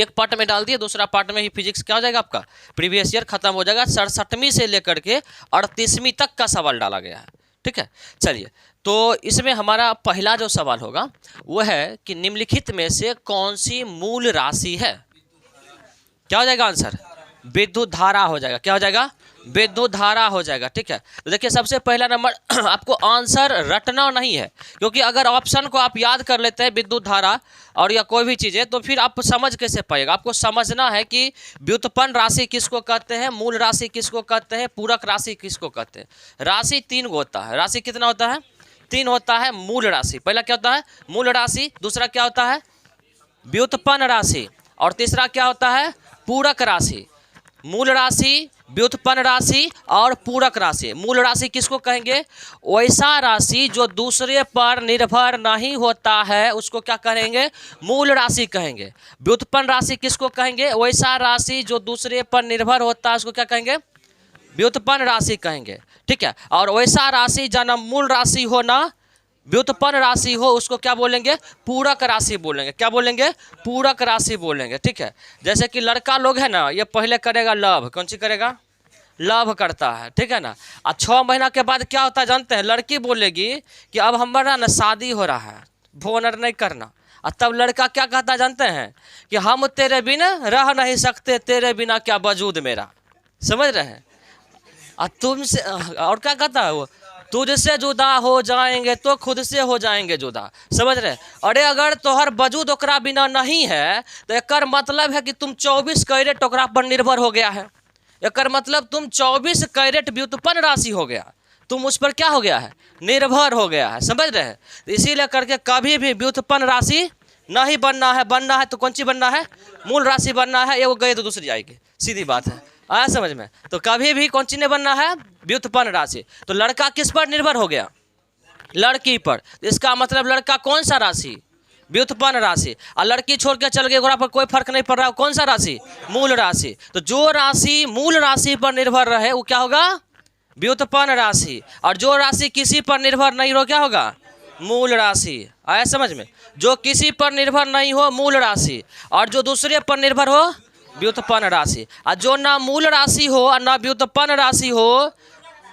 एक पार्ट में डाल दिए, दूसरा पार्ट में ही फिजिक्स क्या हो जाएगा आपका, प्रीवियस ईयर खत्म हो जाएगा। 67वीं से लेकर के 38वीं तक का सवाल डाला गया है, ठीक है। चलिए, तो इसमें हमारा पहला जो सवाल होगा वो है कि निम्नलिखित में से कौन सी मूल राशि है। क्या हो जाएगा आंसर, विद्युत धारा हो जाएगा। क्या हो जाएगा, विद्युत धारा हो जाएगा, ठीक है। तो देखिए सबसे पहला नंबर आपको आंसर रटना नहीं है, क्योंकि अगर ऑप्शन को आप याद कर लेते हैं विद्युत धारा और या कोई भी चीज़ें, तो फिर आप समझ कैसे पाएगा। आपको समझना है कि व्युत्पन्न राशि किसको कहते हैं, मूल राशि किसको कहते हैं, पूरक राशि किसको कहते हैं। राशि 3 गो होता है। राशि कितना होता है, 3 होता है। मूल राशि पहला क्या होता है, मूल राशि, दूसरा क्या होता है व्युत्पन्न राशि, और तीसरा क्या होता है पूरक राशि। मूल राशि, व्युत्पन्न राशि और पूरक राशि। मूल राशि किसको कहेंगे, वैसा राशि जो दूसरे पर निर्भर नहीं होता है उसको क्या कहेंगे, मूल राशि कहेंगे। व्युत्पन्न राशि किसको कहेंगे, वैसा राशि जो दूसरे पर निर्भर होता है उसको क्या कहेंगे, व्युत्पन्न राशि कहेंगे, ठीक है। और वैसा राशि जब मूल राशि हो ना व्युत्पन्न राशि हो उसको क्या बोलेंगे, पूरक राशि बोलेंगे। क्या बोलेंगे, पूरक राशि बोलेंगे, ठीक है। जैसे कि लड़का लोग है ना, ये पहले करेगा लव, कौन सी करेगा, लव करता है, ठीक है ना। और 6 महीना के बाद क्या होता है जानते हैं, लड़की बोलेगी कि अब हमारा ना शादी हो रहा है, भोनर नहीं करना। और तब लड़का क्या कहता है जानते हैं कि हम तेरे बिना रह नहीं सकते, तेरे बिना क्या वजूद मेरा, समझ रहे हैं। और तुमसे और क्या कहता है वो, तुझसे जुदा हो जाएंगे तो खुद से हो जाएंगे जुदा, समझ रहे। अरे अगर तोहर वजूद ओकरा बिना नहीं है तो एकर मतलब है कि तुम 24 कैरेट ओकरा पर निर्भर हो गया है। एकर मतलब तुम 24 कैरेट व्युत्पन्न राशि हो गया, तुम उस पर क्या हो गया है, निर्भर हो गया है, समझ रहे हैं। इसीलिए करके कभी भी व्युत्पन्न राशि नहीं बनना है, बनना है तो कौन सी बनना है, मूल राशि बनना है। ये वो गए तो दूसरी आएगी, सीधी बात है, आया समझ में। तो कभी भी कौन सी नहीं बनना है, व्युत्पन्न राशि। तो लड़का किस पर निर्भर हो गया, लड़की पर। इसका मतलब लड़का कौन सा राशि, व्युत्पन्न राशि। और लड़की छोड़ के चल गई, ओकरा पर कोई फर्क नहीं पड़ रहा है, कौन सा राशि, मूल राशि। तो जो राशि मूल राशि पर निर्भर रहे वो क्या होगा, व्युत्पन्न राशि। और जो राशि किसी पर निर्भर नहीं हो क्या होगा, मूल राशि। आया समझ में, जो किसी पर निर्भर नहीं हो मूल राशि, और जो दूसरे पर निर्भर हो व्युत्पन्न राशि। और जो ना मूल राशि हो और ना व्युत्पन्न राशि हो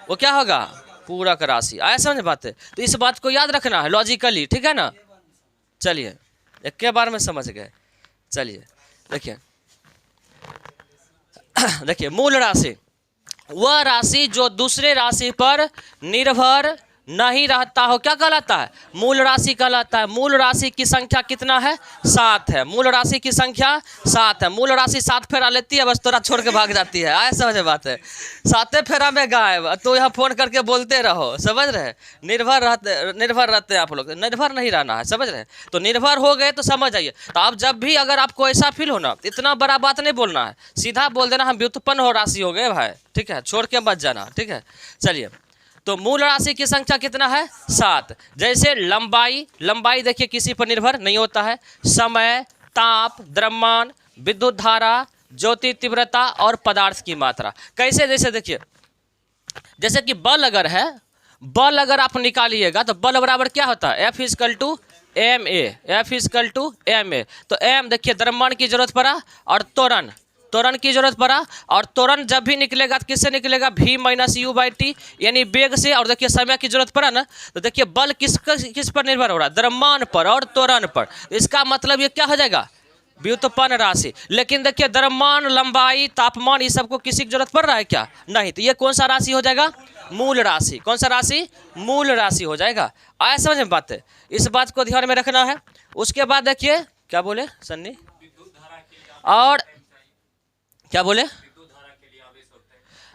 वो क्या होगा, पूरक राशि। आया समझ बात है। तो इस बात को याद रखना है लॉजिकली, ठीक है ना। चलिए एक के बार में समझ गए। चलिए देखिए देखिए मूल राशि वह राशि जो दूसरे राशि पर निर्भर नहीं रहता हो क्या कहलाता है, मूल राशि कहलाता है। मूल राशि की संख्या कितना है, 7 है। मूल राशि की संख्या 7 है। मूल राशि 7 फेरा लेती है, बस तोरा छोड़ के भाग जाती है। आया समझ बात है, 7 फेरा में गायब। तो यहाँ फोन करके बोलते रहो, समझ रहे। निर्भर रहते हैं आप लोग, निर्भर नहीं रहना है, समझ रहे। तो निर्भर हो गए तो समझ आइए। तो आप जब भी अगर आपको ऐसा फील हो ना, इतना बड़ा बात नहीं बोलना है, सीधा बोल देना हम व्युत्पन्न हो राशि हो गए भाई, ठीक है, छोड़ के मत जाना, ठीक है। चलिए तो मूल राशि की संख्या कितना है, 7। जैसे लंबाई देखिए किसी पर निर्भर नहीं होता है। समय, ताप, द्रव्यमान, विद्युत धारा, ज्योति तीव्रता और पदार्थ की मात्रा। कैसे, जैसे देखिए जैसे कि बल अगर है, बल अगर आप निकालिएगा तो बल बराबर क्या होता है, F = ma, F = ma। तो m देखिए द्रव्यमान की जरूरत पड़ा और त्वरण की जरूरत पड़ा। और त्वरण जब भी निकलेगा तो किससे निकलेगा, v - u/t, यानी वेग से। और देखिए समय की जरूरत पड़ा ना, तो देखिए बल किस पर निर्भर हो रहा है, द्रव्यमान पर और त्वरण पर। इसका मतलब ये क्या हो जाएगा, व्युत्पन्न राशि। लेकिन देखिए द्रव्यमान, लंबाई, तापमान ये सबको किसी की जरूरत पड़ रहा है क्या, नहीं। तो ये कौन सा राशि हो जाएगा, मूल राशि। कौन सा राशि, मूल राशि हो जाएगा। आया समझ में बात है, इस बात को ध्यान में रखना है। उसके बाद देखिए क्या बोले सन्नी, और क्या बोले,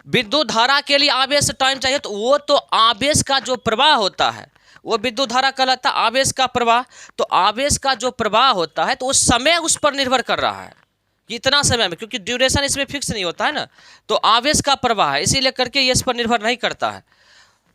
विद्युत धारा के लिए आवेश टाइम चाहिए। तो वो तो आवेश का जो प्रवाह होता है वो विद्युत धारा कहलाता है, आवेश का प्रवाह। तो आवेश का जो प्रवाह होता है तो वो समय उस पर निर्भर कर रहा है कि इतना समय में, क्योंकि ड्यूरेशन इसमें फिक्स नहीं होता है ना। तो आवेश का प्रवाह है, इसीलिए करके ये इस पर निर्भर नहीं करता है।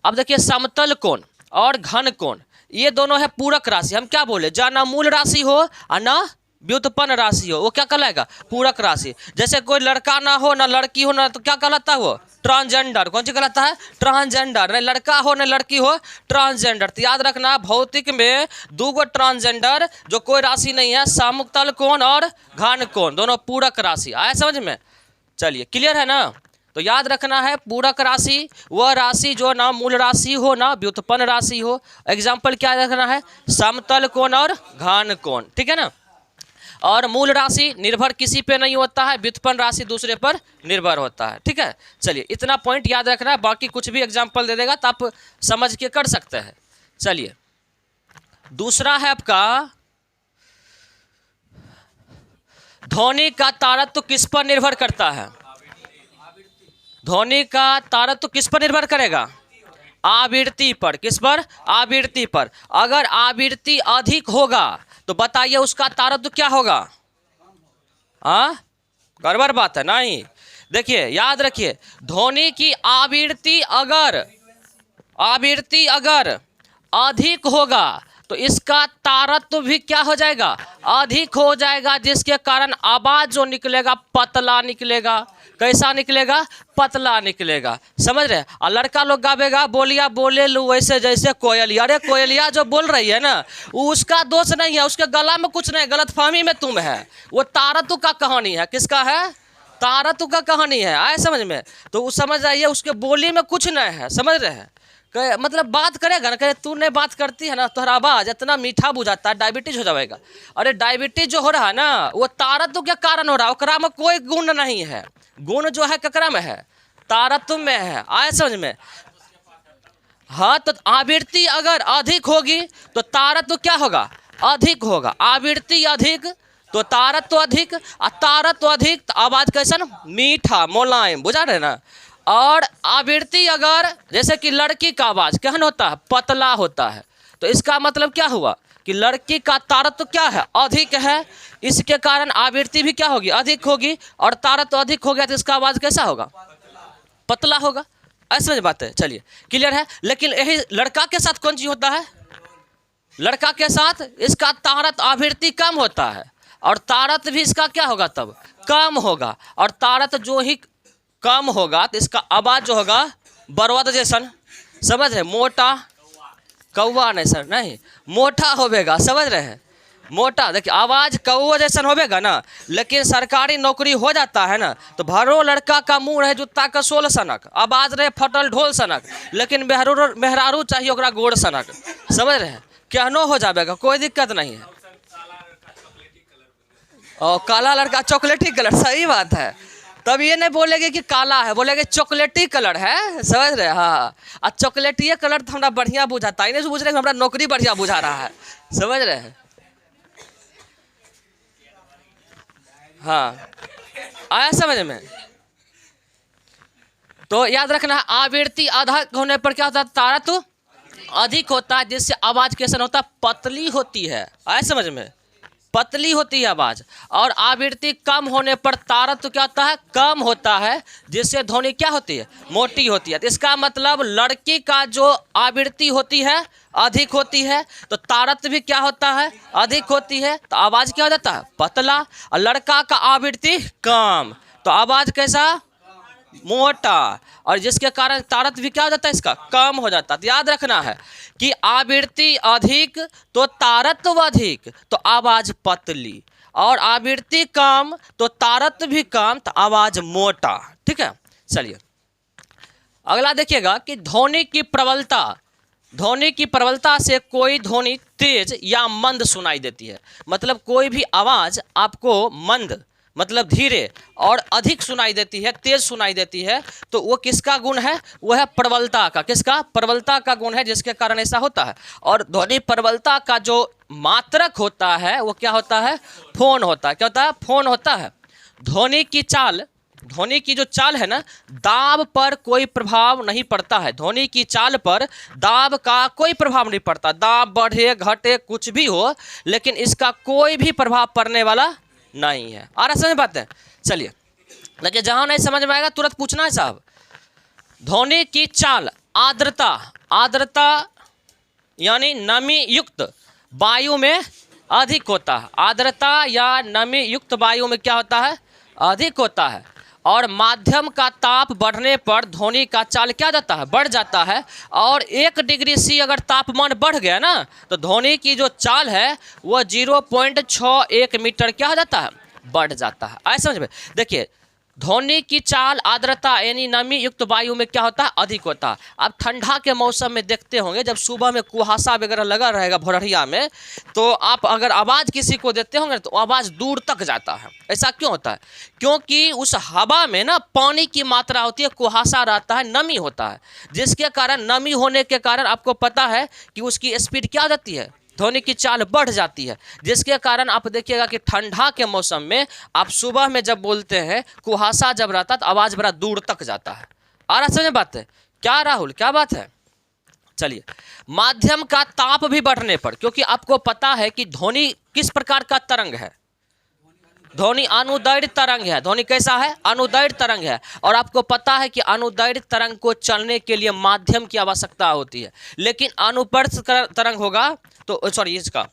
अब देखिए समतल कोण और घन कोण ये दोनों है पूरक राशि। हम क्या बोले, जहाँ ना मूल राशि हो और ना व्युत्पन्न राशि हो, वो क्या कहलाएगा? पूरक राशि। जैसे कोई लड़का ना हो ना लड़की हो ना, तो क्या कहलाता है वो? ट्रांसजेंडर। कौन सी कहलाता है? ट्रांसजेंडर। नहीं लड़का हो ना लड़की हो, ट्रांसजेंडर। तो याद रखना भौतिक में दो गो ट्रांसजेंडर जो कोई राशि नहीं है, समतल कोण और घन कोण, दोनों पूरक राशि। आया समझ में? चलिए क्लियर है ना? तो याद रखना है पूरक राशि वह राशि जो ना मूल राशि हो ना व्युत्पन्न राशि हो। एग्जाम्पल क्या रखना है? समतल कोण और घन कोण, ठीक है ना? और मूल राशि निर्भर किसी पे नहीं होता है, व्युत्पन्न राशि दूसरे पर निर्भर होता है, ठीक है? चलिए इतना पॉइंट याद रखना है, बाकी कुछ भी एग्जाम्पल दे देगा तो आप समझ के कर सकते हैं। चलिए दूसरा है आपका ध्वनि का तारत्व किस पर निर्भर करता है? ध्वनि का तारत्व किस पर निर्भर करेगा? आवृत्ति पर। किस पर? आवृत्ति पर। अगर आवृत्ति अधिक होगा तो बताइए उसका तारत्व क्या होगा? हाँ गड़बड़ बात है नहीं। देखिए याद रखिए ध्वनि की आवृत्ति अगर अधिक होगा तो इसका तारत्व भी क्या हो जाएगा? अधिक हो जाएगा, जिसके कारण आवाज जो निकलेगा पतला निकलेगा। कैसा निकलेगा? पतला निकलेगा। समझ रहे? और लड़का लोग गावेगा बोलिया बोले लू वैसे जैसे कोयलिया। अरे कोयलिया जो बोल रही है ना वो उसका दोष नहीं है, उसके गला में कुछ नहीं, गलतफहमी में तुम है। वो तारत्व का कहानी है। किसका है? तारत्व का कहानी है। आए समझ में? तो वो समझ आइए उसके बोली में कुछ नहीं है। समझ रहे हैं? मतलब बात करेगा ना, कहे तू नहीं बात करती है ना, तुम्हारा आवाज इतना मीठा बुझाता है, डायबिटीज हो जाएगा। अरे डायबिटीज जो हो रहा है ना वो तारत्व के कारण हो रहा है, ओकरा में कोई गुण नहीं है। गुण जो है ककरा में है? तारत्व में है। आए समझ में? हाँ तो आवृत्ति अगर अधिक होगी तो तारत्व क्या होगा? अधिक होगा। आवृत्ति अधिक तो तारत्व अधिक, और तारत्व अधिक तो आवाज कैसन? मीठा मुलायम। बुझा रहे ना? और आवृत्ति अगर जैसे कि लड़की का आवाज कहन होता है पतला होता है, तो इसका मतलब क्या हुआ कि लड़की का तारत्व क्या है? अधिक है। इसके कारण आवृत्ति भी क्या होगी? अधिक होगी। और तारत्व अधिक हो गया तो इसका आवाज कैसा होगा? पतला होगा। ऐसे में बात है। चलिए क्लियर है? लेकिन यही लड़का के साथ कौन चीज होता है? लड़का के साथ इसका तारत्व आवृत्ति कम होता है और तारत्व भी इसका क्या होगा? तब कम होगा। और तारत्व जो ही कम होगा तो इसका आवाज जो होगा बरवद जैसन। समझ रहे? मोटा कौवा नहीं सर, नहीं मोटा होवेगा। समझ रहे हैं? मोटा। देखिए आवाज कौवा जैसन होवेगा ना, लेकिन सरकारी नौकरी हो जाता है ना तो भरो लड़का का मुंह रहे जूता का सोल सनक, आवाज रहे फटल ढोल सनक, लेकिन मेहरारू चाहिए ओकरा गोड़ सनक। समझ रहे हैं? केहनो हो जाएगा, कोई दिक्कत नहीं है। और काला लड़का चॉकलेटी कलर, सही बात है। तब ये नहीं बोलेगे कि काला है, बोलेगे चॉकलेटी कलर है। समझ रहे? हाँ। और चॉकलेटी कलर तो हमारा बढ़िया बुझाता है, नहीं बुझ रहे हमारा नौकरी बढ़िया बुझा रहा है। समझ रहे हैं? हाँ आया समझ में? तो याद रखना आवृत्ति अधिक होने पर क्या होता है? तारत्व अधिक होता है, जिससे आवाज कैसा होता है? पतली होती है। आया समझ में? पतली होती है आवाज। और आवृत्ति कम होने पर तारत्व क्या होता है? कम होता है, जिससे ध्वनि क्या होती है? मोटी होती है। तो इसका मतलब लड़की का जो आवृत्ति होती है अधिक होती है तो तारत्व भी क्या होता है? अधिक होती है, तो आवाज क्या हो जाता है? पतला। और लड़का का आवृत्ति कम तो आवाज कैसा? मोटा। और जिसके कारण तारत्व भी क्या हो जाता है? इसका कम हो जाता है। तो याद रखना है कि आवृत्ति अधिक तो तारत्व अधिक तो आवाज पतली, और आवृत्ति कम तो तारत्व भी कम तो आवाज मोटा। ठीक है? चलिए अगला देखिएगा कि ध्वनि की प्रबलता से कोई ध्वनि तेज या मंद सुनाई देती है। मतलब कोई भी आवाज आपको मंद मतलब धीरे और अधिक सुनाई देती है, तेज सुनाई देती है, तो वो किसका गुण है? वो है प्रबलता का। किसका? प्रबलता का गुण है, जिसके कारण ऐसा होता है। और ध्वनि प्रबलता का जो मात्रक होता है वो क्या होता है? फोन होता है। क्या होता है? फोन होता है। ध्वनि की जो चाल है ना, दाब पर कोई प्रभाव नहीं पड़ता है। ध्वनि की चाल पर दाब का कोई प्रभाव नहीं पड़ता। दाब बढ़े घटे कुछ भी हो, लेकिन इसका कोई भी प्रभाव पड़ने वाला नहीं है। आ रहा समझ बात है? चलिए देखिए जहां नहीं समझ में आएगा तुरंत पूछना है साहब। ध्वनि की चाल आर्द्रता यानी नमी युक्त वायु में अधिक होता है। आर्द्रता या नमी युक्त वायु में क्या होता है? अधिक होता है। और माध्यम का ताप बढ़ने पर ध्वनि का चाल क्या जाता है? बढ़ जाता है। और 1 डिग्री सी अगर तापमान बढ़ गया ना तो ध्वनि की जो चाल है वह 0.61 मीटर क्या हो जाता है? बढ़ जाता है। ऐसा समझ में। देखिए ध्वनि की चाल आर्द्रता यानी नमी युक्त वायु में क्या होता है? अधिक होता है। आप ठंडा के मौसम में देखते होंगे जब सुबह में कुहासा वगैरह लगा रहेगा भोरहिया में, तो आप अगर आवाज़ किसी को देते होंगे तो आवाज़ दूर तक जाता है। ऐसा क्यों होता है? क्योंकि उस हवा में ना पानी की मात्रा होती है, कुहासा रहता है, नमी होता है, जिसके कारण नमी होने के कारण आपको पता है कि उसकी स्पीड क्या हो जाती है? ध्वनि की चाल बढ़ जाती है, जिसके कारण आप देखिएगा कि ठंडा के मौसम में आप सुबह में जब बोलते हैं कुहासा जब रहता है तो आवाज़ बड़ा दूर तक जाता है। आ रहा समझ बात है क्या राहुल? क्या बात है? चलिए माध्यम का ताप भी बढ़ने पर, क्योंकि आपको पता है कि ध्वनि किस प्रकार का तरंग है? ध्वनि अनुदैर्घ्य तरंग है। ध्वनि कैसा है? अनुदैर्घ्य तरंग है। और आपको पता है कि अनुदैर्घ्य तरंग को चलने के लिए माध्यम की आवश्यकता होती है, लेकिन अनुप्रस्थ तरंग होगा तो सॉरी इसका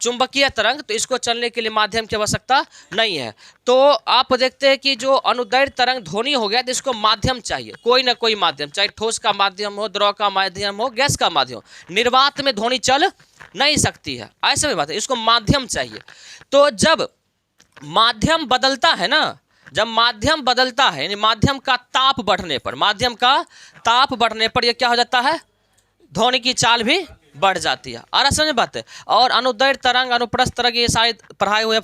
चुंबकीय तरंग, तो इसको चलने के लिए माध्यम की आवश्यकता नहीं है। तो आप देखते हैं कि जो अनुदैर्घ्य तरंग ध्वनि हो गया तो इसको माध्यम चाहिए, कोई ना कोई माध्यम, चाहे ठोस का माध्यम हो, द्रव का माध्यम हो, गैस का माध्यम हो। निर्वात में ध्वनि चल नहीं सकती है, ऐसा भी बात है, इसको माध्यम चाहिए। तो जब माध्यम बदलता है ना, जब माध्यम बदलता है यानी माध्यम का ताप बढ़ने पर, माध्यम का ताप बढ़ने पर यह क्या हो जाता है? ध्वनि की चाल भी बढ़ जाती है। आ रहा समझ बात है। और अनुदैर्घ्य तरंग, अनुप्रस्थ तरंग ये शायद पढ़ाए हुए हैं,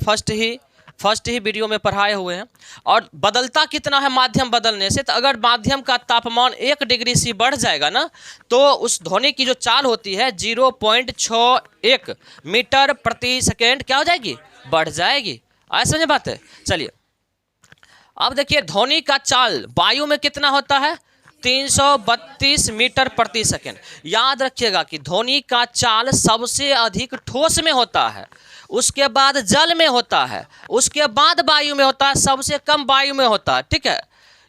फर्स्ट ही वीडियो में पढ़ाए हुए हैं। और बदलता कितना है माध्यम बदलने से? तो अगर माध्यम का तापमान 1 डिग्री सी बढ़ जाएगा ना तो उस ध्वनि की जो चाल होती है 0.61 मीटर प्रति सेकेंड क्या हो जाएगी? बढ़ जाएगी। ऐसा समझ बात है। चलिए अब देखिए ध्वनि का चाल वायु में कितना होता है? 332 मीटर प्रति सेकेंड। याद रखिएगा कि ध्वनि का चाल सबसे अधिक ठोस में होता है, उसके बाद जल में होता है, उसके बाद वायु में होता है, सबसे कम वायु में होता है। ठीक है,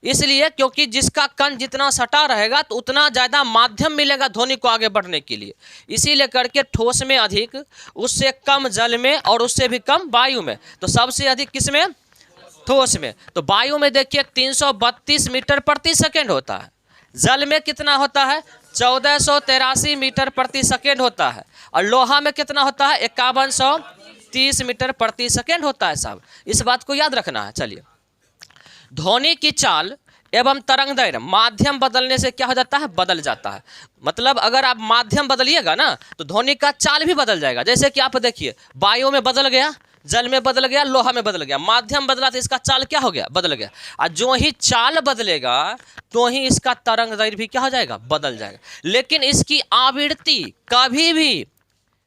इसलिए क्योंकि जिसका कण जितना सटा रहेगा तो उतना ज़्यादा माध्यम मिलेगा ध्वनि को आगे बढ़ने के लिए। इसीलिए करके ठोस में अधिक, उससे कम जल में और उससे भी कम वायु में। तो सबसे अधिक किस में? ठोस में। तो वायु में देखिए 332 मीटर प्रति सेकेंड होता है, जल में कितना होता है? 1483 मीटर प्रति सेकेंड होता है। और लोहा में कितना होता है? 5130 मीटर प्रति सेकेंड होता है साहब, इस बात को याद रखना है। चलिए ध्वनि की चाल एवं तरंग दैर्घ्य माध्यम बदलने से क्या हो जाता है? बदल जाता है। मतलब अगर आप माध्यम बदलिएगा ना तो ध्वनि का चाल भी बदल जाएगा। जैसे कि आप देखिए वायु में बदल गया, जल में बदल गया, लोहा में बदल गया, माध्यम बदला तो इसका चाल क्या हो गया? बदल गया। और जो ही चाल बदलेगा तो ही इसका तरंग दैर्घ्य भी क्या हो जाएगा? बदल जाएगा। लेकिन इसकी आवृत्ति कभी भी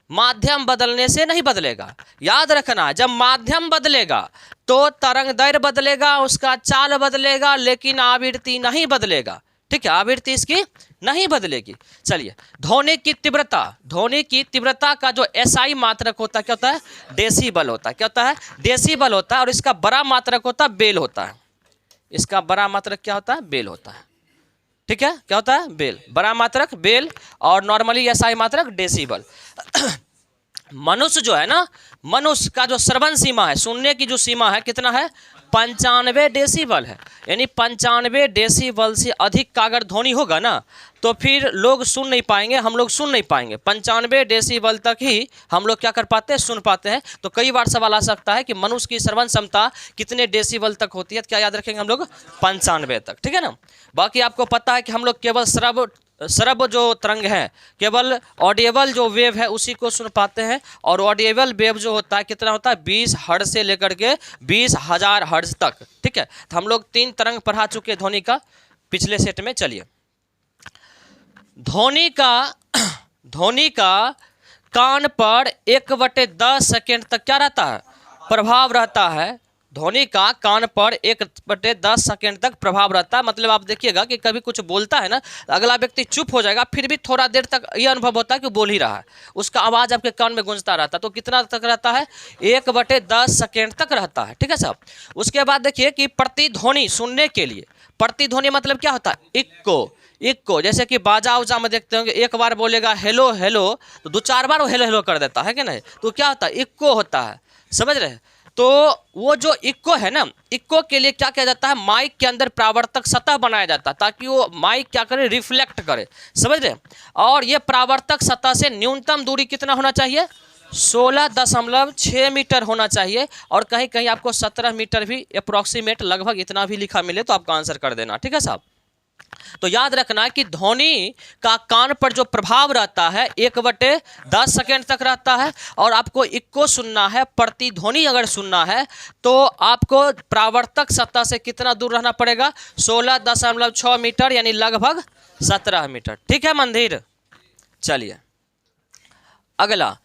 माध्यम बदलने से नहीं बदलेगा। याद रखना, जब माध्यम बदलेगा तो तरंग दैर्घ्य बदलेगा, उसका चाल बदलेगा, लेकिन आवृत्ति नहीं बदलेगा। ठीक है, आवृत्ति इसकी नहीं बदलेगी। चलिए ध्वनि की तीव्रता, ध्वनि की तीव्रता का जो एसआई मात्रक होता है क्या होता है? डेसीबल होता है। क्या होता है? डेसीबल होता है। और इसका बड़ा मात्रक होता है बेल होता है। इसका बड़ा मात्रक क्या होता है? बेल होता है। ठीक है, क्या होता है? बेल। बड़ा मात्रक बेल और नॉर्मली एसआई मात्रक डेसीबल। मनुष्य जो है ना, मनुष्य का जो श्रवण सीमा है, सुनने की जो सीमा है कितना है? 95 डेसीबल है। यानी 95 डेसीबल से अधिक का अगर ध्वनि होगा ना तो फिर लोग सुन नहीं पाएंगे, हम लोग सुन नहीं पाएंगे। 95 डेसीबल तक ही हम लोग क्या कर पाते हैं? सुन पाते हैं। तो कई बार सवाल आ सकता है कि मनुष्य की श्रवण क्षमता कितने डेसीबल तक होती है? तो क्या याद रखेंगे हम लोग? 95 तक। ठीक है ना। बाकी आपको पता है कि हम लोग केवल श्रव्य जो तरंग है, केवल ऑडिएबल जो वेव है उसी को सुन पाते हैं। और ऑडिएबल वेव जो होता है कितना होता है? 20 हर्ट्ज से लेकर के 20,000 हर्ट्ज तक। ठीक है, तो हम लोग 3 तरंग पढ़ा चुके ध्वनि का पिछले सेट में। चलिए ध्वनि का कान पर 1/10 सेकेंड तक क्या रहता है? प्रभाव रहता है। ध्वनि का कान पर 1/10 सेकेंड तक प्रभाव रहता है। मतलब आप देखिएगा कि कभी कुछ बोलता है ना, अगला व्यक्ति चुप हो जाएगा, फिर भी थोड़ा देर तक ये अनुभव होता है कि बोल ही रहा है, उसका आवाज़ आपके कान में गूंजता रहता है। तो कितना तक रहता है? 1/10 सेकेंड तक रहता है। ठीक है साहब। उसके बाद देखिए कि प्रतिध्वनि सुनने के लिए, प्रतिध्वनि मतलब क्या होता है? इक्को। इक्को, जैसे कि बाजा उजा में देखते होंगे, एक बार बोलेगा हेलो हेलो तो 2-4 बार वो हेलो हेलो कर देता है कि नहीं, तो क्या होता है, इक्को होता है, समझ रहे हैं। तो वो जो इक्को है ना, इक्को के लिए क्या किया जाता है, माइक के अंदर परावर्तक सतह बनाया जाता है ताकि वो माइक क्या करे, रिफ्लेक्ट करे, समझ रहे। और ये परावर्तक सतह से न्यूनतम दूरी कितना होना चाहिए, 16.6 मीटर होना चाहिए, और कहीं कहीं आपको 17 मीटर भी अप्रोक्सीमेट लगभग इतना भी लिखा मिले तो आपका आंसर कर देना, ठीक है साहब। तो याद रखना है कि ध्वनि का कान पर जो प्रभाव रहता है 1/10 सेकेंड तक रहता है, और आपको इक्को सुनना है, प्रतिध्वनि अगर सुनना है तो आपको परावर्तक सतह से कितना दूर रहना पड़ेगा, 16.6 मीटर यानी लगभग 17 मीटर, ठीक है मंदिर। चलिए अगला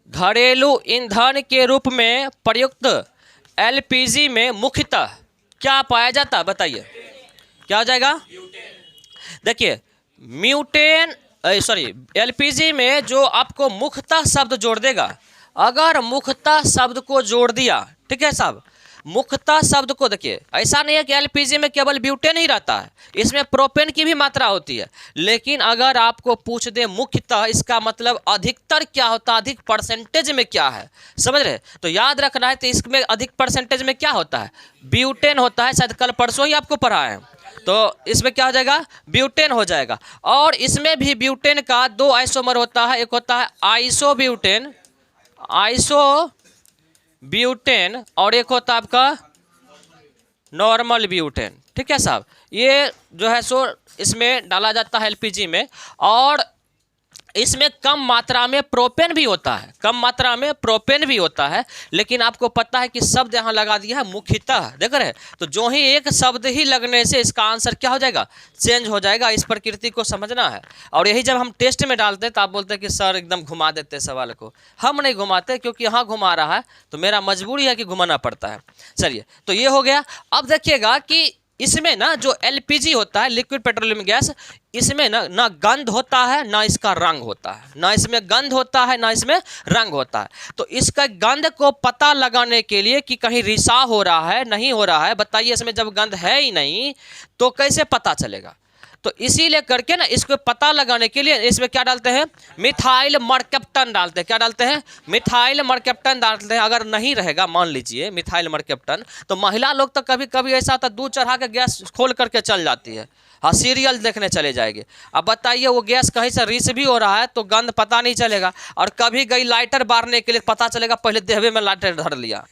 घरेलू ईंधन के रूप में प्रयुक्त एलपीजी में मुख्यतः क्या पाया जाता है, बताइए क्या हो जाएगा। देखिए म्यूटेन एलपीजी में जो आपको मुख्यतः शब्द जोड़ देगा, अगर मुख्यतः शब्द को जोड़ दिया, ठीक है साहब, मुख्यतः शब्द को देखिए, ऐसा नहीं है कि एलपीजी में केवल ब्यूटेन ही रहता है, इसमें प्रोपेन की भी मात्रा होती है, लेकिन अगर आपको पूछ दे मुख्यतः, इसका मतलब अधिकतर क्या होता है, अधिक परसेंटेज में क्या है, समझ रहे। तो याद रखना है, तो इसमें अधिक परसेंटेज में क्या होता है, ब्यूटेन होता है, शायद कल परसों ही आपको पढ़ाए हैं, तो इसमें क्या हो जाएगा, ब्यूटेन हो जाएगा। और इसमें भी ब्यूटेन का 2 आइसोमर होता है, एक होता है आइसोब्यूटेन, ब्यूटेन, और एक होता है आपका नॉर्मल ब्यूटेन, ठीक है साहब। ये जो है सो इसमें डाला जाता है एलपीजी में, और इसमें कम मात्रा में प्रोपेन भी होता है, कम मात्रा में प्रोपेन भी होता है, लेकिन आपको पता है कि शब्द यहाँ लगा दिया है मुख्यतः, देख रहे हैं, तो जो ही एक शब्द ही लगने से इसका आंसर क्या हो जाएगा, चेंज हो जाएगा। इस प्रकृति को समझना है, और यही जब हम टेस्ट में डालते हैं तो आप बोलते हैं कि सर एकदम घुमा देते हैं सवाल को। हम नहीं घुमाते, क्योंकि यहाँ घुमा रहा है तो मेरा मजबूरी है कि घुमाना पड़ता है। चलिए तो ये हो गया। अब देखिएगा कि इसमें ना जो एलपीजी होता है, लिक्विड पेट्रोलियम गैस, इसमें ना गंध होता है, ना इसका रंग होता है, ना इसमें गंध होता है, ना इसमें रंग होता है। तो इसका गंध को पता लगाने के लिए कि कहीं रिसाव हो रहा है, नहीं हो रहा है, बताइए, इसमें जब गंध है ही नहीं तो कैसे पता चलेगा। तो इसीलिए करके ना इसको पता लगाने के लिए इसमें क्या डालते हैं, मिथाइल मरकैप्टन डालते हैं। क्या डालते हैं, मिथाइल मरकैप्टन डालते हैं। अगर नहीं रहेगा, मान लीजिए मिथाइल मरकैप्टन, तो महिला लोग तो कभी कभी ऐसा होता है दूध चढ़ा के गैस खोल करके चल जाती है, हाँ सीरियल देखने चले जाएंगे। अब बताइए वो गैस कहीं से रिस भी हो रहा है तो गंध पता नहीं चलेगा, और कभी गई लाइटर बारने के लिए पता चलेगा पहले देहवे में लाइटर धर लिया,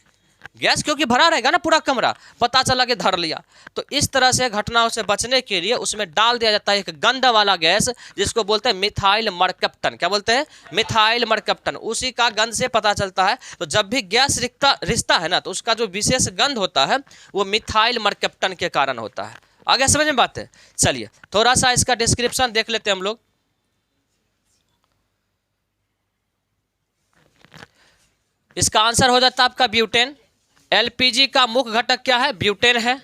गैस क्योंकि भरा रहेगा ना पूरा कमरा, पता चला कि धर लिया। तो इस तरह से घटनाओं से बचने के लिए उसमें डाल दिया जाता है एक गंध वाला गैस, जिसको बोलते हैं मिथाइल मरकैप्टन। क्या बोलते हैं, मिथाइल मरकैप्टन, उसी का गंध से पता चलता है। तो जब भी गैस रिश्ता है ना, तो उसका जो विशेष गंध होता है वो मिथाइल मरकैप्टन के कारण होता है। आगे समझ में बात है। चलिए थोड़ा सा इसका डिस्क्रिप्शन देख लेते हैं हम लोग। इसका आंसर हो जाता है आपका ब्यूटेन। एलपीजी का मुख्य घटक क्या है, ब्यूटेन है।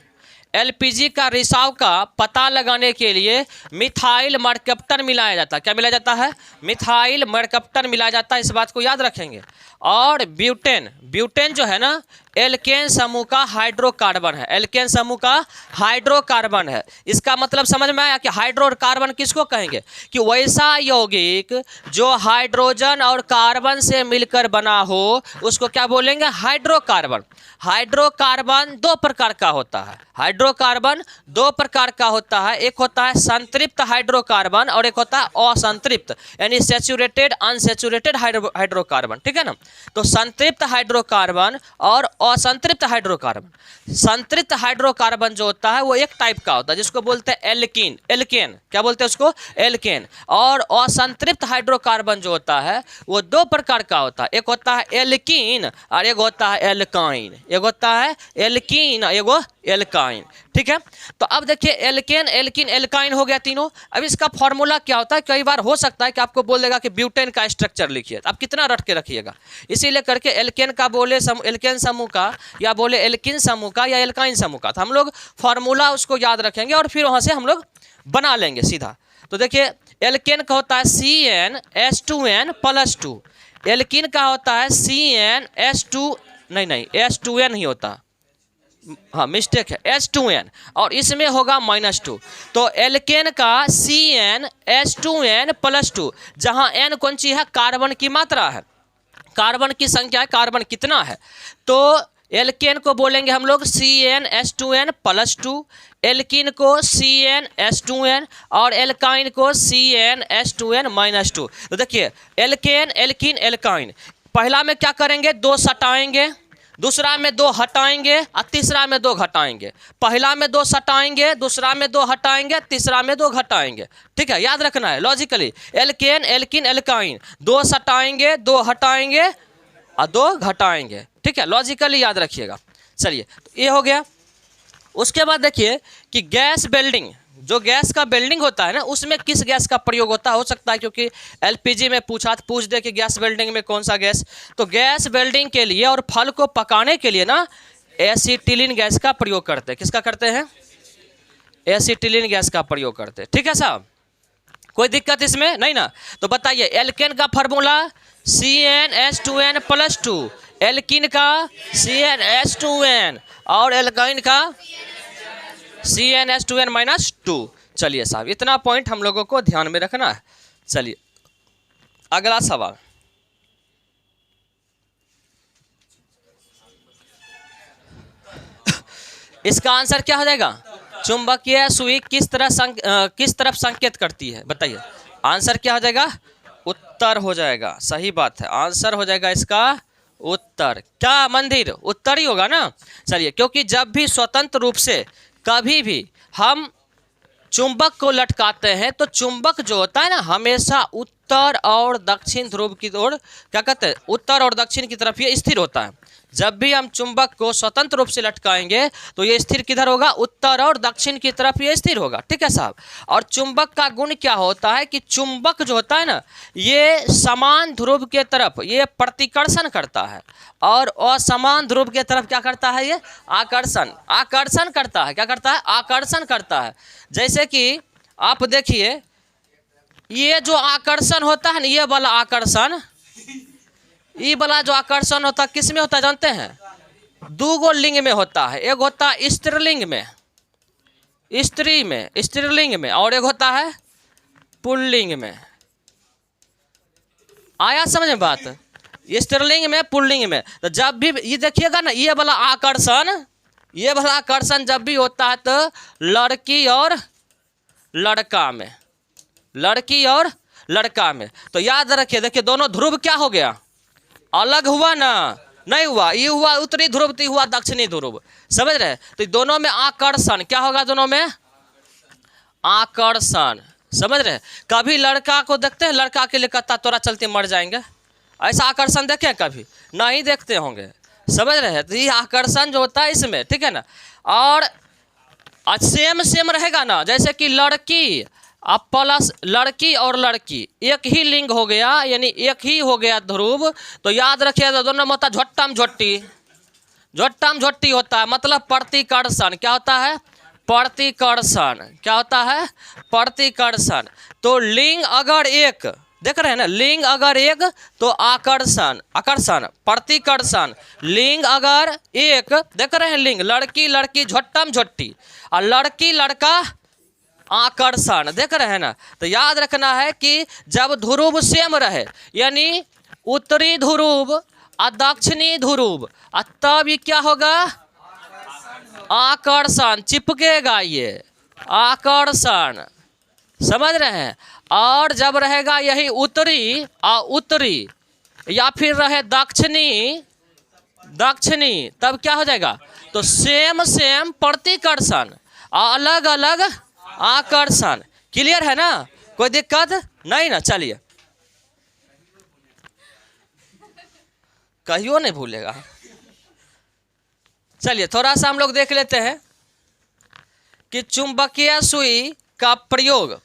एलपीजी का रिसाव का पता लगाने के लिए मिथाइल मरकैप्टन मिलाया जाता है। क्या मिलाया जाता है, मिथाइल मरकैप्टन मिलाया जाता है, इस बात को याद रखेंगे। और ब्यूटेन जो है ना, एल्केन समूह का हाइड्रोकार्बन है, एल्केन समूह का हाइड्रोकार्बन है। इसका मतलब समझ में आया कि हाइड्रोकार्बन किसको कहेंगे, कि वैसा यौगिक जो हाइड्रोजन और कार्बन से मिलकर बना हो उसको क्या बोलेंगे, हाइड्रोकार्बन। हाइड्रोकार्बन 2 प्रकार का होता है, हाइड्रोकार्बन 2 प्रकार का होता है। एक होता है संतृप्त हाइड्रोकार्बन और एक होता है असंतृप्त, यानी सैचुरेटेड अनसैचुरेटेड हाइड्रोकार्बन, ठीक है ना। तो संतृप्त हाइड्रोकार्बन और असंतृप्त हाइड्रोकार्बन। संतृप्त हाइड्रोकार्बन जो होता है वो एक टाइप का होता है जिसको बोलते हैं एल्कीन, एल्केन, क्या बोलते हैं उसको, एल्केन। और असंतृप्त हाइड्रोकार्बन जो होता है वो 2 प्रकार का होता है, एक होता है एल्कीन और एक होता है एल्काइन, एक होता है एल्कीन एगो एल्काइन, ठीक है। तो अब देखिए एल्केन, एल्कीन, एल्काइन हो गया तीनों। अब इसका फॉर्मूला क्या होता है, कई बार हो सकता है कि आपको बोल देगा कि ब्यूटेन का स्ट्रक्चर लिखिए, आप कितना रट के रखिएगा। इसीलिए करके एल्केन का बोले एल्केन समूह का, या बोले एल्कीन समूह का, या एल्काइन समूह का, तो हम लोग फॉर्मूला उसको याद रखेंगे और फिर वहाँ से हम लोग बना लेंगे सीधा। तो देखिए एल्केन का होता है CnH2n+2, एल्कीन का होता है CnH2, नहीं H2n ही होता, हाँ मिस्टेक है, H2n, और इसमें होगा -2। तो एल्केन का CnH2n+2, जहाँ n कौन सी है, कार्बन की मात्रा है, कार्बन की संख्या है, कार्बन कितना है। तो एल्केन को बोलेंगे हम लोग CnH2n+2, एल्कीन को CnH2n, और एल्काइन को CnH2n-2। तो देखिए एल्केन, एल्कीन, एल्काइन, पहला में क्या करेंगे, 2 सटाएंगे, दूसरा में 2 हटाएंगे, और तीसरा में 2 घटाएंगे। पहला में 2 सटाएंगे, दूसरा में 2 हटाएंगे, तीसरा में 2 घटाएंगे। ठीक है, याद रखना है लॉजिकली, एल्केन, एल्कीन, एल्काइन, 2 सटाएंगे, 2 हटाएंगे और 2 घटाएंगे। ठीक है, लॉजिकली याद रखिएगा। चलिए ये हो गया। उसके बाद देखिए कि गैस वेल्डिंग, जो गैस का वेल्डिंग होता है ना, उसमें किस गैस का प्रयोग होता है, हो सकता है क्योंकि एलपीजी में पूछ दे कि गैस वेल्डिंग में कौन सा गैस। तो गैस वेल्डिंग के लिए और फल को पकाने के लिए ना एसिटिलीन गैस का प्रयोग करते हैं। किसका करते हैं, एसिटिलीन गैस का प्रयोग करते हैं। ठीक है साहब, कोई दिक्कत इसमें नहीं ना। तो बताइए एल्केन का फार्मूला CnH2n+2, एल्कीन का CnH2n, और एल्काइन का CnH2n-2। चलिए साहब, इतना पॉइंट हम लोगों को ध्यान में रखना है। चलिए अगला सवाल, इसका आंसर क्या हो जाएगा, चुंबकीय सुई किस तरफ संकेत करती है, बताइए। आंसर क्या हो जाएगा, उत्तर हो जाएगा। सही बात है, आंसर हो जाएगा इसका उत्तर। क्या मंदिर, उत्तर ही होगा ना। चलिए, क्योंकि जब भी स्वतंत्र रूप से कभी भी हम चुंबक को लटकाते हैं तो चुंबक जो होता है ना, हमेशा उत्तर और दक्षिण ध्रुव की ओर, क्या कहते हैं, उत्तर और दक्षिण की तरफ ये स्थिर होता है। जब भी हम चुंबक को स्वतंत्र रूप से लटकाएंगे तो ये स्थिर किधर होगा, उत्तर और दक्षिण की तरफ ये स्थिर होगा। ठीक है साहब। और चुंबक का गुण क्या होता है कि चुंबक जो होता है ना, ये समान ध्रुव के तरफ ये प्रतिकर्षण करता है, और असमान ध्रुव के तरफ क्या करता है, ये आकर्षण करता है। क्या करता है, आकर्षण करता है। जैसे कि आप देखिए, ये जो आकर्षण होता है ना, ये वाला आकर्षण, ये वाला जो आकर्षण होता है किस में होता है जानते हैं, 2 लिंग में होता है। एक होता है स्त्रीलिंग में, स्त्रीलिंग में, और एक होता है पुल्लिंग में। आया समझ में बात, स्त्रीलिंग में, पुल्लिंग में। तो जब भी ये देखिएगा ना, ये वाला आकर्षण जब भी होता है तो लड़की और लड़का में, तो याद रखिए। देखिए दोनों ध्रुव क्या हो गया, अलग हुआ ना, नहीं हुआ, ये हुआ उत्तरी ध्रुव, तो हुआ दक्षिणी ध्रुव। समझ रहे, तो दोनों में आकर्षण क्या होगा, दोनों में आकर्षण। समझ रहे, कभी लड़का को देखते हैं, लड़का के लिए कहता तोरा चलते मर जाएंगे, ऐसा आकर्षण देखे कभी, नहीं देखते होंगे। समझ रहे, तो ये आकर्षण जो होता है इसमें, ठीक है ना। और सेम रहेगा ना, जैसे कि लड़की अब प्लस लड़की और लड़की एक ही लिंग हो गया, यानी एक ही हो गया ध्रुव। तो याद रखिएगा दोनों में होता है झोट्टम झोट्टी होता है, मतलब प्रतिकर्षण। क्या होता है, प्रतिकर्षण। क्या होता है, प्रतिकर्षण। तो लिंग अगर एक, देख रहे हैं ना, लिंग अगर एक तो आकर्षण, प्रतिकर्षण। लिंग अगर एक, देख रहे हैं, लिंग लड़की लड़की झोट्टम झोट्टी, और लड़की लड़का आकर्षण, देख रहे हैं ना। तो याद रखना है कि जब ध्रुव सेम रहे, यानी उत्तरी ध्रुव और दक्षिणी ध्रुव, तब ये क्या होगा, आकर्षण, चिपकेगा ये आकर्षण। समझ रहे हैं। और जब रहेगा यही उत्तरी या फिर रहे दक्षिणी, तब क्या हो जाएगा, तो सेम प्रतिकर्षण, अलग अलग आकर्षण। क्लियर है ना, कोई दिक्कत नहीं ना। चलिए, कहियो नहीं भूलेगा। चलिए थोड़ा सा हम लोग देख लेते हैं कि चुंबकीय सुई का प्रयोग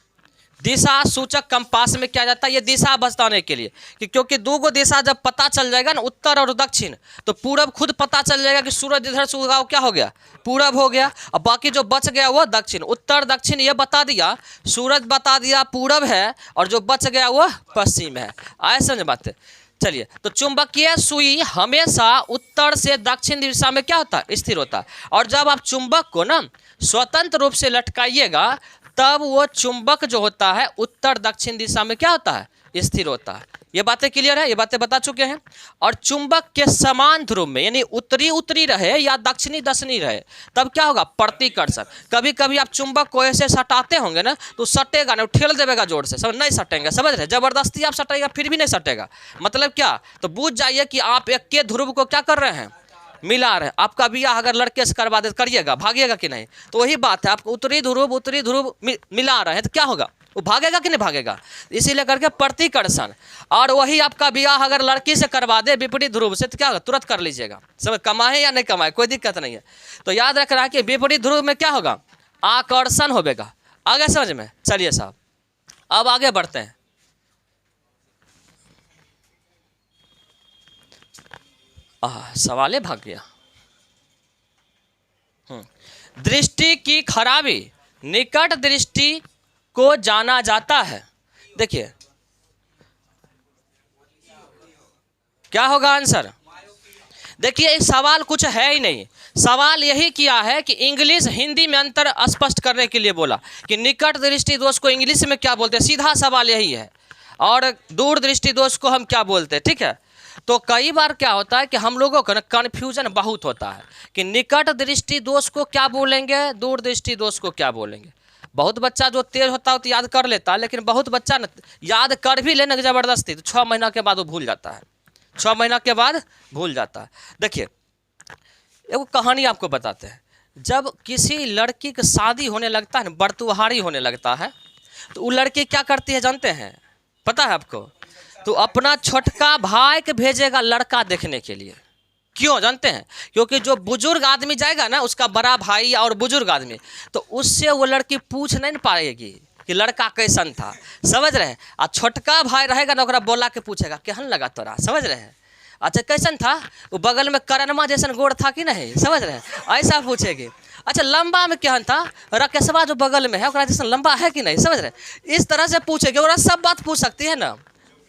दिशा सूचक कंपास में किया जाता है। ये दिशा बताने के लिए कि क्योंकि 2 दिशा जब पता चल जाएगा ना, उत्तर और दक्षिण, तो पूरब खुद पता चल जाएगा कि सूरज इधर से उगा, क्या हो गया, पूरब हो गया। और बाकी जो बच गया वो दक्षिण, उत्तर दक्षिण ये बता दिया, सूरज बता दिया पूरब है, और जो बच गया वो पश्चिम है। आए समझ बात है। चलिए, तो चुंबकीय सुई हमेशा उत्तर से दक्षिण दिशा में क्या होता है, स्थिर होता है। और जब आप चुंबक को ना स्वतंत्र रूप से लटकाइएगा तब वो चुंबक जो होता है उत्तर दक्षिण दिशा में क्या होता है, स्थिर होता है। ये बातें क्लियर है, ये बातें बता चुके हैं। और चुंबक के समान ध्रुव में यानी उत्तरी उत्तरी रहे या दक्षिणी दक्षिणी रहे तब क्या होगा, प्रतिकर्षण। कभी कभी आप चुंबक को ऐसे सटाते होंगे ना तो सटेगा ना, ठेल देगा जोर से, समझ नहीं सटेंगे, समझ रहे, जबरदस्ती आप सटेगा फिर भी नहीं सटेगा। मतलब क्या, तो बूझ जाइए कि आप एक के ध्रुव को क्या कर रहे हैं, मिला रहे हैं। आपका बियाह अगर लड़के से करवा दे करिएगा, भागिएगा कि नहीं, तो वही बात है, आपको उत्तरी ध्रुव मिला रहे हैं तो क्या होगा, वो भागेगा कि नहीं भागेगा, इसीलिए करके प्रतिकर्षण। और वही आपका बियाह अगर लड़की से करवा दे विपरीत ध्रुव से तो क्या होगा, तुरंत कर लीजिएगा, समझ, कमाए या नहीं कमाए कोई दिक्कत नहीं है। तो याद रख रहा है कि विपरीत ध्रुव में क्या होगा, आकर्षण होगा। आगे समझ में। चलिए साहब अब आगे बढ़ते हैं। सवाल भाग गया। दृष्टि की खराबी निकट दृष्टि को जाना जाता है। देखिए क्या होगा आंसर, देखिए इस सवाल कुछ है ही नहीं, सवाल यही किया है कि इंग्लिश हिंदी में अंतर स्पष्ट करने के लिए बोला कि निकट दृष्टि दोष को इंग्लिश में क्या बोलते हैं, सीधा सवाल यही है। और दूर दृष्टि दोष को हम क्या बोलते हैं, ठीक है। तो कई बार क्या होता है कि हम लोगों का ना कन्फ्यूजन बहुत होता है कि निकट दृष्टि दोष को क्या बोलेंगे, दूर दृष्टि दोष को क्या बोलेंगे। बहुत बच्चा जो तेज होता है तो याद कर लेता है, लेकिन बहुत बच्चा न याद कर भी लेने की ज़बरदस्ती तो 6 महीना के बाद वो भूल जाता है, 6 महीना के बाद भूल जाता है। देखिए एक कहानी आपको बताते हैं। जब किसी लड़की की शादी होने लगता है ना, बरतुहारी होने लगता है, तो वो लड़की क्या करती है जानते हैं, पता है आपको, तो अपना छोटका भाई के भेजेगा लड़का देखने के लिए। क्यों जानते हैं, क्योंकि जो बुजुर्ग आदमी जाएगा ना, उसका बड़ा भाई और बुजुर्ग आदमी, तो उससे वो लड़की पूछ नहीं पाएगी कि लड़का कैसन था, समझ रहे हैं। और छोटका भाई रहेगा ना, ओकरा बोला के पूछेगा केहन लगा तोरा, समझ रहे हैं, अच्छा कैसन था, वो बगल में करनमा जैसन गोड़ था कि नहीं, समझ रहे हैं, ऐसा पूछेगी। अच्छा लंबा में केहन था, राकेशवा जो बगल में है ओकरा जैसन लंबा है कि नहीं, समझ रहे, इस तरह से पूछेगी। और सब बात पूछ सकती है ना,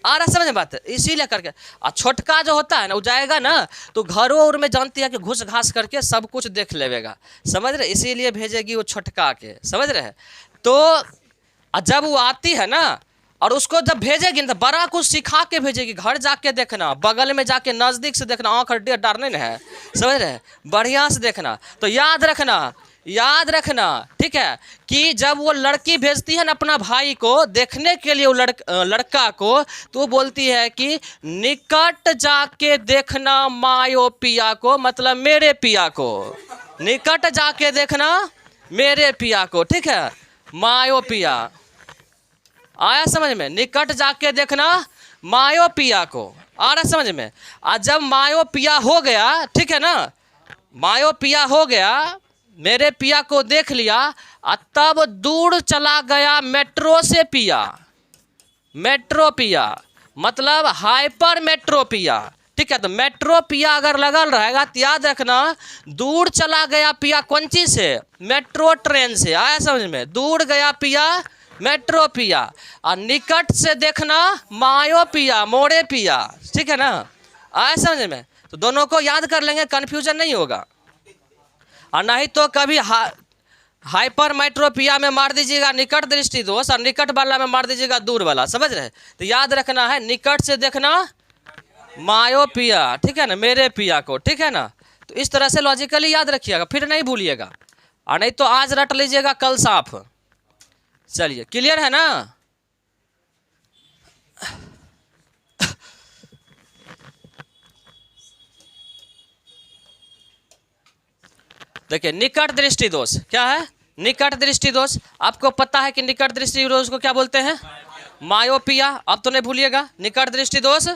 आ रहा समझ में बात, इसीलिए करके। और छोटका जो होता है ना, वो जाएगा ना तो घरों और में जानती है कि घुस घास करके सब कुछ देख लेगा, समझ रहे, इसीलिए भेजेगी वो छोटका के, समझ रहे। तो जब वो आती है ना और उसको जब भेजेगी तो बड़ा कुछ सिखा के भेजेगी, घर जाके देखना, बगल में जाके नज़दीक से देखना, आँख डालने न है, समझ रहे, बढ़िया से देखना। तो याद रखना ठीक है कि जब वो लड़की भेजती है ना अपना भाई को देखने के लिए वो लड़का को, तो वो बोलती है कि निकट जाके देखना मायो पिया को, मतलब मेरे पिया को, निकट जाके देखना मेरे पिया को, ठीक है, मायो पिया। आया समझ में, निकट जाके देखना मायो पिया को, आ रहा समझ में। आज जब मायो पिया हो गया, ठीक है ना, मायो पिया हो गया, मेरे पिया को देख लिया, तब दूर चला गया मेट्रो से पिया, मेट्रो पिया मतलब हाइपर मेट्रो पिया, ठीक है। तो मेट्रो पिया अगर लगल रहेगा तो याद रखना दूर चला गया पिया कौन चीज से, मेट्रो ट्रेन से, आया समझ में, दूर गया पिया मेट्रो पिया, और निकट से देखना मायो पिया, मोड़े पिया, ठीक है ना, आया समझ में। तो दोनों को याद कर लेंगे, कन्फ्यूजन नहीं होगा। और नहीं तो कभी हाइपर मेट्रोपिया में मार दीजिएगा निकट दृष्टि दोष, और निकट वाला में मार दीजिएगा दूर वाला, समझ रहे। तो याद रखना है निकट से देखना मायोपिया, ठीक है ना, मेरे पिया को, ठीक है ना। तो इस तरह से लॉजिकली याद रखिएगा, फिर नहीं भूलिएगा, और नहीं तो आज रट लीजिएगा कल साफ। चलिए क्लियर है ना। देखिए निकट दृष्टि दोष क्या है, निकट दृष्टि दोष आपको पता है कि निकट दृष्टि दोष को क्या बोलते हैं, मायोपिया। अब तो नहीं भूलिएगा, निकट दृष्टि दोष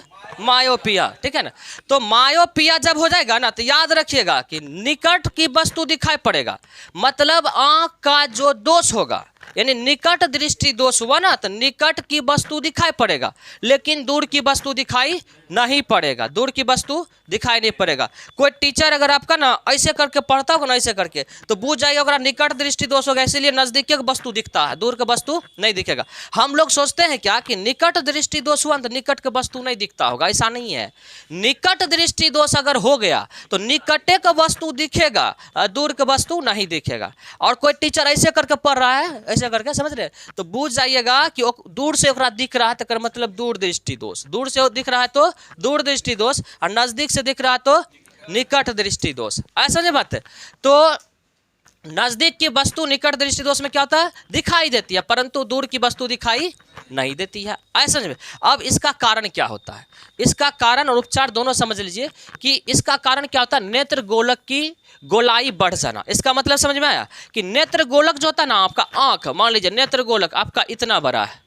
मायोपिया, ठीक है ना। तो मायोपिया जब हो जाएगा ना, तो याद रखिएगा कि निकट की वस्तु दिखाई पड़ेगा, मतलब आँख का जो दोष होगा, यानी निकट दृष्टि दोष हुआ ना, तो निकट की वस्तु दिखाई पड़ेगा लेकिन दूर की वस्तु दिखाई नहीं पड़ेगा, दूर की वस्तु दिखाई नहीं पड़ेगा। कोई टीचर अगर आपका ना ऐसे करके पढ़ता होगा ना, ऐसे करके, तो बूझ जाइए अगर निकट दृष्टि दोष होगा, इसीलिए नजदीक की वस्तु दिखता है, दूर की वस्तु नहीं दिखेगा। हम लोग सोचते हैं क्या कि निकट दृष्टि दोष हुआ तो निकट की वस्तु नहीं दिखता होगा, ऐसा नहीं है। निकट दृष्टि दोष अगर हो गया तो निकटे का वस्तु दिखेगा, दूर की वस्तु नहीं दिखेगा। और कोई टीचर ऐसे करके पढ़ रहा है, ऐसे करके, समझ रहे, तो बूझ जाइएगा कि दूर से ओकरा दिख रहा है तो मतलब दूर दृष्टि दोष, दूर से दिख रहा है तो दूर दृष्टि दोष, और नजदीक से दिख रहा है तो निकट दृष्टि दोष। ऐसा नहीं बात है। तो नजदीक की वस्तु निकट दृष्टि दोष में क्या होता है, दिखाई देती है, परंतु दूर की वस्तु दिखाई नहीं देती है। ऐसा नहीं। अब इसका कारण क्या होता है, इसका कारण और उपचार दोनों समझ लीजिए कि इसका कारण क्या होता है, नेत्र गोलक की गोलाई बढ़ जाना। इसका मतलब समझ में आया कि नेत्र गोलक जो होता है ना, आपका आंख, मान लीजिए नेत्र गोलक आपका इतना बड़ा है,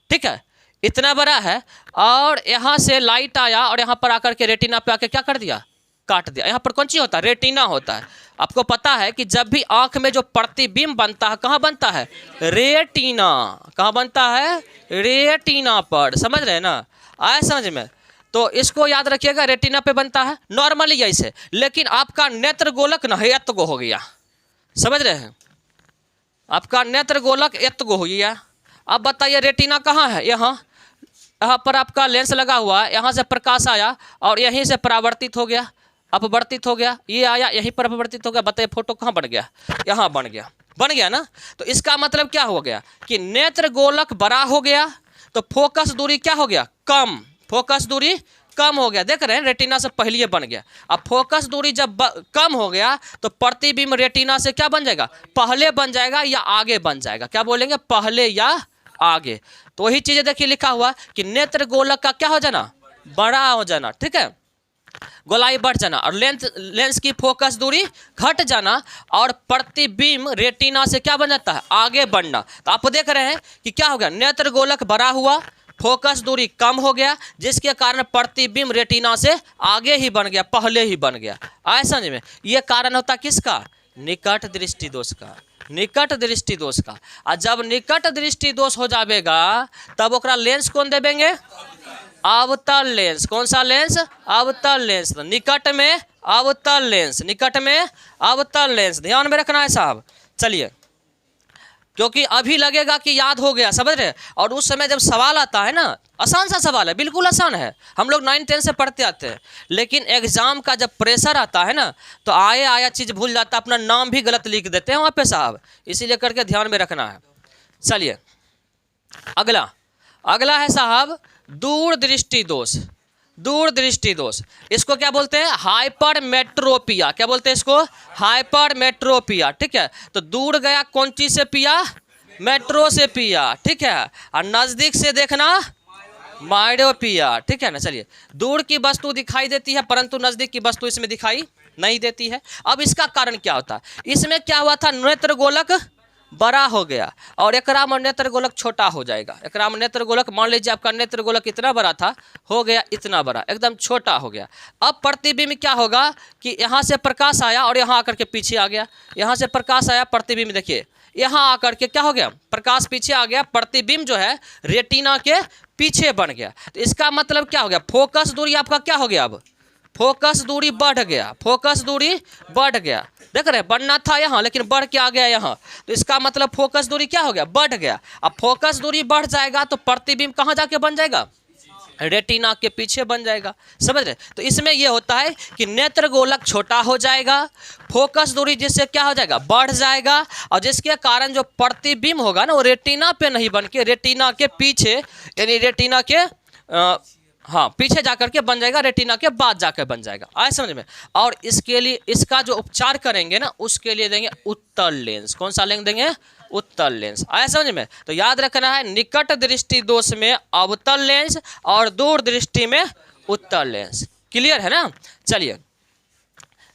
ठीक है, इतना बड़ा है, और यहाँ से लाइट आया और यहाँ पर आकर के रेटिना पे आके क्या कर दिया, काट दिया। यहाँ पर कौन चीज होता है, रेटिना होता है। आपको पता है कि जब भी आंख में जो प्रतिबिंब बनता है, कहाँ बनता है, रेटिना। कहाँ बनता है, रेटिना पर, समझ रहे हैं ना, आया समझ में। तो इसको याद रखिएगा, रेटिना पे बनता है नॉर्मली ऐसे, लेकिन आपका नेत्र गोलक न एत्गो हो गया, समझ रहे हैं, आपका नेत्र गोलक एत्गो हो गया। अब बताइए रेटिना कहाँ है, यहाँ पर आपका लेंस लगा हुआ है, यहाँ से प्रकाश आया और यहीं से परावर्तित हो गया, अपवर्तित हो गया, ये आया यहीं पर अपवर्तित हो गया। बताइए फोटो कहाँ बन गया, यहाँ बन गया, बन गया ना। तो इसका मतलब क्या हो गया कि नेत्र गोलक बड़ा हो गया तो फोकस दूरी क्या हो गया, कम, फोकस दूरी कम हो गया। देख रहे हैं, रेटिना से पहले बन गया। अब फोकस दूरी जब कम हो गया तो प्रतिबिंब रेटिना से क्या बन जाएगा, पहले बन जाएगा या आगे बन जाएगा, क्या बोलेंगे, पहले या आगे। तो वही चीजें देखिए लिखा हुआ कि नेत्र गोलक का क्या हो जाना, बड़ा हो जाना, ठीक है, गोलाई बढ़ जाना, और लेंस की फोकस दूरी घट जाना, और प्रतिबिंब रेटिना से क्या बन जाता है, आगे बढ़ना। तो आप देख रहे हैं कि क्या हो गया, नेत्र गोलक बड़ा हुआ, फोकस दूरी कम हो गया, जिसके कारण प्रतिबिंब रेटिना से आगे ही बन गया, पहले ही बन गया। ऐसा नहीं में ये कारण होता किसका, निकट दृष्टि दोष का, निकट दृष्टि दोष का। और जब निकट दृष्टि दोष हो जाएगा तब ओकरा लेंस कौन देवेंगे, अवतल लेंस। कौन सा लेंस, अवतल लेंस। निकट में अवतल लेंस, निकट में अवतल लेंस, ध्यान में रखना है साहब। चलिए, क्योंकि अभी लगेगा कि याद हो गया, समझ रहे, और उस समय जब सवाल आता है ना, आसान सा सवाल है, बिल्कुल आसान है, हम लोग 9-10 से पढ़ते आते हैं, लेकिन एग्जाम का जब प्रेशर आता है ना तो आया चीज़ भूल जाता है, अपना नाम भी गलत लिख देते हैं वहाँ पे साहब, इसीलिए करके ध्यान में रखना है। चलिए अगला है साहब दूर दृष्टि दोष। दूर दृष्टि दोष, इसको क्या बोलते हैं, हाइपरमेट्रोपिया। क्या बोलते हैं इसको, हाइपरमेट्रोपिया, ठीक है। तो दूर गया कौन चीज से पिया, मेट्रो से पिया, ठीक है, और नजदीक से देखना मायोपिया, ठीक है ना। चलिए, दूर की वस्तु दिखाई देती है परंतु नजदीक की वस्तु इसमें दिखाई नहीं देती है। अब इसका कारण क्या होता है, इसमें क्या हुआ था, नेत्र गोलक बड़ा हो गया और एकरा में नेत्र गोलक छोटा हो जाएगा। एकरा में नेत्र गोलक, मान लीजिए आपका नेत्र गोलक इतना बड़ा था, हो गया इतना बड़ा, एकदम छोटा हो गया। अब प्रतिबिंब क्या होगा कि यहाँ से प्रकाश आया और यहाँ आकर के पीछे आ गया, यहाँ से प्रकाश आया, प्रतिबिंब देखिए यहाँ आकर के क्या हो गया, प्रकाश पीछे आ गया, प्रतिबिंब जो है रेटिना के पीछे बन गया। तो इसका मतलब क्या हो गया, फोकस दूरी आपका क्या हो गया, अब फोकस दूरी बढ़ गया, फोकस दूरी बढ़ गया। देख रहे हैं, बढ़ना था यहाँ लेकिन बढ़ के आ गया यहाँ, तो इसका मतलब फोकस दूरी क्या हो गया, बढ़ गया। अब फोकस दूरी बढ़ जाएगा तो प्रतिबिंब कहाँ जाके बन जाएगा, रेटिना के पीछे बन जाएगा, समझ रहे। तो इसमें यह होता है कि नेत्र गोलक छोटा हो जाएगा, फोकस दूरी जिससे क्या हो जाएगा, बढ़ जाएगा, और जिसके कारण जो प्रतिबिंब होगा ना वो रेटिना पे नहीं बन के रेटिना के पीछे, यानी रेटिना के पीछे जाकर के बन जाएगा, रेटिना के बाद जाकर बन जाएगा। आए समझ में। और इसके लिए इसका जो उपचार करेंगे ना उसके लिए देंगे उत्तल लेंस। कौन सा लेंस देंगे, उत्तल लेंस। आया समझ में। तो याद रखना है, निकट दृष्टि दोष में अवतल लेंस और दूर दृष्टि में उत्तल लेंस। क्लियर है ना। चलिए,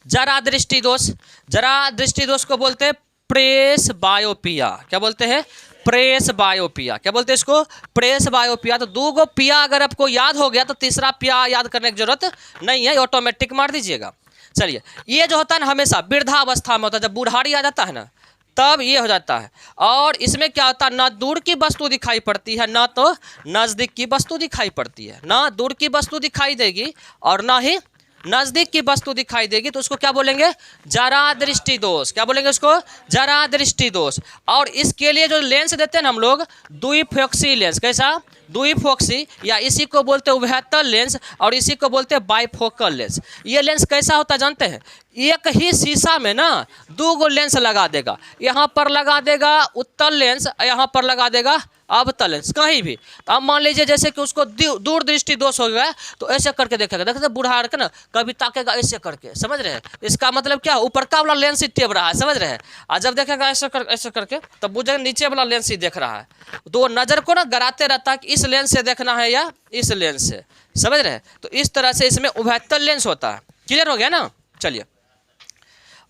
जरा दृष्टि दोष, जरा दृष्टि दोष को बोलते हैं प्रेस बायोपिया। क्या बोलते हैं, प्रेस बायोपिया। क्या बोलते हैं इसको, प्रेस बायोपिया। तो दो गो पिया अगर आपको याद हो गया तो तीसरा पिया याद करने की जरूरत नहीं है, ऑटोमेटिक मार दीजिएगा। चलिए, ये जो होता है ना हमेशा वृद्धावस्था में होता है, जब बुढ़ारी आ जाता है ना तब ये हो जाता है। और इसमें क्या होता है, ना दूर की वस्तु दिखाई पड़ती है ना तो नज़दीक की वस्तु दिखाई पड़ती है। ना दूर की वस्तु दिखाई देगी और ना ही नज़दीक की वस्तु दिखाई देगी, तो उसको क्या बोलेंगे, जरा दृष्टि दोष। क्या बोलेंगे उसको, जरा दृष्टि दोष। और इसके लिए जो लेंस देते हैं ना हम लोग, द्विफोक्सी लेंस। कैसा, द्विफोक्सी, या इसी को बोलते हैं उभयतल लेंस और इसी को बोलते हैं बाइफोकल लेंस। ये लेंस कैसा होता है जानते हैं, एक ही शीशा में ना दो गो लेंस लगा देगा। यहाँ पर लगा देगा उत्तल लेंस, यहाँ पर लगा देगा अवतल लेंस, कहीं भी। तो अब मान लीजिए जैसे कि उसको दूर दृष्टि दोष हो गया, तो ऐसे करके देखेगा, देखते बूढ़ा के ना कभी ताकेगा ऐसे करके, समझ रहे हैं। इसका मतलब क्या, ऊपर का वाला लेंस ही टेप रहा है, समझ रहे हैं। और जब देखेगा ऐसे करके, तब बुझेगा नीचे वाला लेंस ही देख रहा है। तो नज़र को ना गड़ाते रहता है कि इस लेंस से देखना है या इस लेंस से, समझ रहे हैं। तो इस तरह से इसमें उभयतल लेंस होता है। क्लियर हो गया ना। चलिए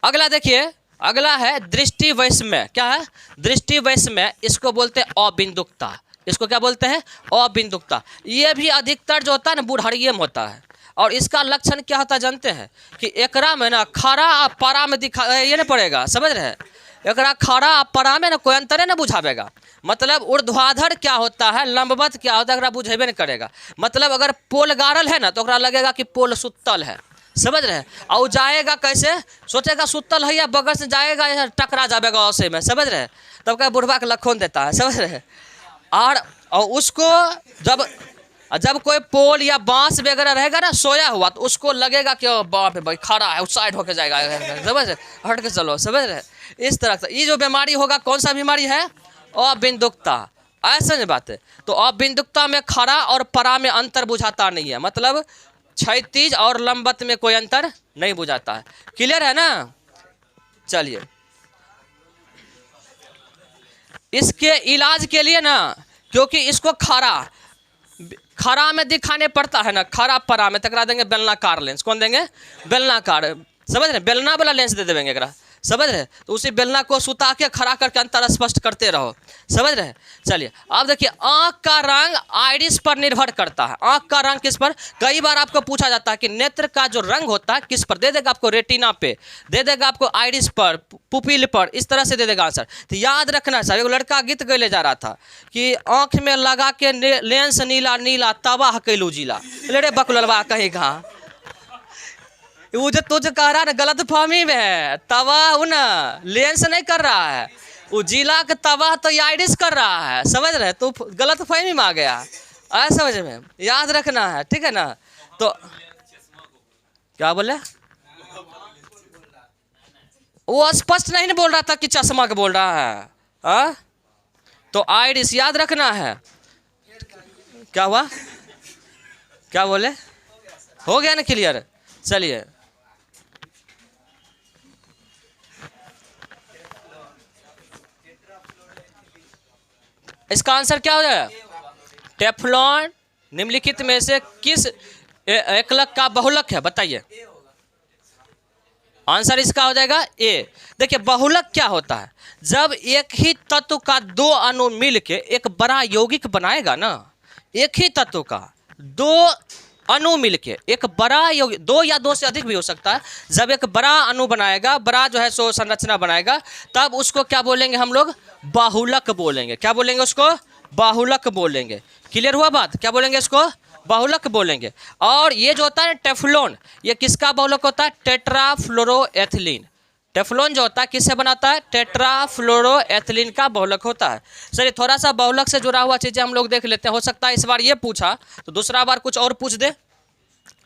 अगला देखिए, अगला है दृष्टि वैषम्य। क्या है, दृष्टि वैषम्य। इसको बोलते हैं अबिंदुकता। इसको क्या बोलते हैं, अबिंदुकता। ये भी अधिकतर जो होता है ना बुढ़ारिये में होता है। और इसका लक्षण क्या होता है जानते हैं, कि एकरा में ना खड़ा परा में दिखा ये ना पड़ेगा, समझ रहे हैं। एकरा खड़ा परा में ना कोई अंतरे ना बुझावेगा। मतलब ऊर्ध्वाधर क्या होता है, लंबवत क्या होता है, एकरा बुझेबे नहीं करेगा। मतलब अगर पोल गाड़ल है ना तो ओकरा लगेगा कि पोल सुतल है, समझ रहे हैं। और जाएगा कैसे, सोचेगा सुतल है या बगल से जाएगा टकरा जाएगा उसे में, समझ रहे हैं। तब क्या बुढ़वा के लखोन देता है, समझ रहे हैं। और उसको जब कोई पोल या बांस वगैरह रहेगा ना सोया हुआ, तो उसको लगेगा कि बाप रे भाई खड़ा है, उस साइड होकर जाएगा, समझ रहे, हट के चलो, समझ रहे। इस तरह से ये जो बीमारी होगा, कौन सा बीमारी है, अबिंदुकता। ऐसा नहीं बात है। तो अबिंदुकता में खड़ा और परा में अंतर बुझाता नहीं है, मतलब क्षैतिज और लंबवत में कोई अंतर नहीं बुझाता है। क्लियर है ना। चलिए इसके इलाज के लिए ना, क्योंकि इसको खरा में दिखाने पड़ता है ना, खरा परा में तकरा देंगे बेलनाकार लेंस। कौन देंगे, बेलनाकार, समझ रहे, बेलना वाला लेंस दे देंगे एकरा, समझ रहे। तो उसी बेलना को सुता के खड़ा करके अंतर स्पष्ट करते रहो, समझ रहे। चलिए अब देखिए, आँख का रंग आइरिस पर निर्भर करता है। आँख का रंग किस पर, कई बार आपको पूछा जाता है कि नेत्र का जो रंग होता है किस पर, दे देगा आपको रेटिना पे, दे देगा आपको आइरिस पर, पुपिल पर, इस तरह से दे देगा आंसर। तो याद रखना सर, एक लड़का गीत गैले जा रहा था कि आँख में लगा के लेंस नीला नीला तबाह कैलू जिला। रे बकुलवा कहीं कहाँ, वो जो तुझ कह रहा है ना गलत फहमी में है। तबाह वो ना लेंस नहीं कर रहा है, वो जिला का तबाह तो आइरिस कर रहा है, समझ रहे। तो गलत फहमी में आ गया, आया समझ में, याद रखना है, ठीक है ना। तो क्या बोले, वो स्पष्ट नहीं बोल रहा था कि चश्मा का बोल रहा है, हाँ। तो आइरिस याद रखना है। क्या हुआ, क्या बोले, हो गया ना क्लियर। चलिए इसका आंसर क्या हो जाएगा, टेफ्लॉन निम्नलिखित में से किस एकलक का बहुलक है, बताइए। आंसर इसका हो जाएगा ए। देखिए बहुलक क्या होता है, जब एक ही तत्व का दो अणु मिल के एक बड़ा यौगिक बनाएगा ना, एक ही तत्व का दो अणु मिलके एक बड़ा यौगिक, दो या दो से अधिक भी हो सकता है, जब एक बड़ा अणु बनाएगा, बड़ा जो है सो संरचना बनाएगा, तब उसको क्या बोलेंगे हम लोग, बाहुलक बोलेंगे। क्या बोलेंगे उसको, बाहुलक बोलेंगे। क्लियर हुआ बात, क्या बोलेंगे इसको, बाहुलक बोलेंगे। और ये जो होता है टेफ्लॉन, ये किसका बाहुलक होता है, टेट्राफ्लोरोएथिलीन। टेफ्लॉन जो होता है किससे बनाता है, टेट्राफ्लोरोएथिलीन का बहुलक होता है। चलिए थोड़ा सा बहुलक से जुड़ा हुआ चीज़ें हम लोग देख लेते हैं, हो सकता है इस बार ये पूछा तो दूसरा बार कुछ और पूछ दे।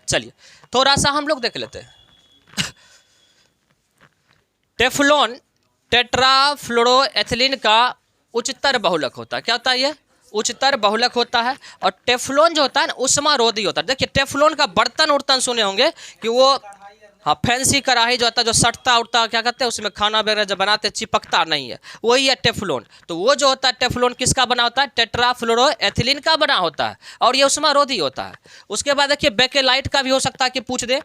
चलिए थोड़ा सा हम लोग देख लेते हैं। टेफ्लॉन टेट्राफ्लोरोएथिलीन का उच्चतर बहुलक होता है। क्या होता है ये, उच्चतर बहुलक होता है। और टेफ्लॉन जो होता है ना उष्मारोधी होता है। देखिए टेफ्लॉन का बर्तन उर्तन सुने होंगे कि वो, हाँ फैंसी कढ़ाई जो होता है जो सटता उठता क्या कहते हैं, उसमें खाना वगैरह जब बनाते चिपकता नहीं है, वही है टेफ्लॉन। तो वो जो होता है टेफ्लॉन किसका बना होता है, टेट्राफ्लोरोएथिलीन का बना होता है और ये उष्मारोधी होता है। उसके बाद देखिए बेकेलाइट का भी हो सकता है कि पूछ दे,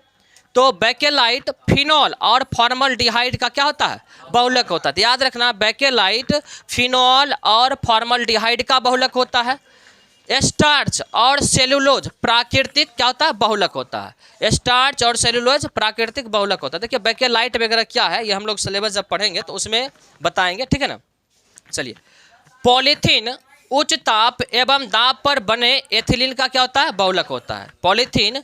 तो बेकेलाइट फिनॉल और फॉर्मल्डिहाइड का क्या होता है, बहुलक होता है। तो याद रखना बेकेलाइट फिनॉल और फॉर्मल्डिहाइड का बहुलक होता है। स्टार्च और सेलुलोज प्राकृतिक क्या होता है, बहुलक होता है। स्टार्च और सेलुलोज प्राकृतिक बहुलक होता है। देखिए बेकेलाइट वगैरह क्या है ये हम लोग सिलेबस जब पढ़ेंगे तो उसमें बताएंगे, ठीक है ना। चलिए, पॉलीथीन उच्च ताप एवं दाब पर बने एथिलीन का क्या होता है, बहुलक होता है। पॉलीथीन,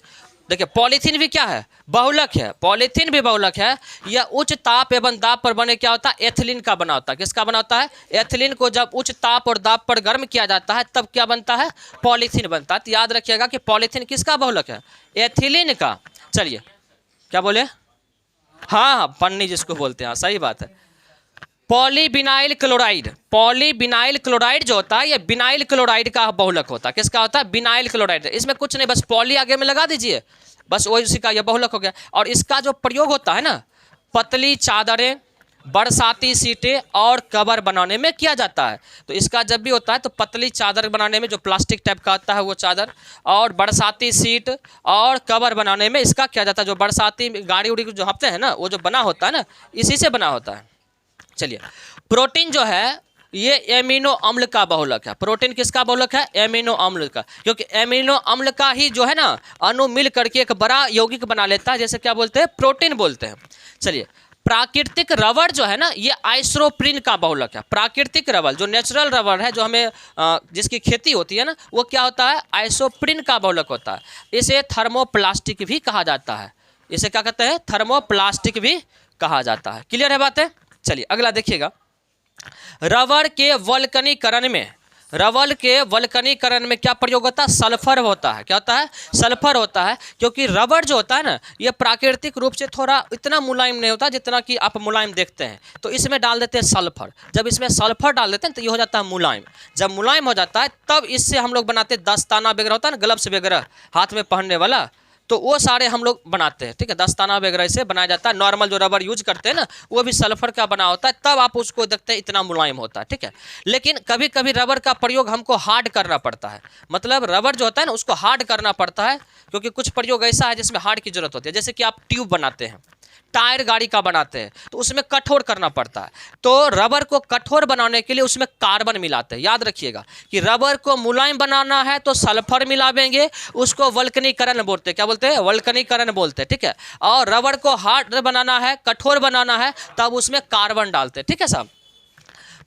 देखिए पॉलीथीन भी क्या है, बहुलक है। पॉलीथीन भी बहुलक है। यह उच्च ताप एवं दाब पर बने क्या होता है, एथिलीन का बना होता है। किसका बना होता है, एथिलीन को जब उच्च ताप और दाब पर गर्म किया जाता है तब क्या बनता है, पॉलीथीन बनता है। तो याद रखिएगा कि पॉलीथीन किसका बहुलक है, एथिलीन का। चलिए, क्या बोले, हाँ पन्नी जिसको बोलते हैं, सही बात है। पॉलीविनाइल क्लोराइड, पॉलीविनाइल क्लोराइड जो होता है ये विनाइल क्लोराइड का बहुलक होता है। किसका होता है, विनाइल क्लोराइड। इसमें कुछ नहीं, बस पॉली आगे में लगा दीजिए, बस वो उसी का ये बहुलक हो गया। और इसका जो प्रयोग होता है ना, पतली चादरें, बरसाती सीटें और कवर बनाने में किया जाता है। तो इसका जब भी होता है तो पतली चादर बनाने में, जो प्लास्टिक टाइप का आता है वो चादर, और बरसाती सीट और कवर बनाने में इसका किया जाता है। जो बरसाती गाड़ी उड़ी जो हफ्ते हैं ना, वो जो बना होता है ना, इसी से बना होता है। चलिए, प्रोटीन जो है ये एमिनो अम्ल का बहुलक है। प्रोटीन किसका बहुलक है, एमिनो अम्ल का, क्योंकि एमिनो अम्ल का ही जो है ना अणु मिल करके एक बड़ा यौगिक बना लेता है, जैसे क्या बोलते हैं, प्रोटीन बोलते हैं। चलिए, प्राकृतिक रबर जो है ना ये आइसोप्रीन का बहुलक है। प्राकृतिक रबर जो नेचुरल रबर है, जो हमें जिसकी खेती होती है ना, वो क्या होता है, आइसोप्रीन का बहुलक होता है। इसे थर्मोप्लास्टिक भी कहा जाता है। इसे क्या कहते हैं, थर्मोप्लास्टिक भी कहा जाता है। क्लियर है बात है। चलिए अगला देखिएगा, रबर के वल्कनीकरण में, रबर के वल्कनीकरण में क्या प्रयोग होता है, सल्फर होता है। क्या होता है, सल्फर होता है। क्योंकि रबर जो होता है ना ये प्राकृतिक रूप से थोड़ा इतना मुलायम नहीं होता जितना कि आप मुलायम देखते हैं, तो इसमें डाल देते हैं सल्फर। जब इसमें सल्फर डाल देते हैं तो ये हो जाता है मुलायम। जब मुलायम हो जाता है तब इससे हम लोग बनाते हैं दस्ताना वगैरह होता है ना, ग्लव्स वगैरह हाथ में पहनने वाला, तो वो सारे हम लोग बनाते हैं। ठीक है, दस्ताना वगैरह से बनाया जाता है। नॉर्मल जो रबर यूज करते हैं ना वो भी सल्फर का बना होता है, तब आप उसको देखते हैं इतना मुलायम होता है। ठीक है, लेकिन कभी कभी रबर का प्रयोग हमको हार्ड करना पड़ता है। मतलब रबर जो होता है ना उसको हार्ड करना पड़ता है, क्योंकि कुछ प्रयोग ऐसा है जिसमें हार्ड की जरूरत होती है। जैसे कि आप ट्यूब बनाते हैं, टायर गाड़ी का बनाते हैं, तो उसमें कठोर करना पड़ता है। तो रबर को कठोर बनाने के लिए उसमें कार्बन मिलाते हैं। याद रखिएगा कि रबर को मुलायम बनाना है तो सल्फर मिलावेंगे, उसको वल्कनीकरण बोलते हैं। क्या बोलते हैं, वल्कनीकरण बोलते हैं। ठीक है, और रबर को हार्ड बनाना है, कठोर बनाना है, तब उसमें कार्बन डालते हैं। ठीक है साहब,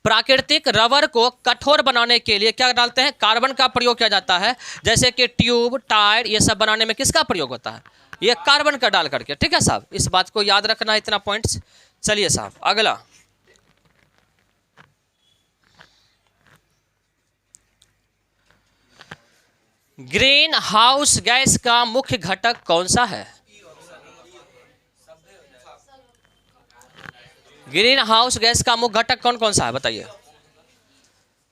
प्राकृतिक रबर को कठोर बनाने के लिए क्या डालते हैं, कार्बन का प्रयोग किया जाता है। जैसे कि ट्यूब, टायर, ये सब बनाने में किसका प्रयोग होता है, ये कार्बन का डाल करके। ठीक है साहब, इस बात को याद रखना, इतना पॉइंट्स। चलिए साहब अगला, ग्रीन हाउस गैस का मुख्य घटक कौन सा है। ग्रीन हाउस गैस का मुख्य घटक कौन कौन सा है बताइए।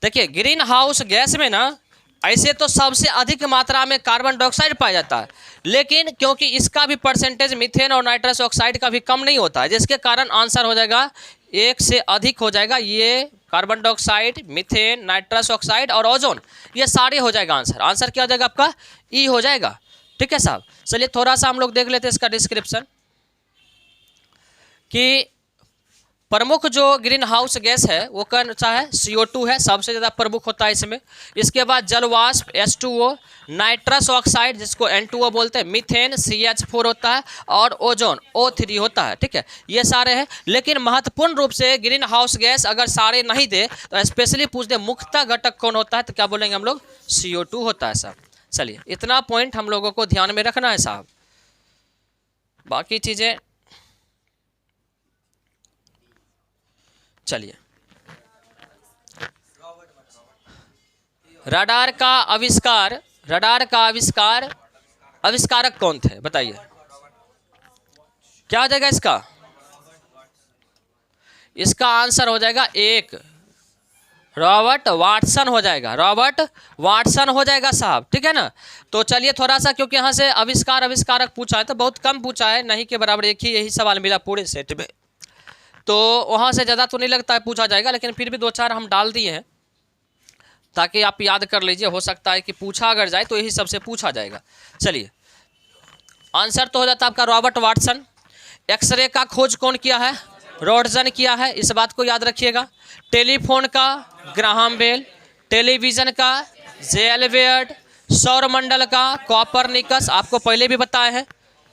देखिए, ग्रीन हाउस गैस में ना ऐसे तो सबसे अधिक मात्रा में कार्बन डाइऑक्साइड पाया जाता है, लेकिन क्योंकि इसका भी परसेंटेज मीथेन और नाइट्रस ऑक्साइड का भी कम नहीं होता है, जिसके कारण आंसर हो जाएगा एक से अधिक हो जाएगा। ये carbon dioxide, methane, nitrous oxide और ओजोन, ये सारे हो जाएगा आंसर। आंसर क्या हो जाएगा आपका, ई हो जाएगा। ठीक है साहब, चलिए थोड़ा सा हम लोग देख लेते हैं इसका डिस्क्रिप्शन कि प्रमुख जो ग्रीन हाउस गैस है वो कौन सा है, CO2 है, सबसे ज़्यादा प्रमुख होता है इसमें। इसके बाद जलवाष्प H2O, नाइट्रस ऑक्साइड जिसको N2O बोलते हैं, मीथेन CH4 होता है, और ओजोन O3 होता है। ठीक है, ये सारे हैं। लेकिन महत्वपूर्ण रूप से ग्रीन हाउस गैस अगर सारे नहीं दे तो स्पेशली पूछ दे मुख्य घटक कौन होता है, तो क्या बोलेंगे हम लोग, CO2 होता है साहब। चलिए इतना पॉइंट हम लोगों को ध्यान में रखना है साहब, बाकी चीज़ें। चलिए, रडार का आविष्कार, रडार का आविष्कारक कौन थे बताइए, क्या हो जाएगा इसका, इसका आंसर हो जाएगा एक, रॉबर्ट वाटसन हो जाएगा। रॉबर्ट वाटसन हो जाएगा साहब। ठीक है ना, तो चलिए थोड़ा सा, क्योंकि यहाँ से आविष्कारक पूछा है तो बहुत कम पूछा है, नहीं के बराबर एक ही यही सवाल मिला पूरे सेट में, तो वहाँ से ज़्यादा तो नहीं लगता है पूछा जाएगा, लेकिन फिर भी दो चार हम डाल दिए हैं ताकि आप याद कर लीजिए। हो सकता है कि पूछा अगर जाए तो यही सबसे पूछा जाएगा। चलिए आंसर तो हो जाता है आपका रॉबर्ट वाटसन। एक्सरे का खोज कौन किया है, रॉडसन किया है, इस बात को याद रखिएगा। टेलीफोन का ग्राहम बेल, टेलीविज़न का जेलवेट, सौरमंडल का कॉपरनिकस, आपको पहले भी बताए हैं,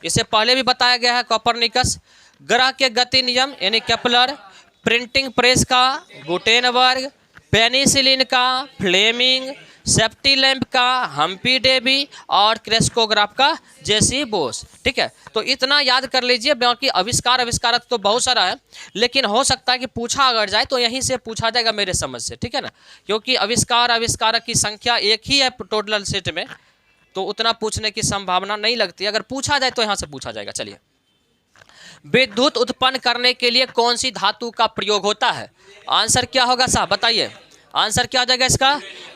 इसे पहले भी बताया गया है कॉपरनिकस। ग्रह के गति नियम यानी केपलर, प्रिंटिंग प्रेस का गुटेनबर्ग, पेनिसिलिन का फ्लेमिंग, सेफ्टी लैंप का हम्पी डेवी और क्रेस्कोग्राफ का जेसी बोस। ठीक है, तो इतना याद कर लीजिए, बाकी आविष्कारक तो बहुत सारा है, लेकिन हो सकता है कि पूछा अगर जाए तो यहीं से पूछा जाएगा मेरे समझ से। ठीक है ना, क्योंकि आविष्कारक की संख्या एक ही है टोटल सेट में, तो उतना पूछने की संभावना नहीं लगती। अगर पूछा जाए तो यहाँ से पूछा जाएगा। चलिए, विद्युत उत्पन्न करने के लिए कौन सी धातु का प्रयोग होता है? आंसर क्या होगा साहब, बताइए आंसर क्या हो जाएगा इसका?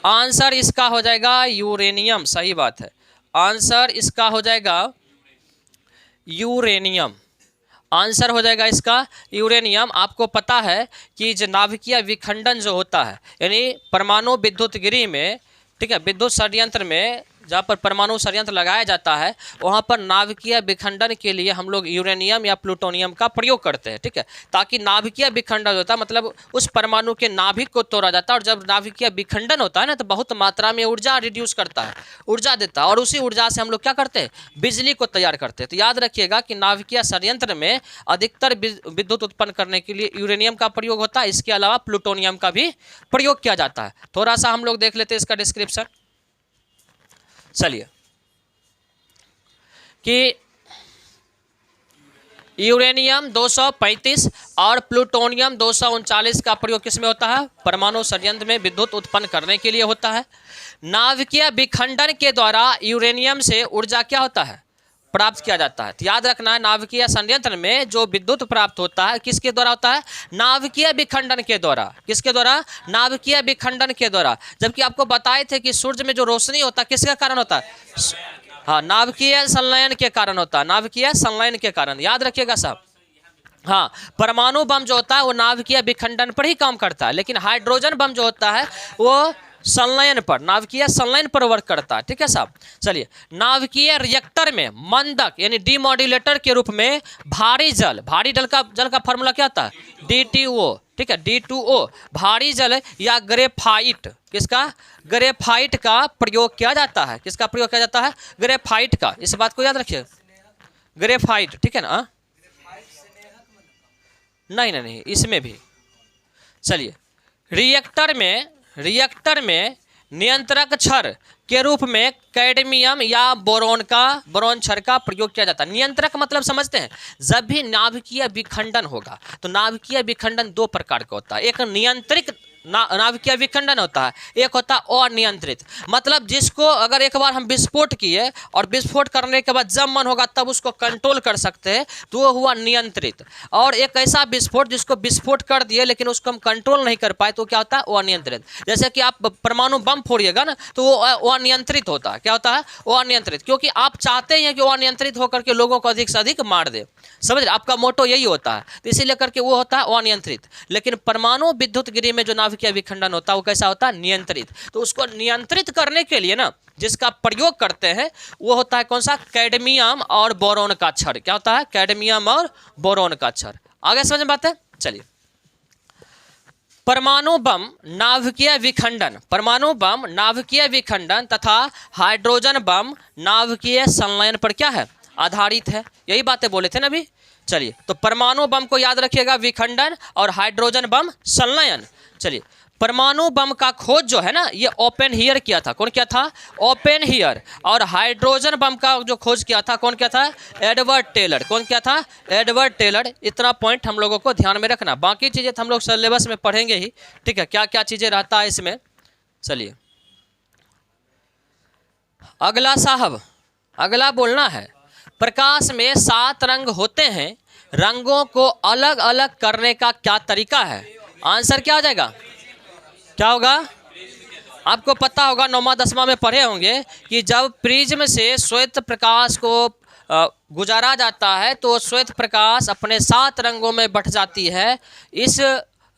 आंसर इसका हो जाएगा यूरेनियम। सही बात है, आंसर इसका हो जाएगा यूरेनियम। आंसर हो जाएगा इसका यूरेनियम। आपको पता है कि जो नाभिकीय विखंडन जो होता है, यानी परमाणु विद्युत गिरी में, ठीक है, विद्युत षड्यंत्र में जहाँ पर परमाणु षड्यंत्र लगाया जाता है, वहाँ पर नाभिकीय विखंडन के लिए हम लोग यूरेनियम या प्लूटोनियम का प्रयोग करते हैं। ठीक है, ताकि नाभिकीय विखंडन होता है, मतलब उस परमाणु के नाभिक को तोड़ा जाता है, और जब नाभिकीय विखंडन होता है ना, तो बहुत मात्रा में ऊर्जा रिड्यूस करता है, ऊर्जा देता है, और उसी ऊर्जा से हम लोग क्या करते हैं? बिजली को तैयार करते हैं। तो याद रखिएगा कि नाभिकीय षड्यंत्र में अधिकतर विद्युत उत्पन्न करने के लिए यूरेनियम का प्रयोग होता है, इसके अलावा प्लूटोनियम का भी प्रयोग किया जाता है। थोड़ा सा हम लोग देख लेते हैं इसका डिस्क्रिप्शन। चलिए, कि यूरेनियम 235 और प्लूटोनियम 239 का प्रयोग किसमें होता है? परमाणु षड्यंत्र में विद्युत उत्पन्न करने के लिए होता है। नाभिकीय विखंडन के द्वारा यूरेनियम से ऊर्जा क्या होता है? प्राप्त किया जाता है। तो याद रखना है, नाभिकीय संयंत्र में जो विद्युत प्राप्त होता है किसके द्वारा होता है? नाभिकीय विखंडन के द्वारा। किसके द्वारा? नाभिकीय विखंडन के द्वारा। जबकि आपको बताए थे कि सूर्य में जो रोशनी होता है किसके कारण होता है? हाँ, नाभिकीय संलयन के कारण होता है, नाभिकीय संलयन के कारण। याद रखिएगा साहब। हाँ, परमाणु बम जो होता है वो नाभिकीय विखंडन पर ही काम करता है, लेकिन हाइड्रोजन बम जो होता है वो संलयन पर, नाभिकीय संलयन पर वर्क करता है। ठीक है साहब। चलिए, नाभिकीय रिएक्टर में मंदक यानी डीमोड्यूलेटर के रूप में भारी जल का फॉर्मूला क्या होता है? D2O। ठीक है, D2O भारी जल या ग्रेफाइट, किसका? ग्रेफाइट का प्रयोग किया जाता है। किसका प्रयोग किया जाता है? ग्रेफाइट का। इस बात को याद रखिए, ग्रेफाइट। ठीक है ना? नहीं, इसमें भी। चलिए, रिएक्टर में नियंत्रक क्षार के रूप में कैडमियम या बोरोन क्षार का प्रयोग किया जाता है। नियंत्रक मतलब समझते हैं? जब भी नाभिकीय विखंडन होगा तो नाभिकीय विखंडन दो प्रकार का होता है। एक नियंत्रित नाभिकीय विखंडन होता है, एक होता है अनियंत्रित। मतलब जिसको अगर एक बार हम विस्फोट किए और विस्फोट करने के बाद जब मन होगा तब उसको कंट्रोल कर सकते हैं, तो वो हुआ नियंत्रित। और एक ऐसा विस्फोट जिसको विस्फोट कर दिए लेकिन उसको हम कंट्रोल नहीं कर पाए, तो क्या होता है? वो अनियंत्रित। जैसे कि आप परमाणु बम फोड़िएगा ना, तो वो अनियंत्रित होता है। क्या होता है? वो अनियंत्रित, क्योंकि आप चाहते हैं कि वो अनियंत्रित होकर के लोगों को अधिक से अधिक मार दे। समझ, आपका मोटो यही होता है, तो इसीलिए करके वो होता है अनियंत्रित। लेकिन परमाणु विद्युत गिरी में जो नाभिकीय विखंडन होता है वो कैसा होता है? नियंत्रित। तो उसको नियंत्रित करने के लिए ना जिसका प्रयोग करते हैं वो होता है कौन सा? कैडमियम और बोरोन का क्षार। क्या होता है? कैडमियम और बोरोन का क्षार। आगे समझ में बात है? चलिए, परमाणु बम नाभिकीय विखंडन तथा हाइड्रोजन बम नाभिकीय संलयन पर क्या है? आधारित है। यही बातें बोले थे ना अभी। चलिए, तो परमाणु बम को याद रखिएगा, विखंडन, और हाइड्रोजन बम संलयन। चलिए, परमाणु बम का खोज जो है ना, ये ओपेनहियर किया था। कौन किया था? ओपेनहियर। और हाइड्रोजन बम का जो खोज किया था, कौन किया था? Edward Teller. कौन किया था? Edward Teller. इतना पॉइंट हम लोगों को ध्यान में रखना, बाकी चीज़ें हम लोग सिलेबस में पढ़ेंगे ही। ठीक है, क्या क्या चीज़ें रहता है इसमें। चलिए, अगला साहब, अगला बोलना है, प्रकाश में 7 रंग होते हैं, रंगों को अलग अलग करने का क्या तरीका है? आंसर क्या हो जाएगा? क्या होगा? आपको पता होगा, 9वां 10वां में पढ़े होंगे कि जब प्रिज्म से श्वेत प्रकाश को गुजारा जाता है तो श्वेत प्रकाश अपने 7 रंगों में बट जाती है। इस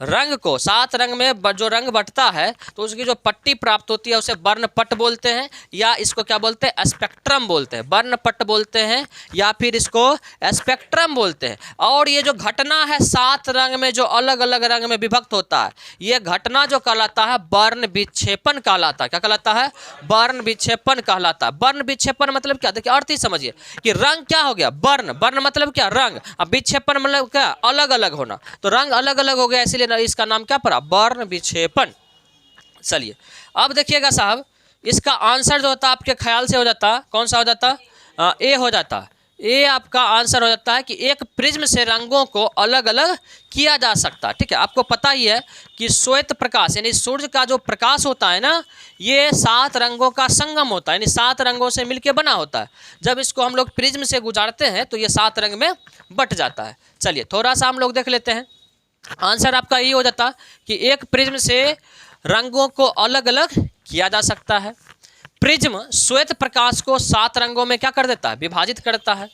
रंग को 7 रंग में जो रंग बंटता है तो उसकी जो पट्टी प्राप्त होती है उसे वर्णपट बोलते हैं, या इसको क्या बोलते हैं, स्पेक्ट्रम बोलते हैं। वर्णपट बोलते हैं या फिर इसको स्पेक्ट्रम बोलते हैं। और ये जो घटना है 7 रंग में जो अलग अलग रंग में विभक्त होता है, ये घटना जो कहलाता है वर्ण विक्षेपण कहलाता है। क्या कहलाता है? वर्ण विक्षेपण कहलाता है। वर्ण विक्षेपण मतलब क्या? देखिए अर्थ ही समझिए कि रंग क्या हो गया, वर्ण, वर्ण मतलब क्या, रंग, अब विक्षेपण मतलब क्या, अलग अलग होना। तो रंग अलग अलग हो गया, इसलिए इसका नाम क्या पड़ा, वर्ण विक्षेपण। चलिए अब देखिएगा साहब, इसका आंसर जो होता आपके ख्याल से हो जाता, कौन सा हो जाता, ए हो जाता। ए आपका आंसर हो जाता है कि एक प्रिज्म से रंगों को अलग अलग किया जा सकता है। ठीक है, आपको पता ही है कि श्वेत प्रकाश यानी सूर्य का जो प्रकाश होता है ना, ये 7 रंगों का संगम होता है, यानी 7 रंगों से मिलके बना होता है। जब इसको हम लोग प्रिज्म से गुजारते हैं तो ये 7 रंग में बट जाता है। चलिए थोड़ा सा हम लोग देख लेते हैं, आंसर आपका ये हो जाता कि एक प्रिज्म से रंगों को अलग अलग किया जा सकता है। प्रिज्म श्वेत प्रकाश को 7 रंगों में क्या कर देता है, विभाजित करता है।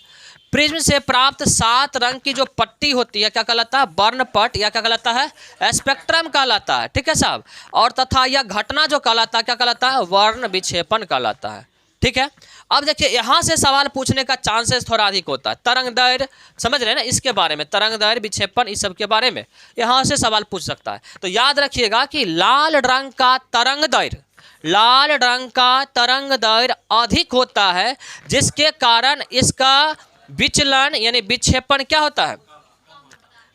प्रिज्म से प्राप्त 7 रंग की जो पट्टी होती है क्या कहलाता है, वर्णपट, या क्या कहलाता है, स्पेक्ट्रम कहलाता है। ठीक है साहब, और तथा यह घटना जो कहलाता है क्या कहलाता है, वर्ण विक्षेपण कहलाता है। ठीक है, अब देखिए यहाँ से सवाल पूछने का चांसेस थोड़ा अधिक होता है। तरंग दैर्घ्य समझ रहे हैं ना, इसके बारे में, तरंग दैर्घ्य, विक्षेपण, इस सब के बारे में यहाँ से सवाल पूछ सकता है। तो याद रखिएगा कि लाल रंग का तरंग दैर्घ्य, लाल रंग का तरंग दैर्घ्य अधिक होता है, जिसके कारण इसका विचलन यानी विक्षेपण क्या होता है,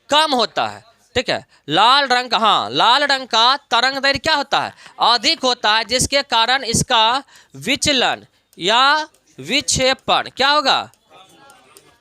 कम होता है। ठीक है, लाल रंग, हाँ लाल रंग का तरंग दैर्घ्य क्या होता है, अधिक होता है, जिसके कारण इसका विचलन या विक्षेपण क्या होगा,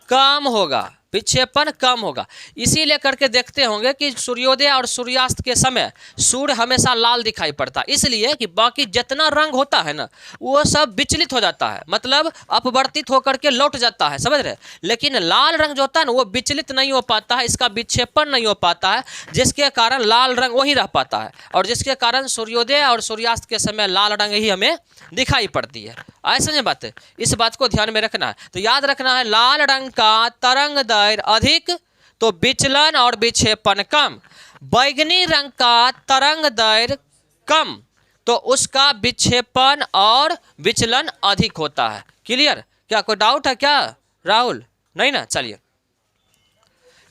कम होगा, विक्षेपण कम होगा। इसीलिए करके देखते होंगे कि सूर्योदय और सूर्यास्त के समय सूर्य हमेशा लाल दिखाई पड़ता है, इसलिए कि बाकी जितना रंग होता है ना वो सब विचलित हो जाता है, मतलब अपवर्तित होकर के लौट जाता है, समझ रहे। लेकिन लाल रंग जो होता है ना वो विचलित नहीं हो पाता है, इसका विक्षेपण नहीं हो पाता है, जिसके कारण लाल रंग वही रह पाता है, और जिसके कारण सूर्योदय और सूर्यास्त के समय लाल रंग ही हमें दिखाई पड़ती है। ऐसा नहीं बात है, इस बात को ध्यान में रखना है। तो याद रखना है, लाल रंग का तरंग दैर्घ्य अधिक तो विचलन और विक्षेपण कम, बैंगनी रंग का तरंग दैर्घ्य कम तो उसका विक्षेपण और विचलन अधिक होता है। क्लियर? क्या कोई डाउट है क्या राहुल? नहीं ना? चलिए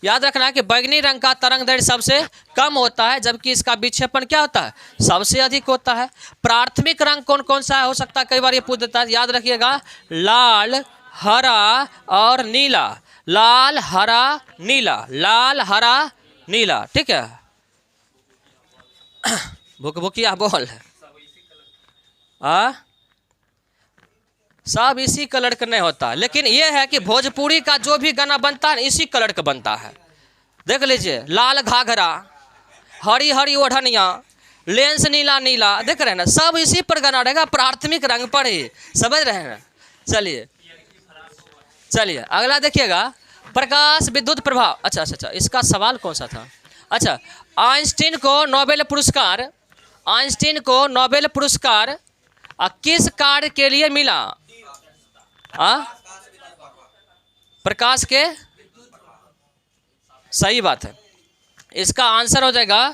याद रखना है कि बैंगनी रंग का तरंग दैर्घ्य सबसे कम होता है, जबकि इसका विक्षेपण क्या होता है, सबसे अधिक होता है। प्राथमिक रंग कौन कौन सा हो सकता है, कई बार ये पूछ देता है, याद रखिएगा, लाल, हरा और नीला। लाल, हरा, नीला, लाल, हरा, नीला। ठीक है, भूख भूखिया बोल, सब इसी कलर का नहीं होता, लेकिन यह है कि भोजपुरी का जो भी गाना बनता है इसी कलर का बनता है। देख लीजिए, लाल घाघरा, हरी हरी ओढ़निया, लेंस नीला नीला, देख रहे हैं ना, सब इसी पर गाना रहेगा, प्राथमिक रंग पर ही, समझ रहे हैं ना। चलिए चलिए अगला देखिएगा, प्रकाश विद्युत प्रभाव। अच्छा अच्छा अच्छा, इसका सवाल कौन सा था? अच्छा, आइंस्टीन को नोबेल पुरस्कार, आइंस्टीन को नोबेल पुरस्कार किस कार्य के लिए मिला? प्रकाश के, सही बात है, इसका आंसर हो जाएगा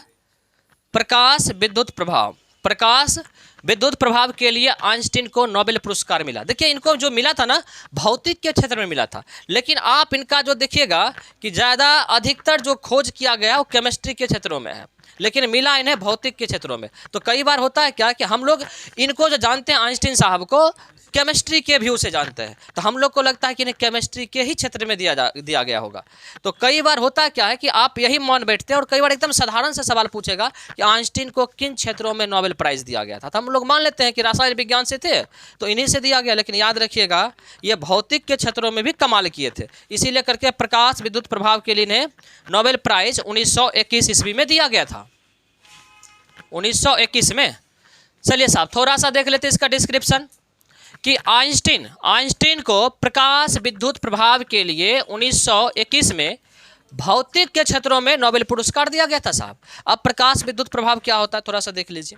प्रकाश विद्युत प्रभाव। प्रकाश विद्युत प्रभाव के लिए आइंस्टीन को नोबेल पुरस्कार मिला। देखिए इनको जो मिला था ना भौतिक के क्षेत्र में मिला था, लेकिन आप इनका जो देखिएगा कि ज़्यादा अधिकतर जो खोज किया गया वो केमिस्ट्री के क्षेत्रों में है, लेकिन मिला इन्हें भौतिक के क्षेत्रों में। तो कई बार होता है क्या कि हम लोग इनको जो जानते हैं आइंस्टीन साहब को केमिस्ट्री के व्यू से जानते हैं, तो हम लोग को लगता है कि इन्हें केमिस्ट्री के ही क्षेत्र में दिया गया होगा। तो कई बार होता है क्या है कि आप यही मान बैठते हैं, और कई बार एकदम साधारण से सवाल पूछेगा कि आइंस्टीन को किन क्षेत्रों में नोबेल प्राइज़ दिया गया था, तो हम लोग मान लेते हैं कि रसायन विज्ञान से थे तो इन्हीं से दिया गया, लेकिन याद रखिएगा ये भौतिक के क्षेत्रों में भी कमाल किए थे। इसीलिए करके प्रकाश विद्युत प्रभाव के लिए इन्हें नोबेल प्राइज़ 1921 ईस्वी में दिया गया था, 1921 में। चलिए साहब थोड़ा सा देख लेते हैं इसका डिस्क्रिप्शन कि आइंस्टीन को प्रकाश विद्युत प्रभाव के लिए 1921 में भौतिक के क्षेत्रों में नोबेल पुरस्कार दिया गया था साहब। अब प्रकाश विद्युत प्रभाव क्या होता है थोड़ा सा देख लीजिए।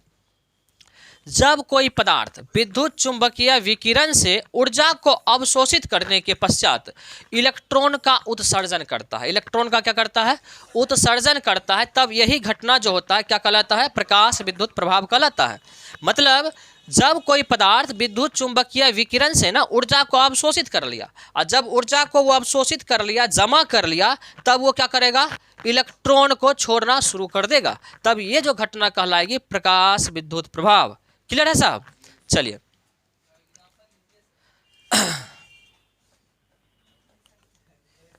जब कोई पदार्थ विद्युत चुंबकीय विकिरण से ऊर्जा को अवशोषित करने के पश्चात इलेक्ट्रॉन का उत्सर्जन करता है, इलेक्ट्रॉन का क्या करता है, उत्सर्जन करता है, तब यही घटना जो होता है क्या कहलाता है, प्रकाश विद्युत प्रभाव कहलाता है। मतलब जब कोई पदार्थ विद्युत चुंबकीय विकिरण से ना ऊर्जा को अवशोषित कर लिया, और जब ऊर्जा को वो अवशोषित कर लिया, जमा कर लिया, तब वो क्या करेगा, इलेक्ट्रॉन को छोड़ना शुरू कर देगा, तब ये जो घटना कहलाएगी प्रकाश विद्युत प्रभाव। क्लियर है साहब? चलिए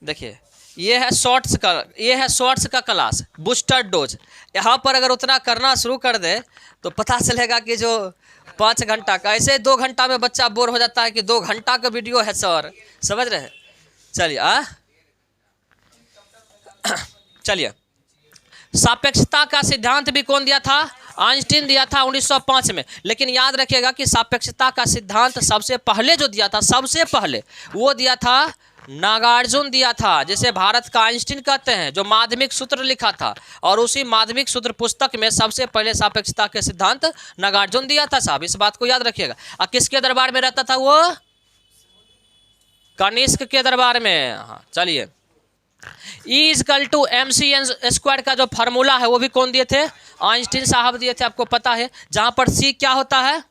देखिए, ये है शॉर्ट्स का क्लास, बूस्टर डोज। यहाँ पर अगर उतना करना शुरू कर दे तो पता चलेगा कि जो 5 घंटा का, ऐसे 2 घंटा में बच्चा बोर हो जाता है कि 2 घंटा का वीडियो है सर, समझ रहे हैं? चलिए चलिए, सापेक्षता का सिद्धांत भी कौन दिया था, आइंस्टीन दिया था 1905 में। लेकिन याद रखिएगा कि सापेक्षता का सिद्धांत सबसे पहले जो दिया था, सबसे पहले वो दिया था नागार्जुन दिया था, जिसे भारत का आइंस्टीन कहते हैं, जो माध्यमिक सूत्र लिखा था, और उसी माध्यमिक सूत्र पुस्तक में सबसे पहले सापेक्षता के सिद्धांत नागार्जुन दिया था साहब, इस बात को याद रखिएगा। और किसके दरबार में रहता था वो, कनिष्क के दरबार में। हाँ चलिए, E=mc² का जो फार्मूला है वो भी कौन दिए थे, आइंस्टीन साहब दिए थे, आपको पता है। जहां पर C क्या होता है,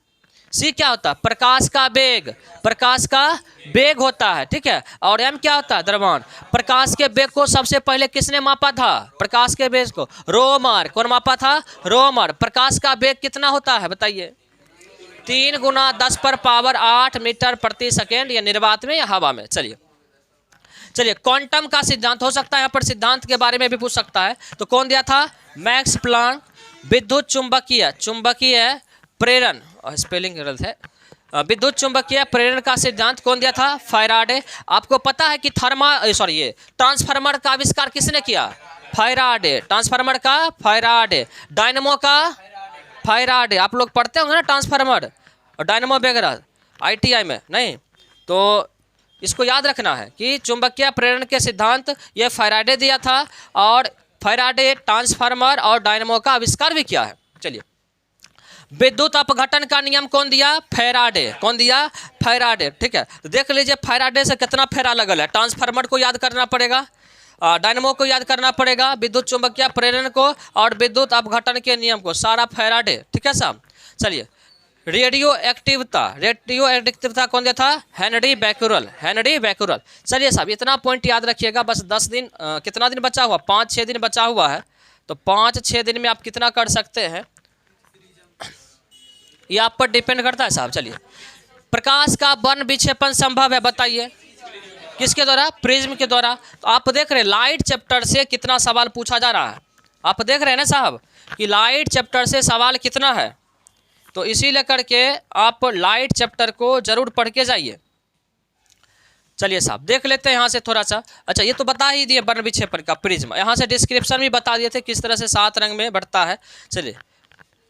C क्या होता है, प्रकाश का वेग, प्रकाश का वेग होता है, ठीक है। और M क्या होता है, द्रव्यमान। प्रकाश के वेग को सबसे पहले किसने मापा था, प्रकाश के वेग को रोमर, कौन मापा था, रोमर। प्रकाश का वेग कितना होता है बताइए, 3 × 10⁸ मीटर प्रति सेकेंड, या निर्वात में या हवा में। चलिए क्वांटम का सिद्धांत हो सकता है, यहाँ पर सिद्धांत के बारे में भी पूछ सकता है, तो कौन दिया था, मैक्स प्लांक। विद्युत चुंबकीय प्रेरण, स्पेलिंग गलत है, विद्युत चुंबकीय प्रेरण का सिद्धांत कौन दिया था, फैराडे। आपको पता है कि ट्रांसफार्मर का आविष्कार किसने किया, फैराडे। ट्रांसफार्मर का फैराडे, डायनमो का फैराडे। आप लोग पढ़ते होंगे ना ट्रांसफार्मर और डायनमो वगैरह ITI में, नहीं तो इसको याद रखना है कि चुंबकीय प्रेरण के सिद्धांत ये फैराडे दिया था, और फैराडे ट्रांसफार्मर और डायनमो का आविष्कार भी किया है। चलिए, विद्युत अपघटन का नियम कौन दिया, फैराडे। कौन दिया, फैराडे, ठीक है। तो देख लीजिए फैराडे से कितना फेरा लगल है, ट्रांसफार्मर को याद करना पड़ेगा, डायनमो को याद करना पड़ेगा, विद्युत चुंबकीय प्रेरण को और विद्युत अपघटन के नियम को, सारा फैराडे, ठीक है साहब। चलिए, रेडियो एक्टिविता कौन दिया था, हेनरी बैक्यूरेल। चलिए साहब, इतना पॉइंट याद रखिएगा, बस 10 दिन, कितना दिन बचा हुआ, 5-6 दिन बचा हुआ है, तो 5-6 दिन में आप कितना कर सकते हैं ये आप पर डिपेंड करता है साहब। चलिए, प्रकाश का वर्ण विक्षेपण संभव है, बताइए किसके द्वारा, प्रिज्म के द्वारा। तो आप देख रहे हैं लाइट चैप्टर से कितना सवाल पूछा जा रहा है, आप देख रहे हैं ना साहब कि लाइट चैप्टर से सवाल कितना है, तो इसी लेकर के आप लाइट चैप्टर को जरूर पढ़ के जाइए। चलिए साहब, देख लेते हैं यहाँ से थोड़ा सा। अच्छा, ये तो बता ही दिए वर्ण विक्षेपण का प्रिज्म, यहाँ से डिस्क्रिप्शन भी बता दिए थे किस तरह से 7 रंग में बढ़ता है। चलिए,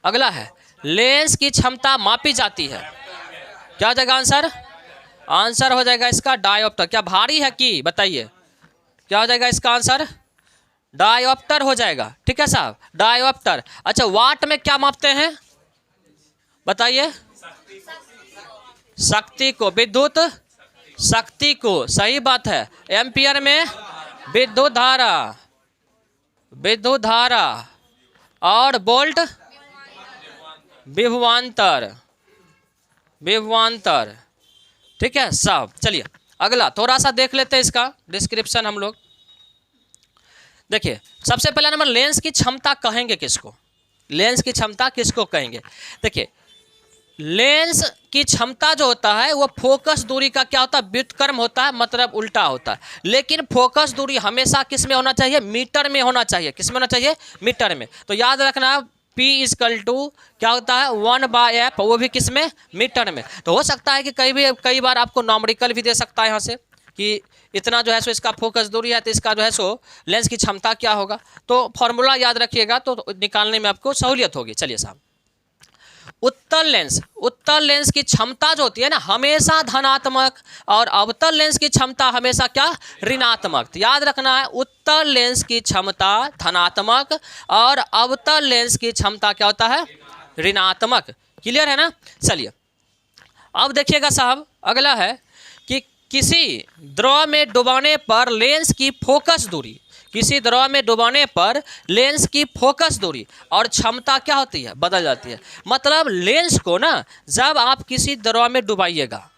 अगला है लेंस की क्षमता मापी जाती है, क्या हो जाएगा आंसर, आंसर हो जाएगा इसका डायोप्टर। क्या भारी है कि बताइए, क्या हो जाएगा इसका आंसर, डायोप्टर हो जाएगा, ठीक है साहब, डायोप्टर। अच्छा, वाट में क्या मापते हैं बताइए, शक्ति को, विद्युत शक्ति को, सही बात है। एम्पियर में विद्युत धारा, और वोल्ट विभवांतर, ठीक है साहब। चलिए अगला थोड़ा सा देख लेते हैं इसका डिस्क्रिप्शन हम लोग। देखिए, सबसे पहला नंबर, लेंस की क्षमता कहेंगे किसको, लेंस की क्षमता किसको कहेंगे। देखिए, लेंस की क्षमता जो होता है वो फोकस दूरी का क्या होता है, व्युत्क्रम होता है, मतलब उल्टा होता है। लेकिन फोकस दूरी हमेशा किस में होना चाहिए, मीटर में होना चाहिए। किस में होना चाहिए, मीटर में। तो याद रखना P = क्या होता है, 1/f, वो भी किस में, मीटर में। तो हो सकता है कि कई बार आपको नॉमरिकल भी दे सकता है यहाँ से कि इतना जो है सो इसका फोकस दूरी है, तो इसका जो है सो लेंस की क्षमता क्या होगा। तो फॉर्मूला याद रखिएगा तो निकालने में आपको सहूलियत होगी। चलिए साहब, उत्तल लेंस की क्षमता जो होती है ना हमेशा धनात्मक, और अवतल लेंस की क्षमता हमेशा क्या, ऋणात्मक। तो याद रखना है, उत्तल लेंस की क्षमता धनात्मक और अवतल लेंस की क्षमता क्या होता है, ऋणात्मक। क्लियर है ना। चलिए अब देखिएगा साहब, अगला है कि किसी द्रव में डुबाने पर लेंस की फोकस दूरी, किसी द्रव में डुबाने पर लेंस की फोकस दूरी और क्षमता क्या होती है, बदल जाती है। मतलब लेंस को ना जब आप किसी द्रव में डुबाइएगा,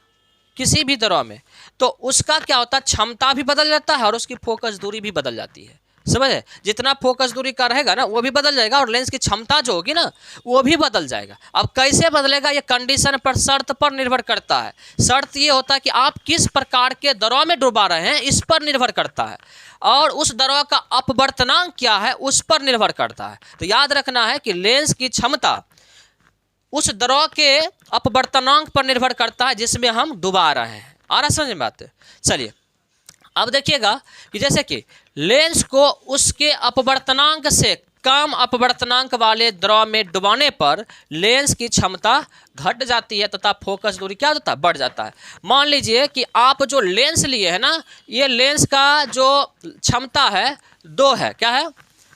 किसी भी द्रव में, तो उसका क्या होता है, क्षमता भी बदल जाता है और उसकी फोकस दूरी भी बदल जाती है। समझे, जितना फोकस दूरी का रहेगा ना वो भी बदल जाएगा और लेंस की क्षमता जो होगी ना वो भी बदल जाएगा। अब कैसे बदलेगा, ये कंडीशन पर, शर्त पर निर्भर करता है। शर्त ये होता है कि आप किस प्रकार के द्रव में डुबा रहे हैं इस पर निर्भर करता है, और उस द्रव का अपवर्तनांक क्या है उस पर निर्भर करता है। तो याद रखना है कि लेंस की क्षमता उस द्रव के अपवर्तनांक पर निर्भर करता है जिसमें हम डुबा रहे हैं। आ रहा समझ में बात। चलिए अब देखिएगा कि जैसे कि लेंस को उसके अपवर्तनांक से कम अपवर्तनांक वाले द्रव में डुबाने पर लेंस की क्षमता घट जाती है तथा फोकस दूरी क्या होता है, बढ़ जाता है। मान लीजिए कि आप जो लेंस लिए है ना, ये लेंस का जो क्षमता है 2 है, क्या है,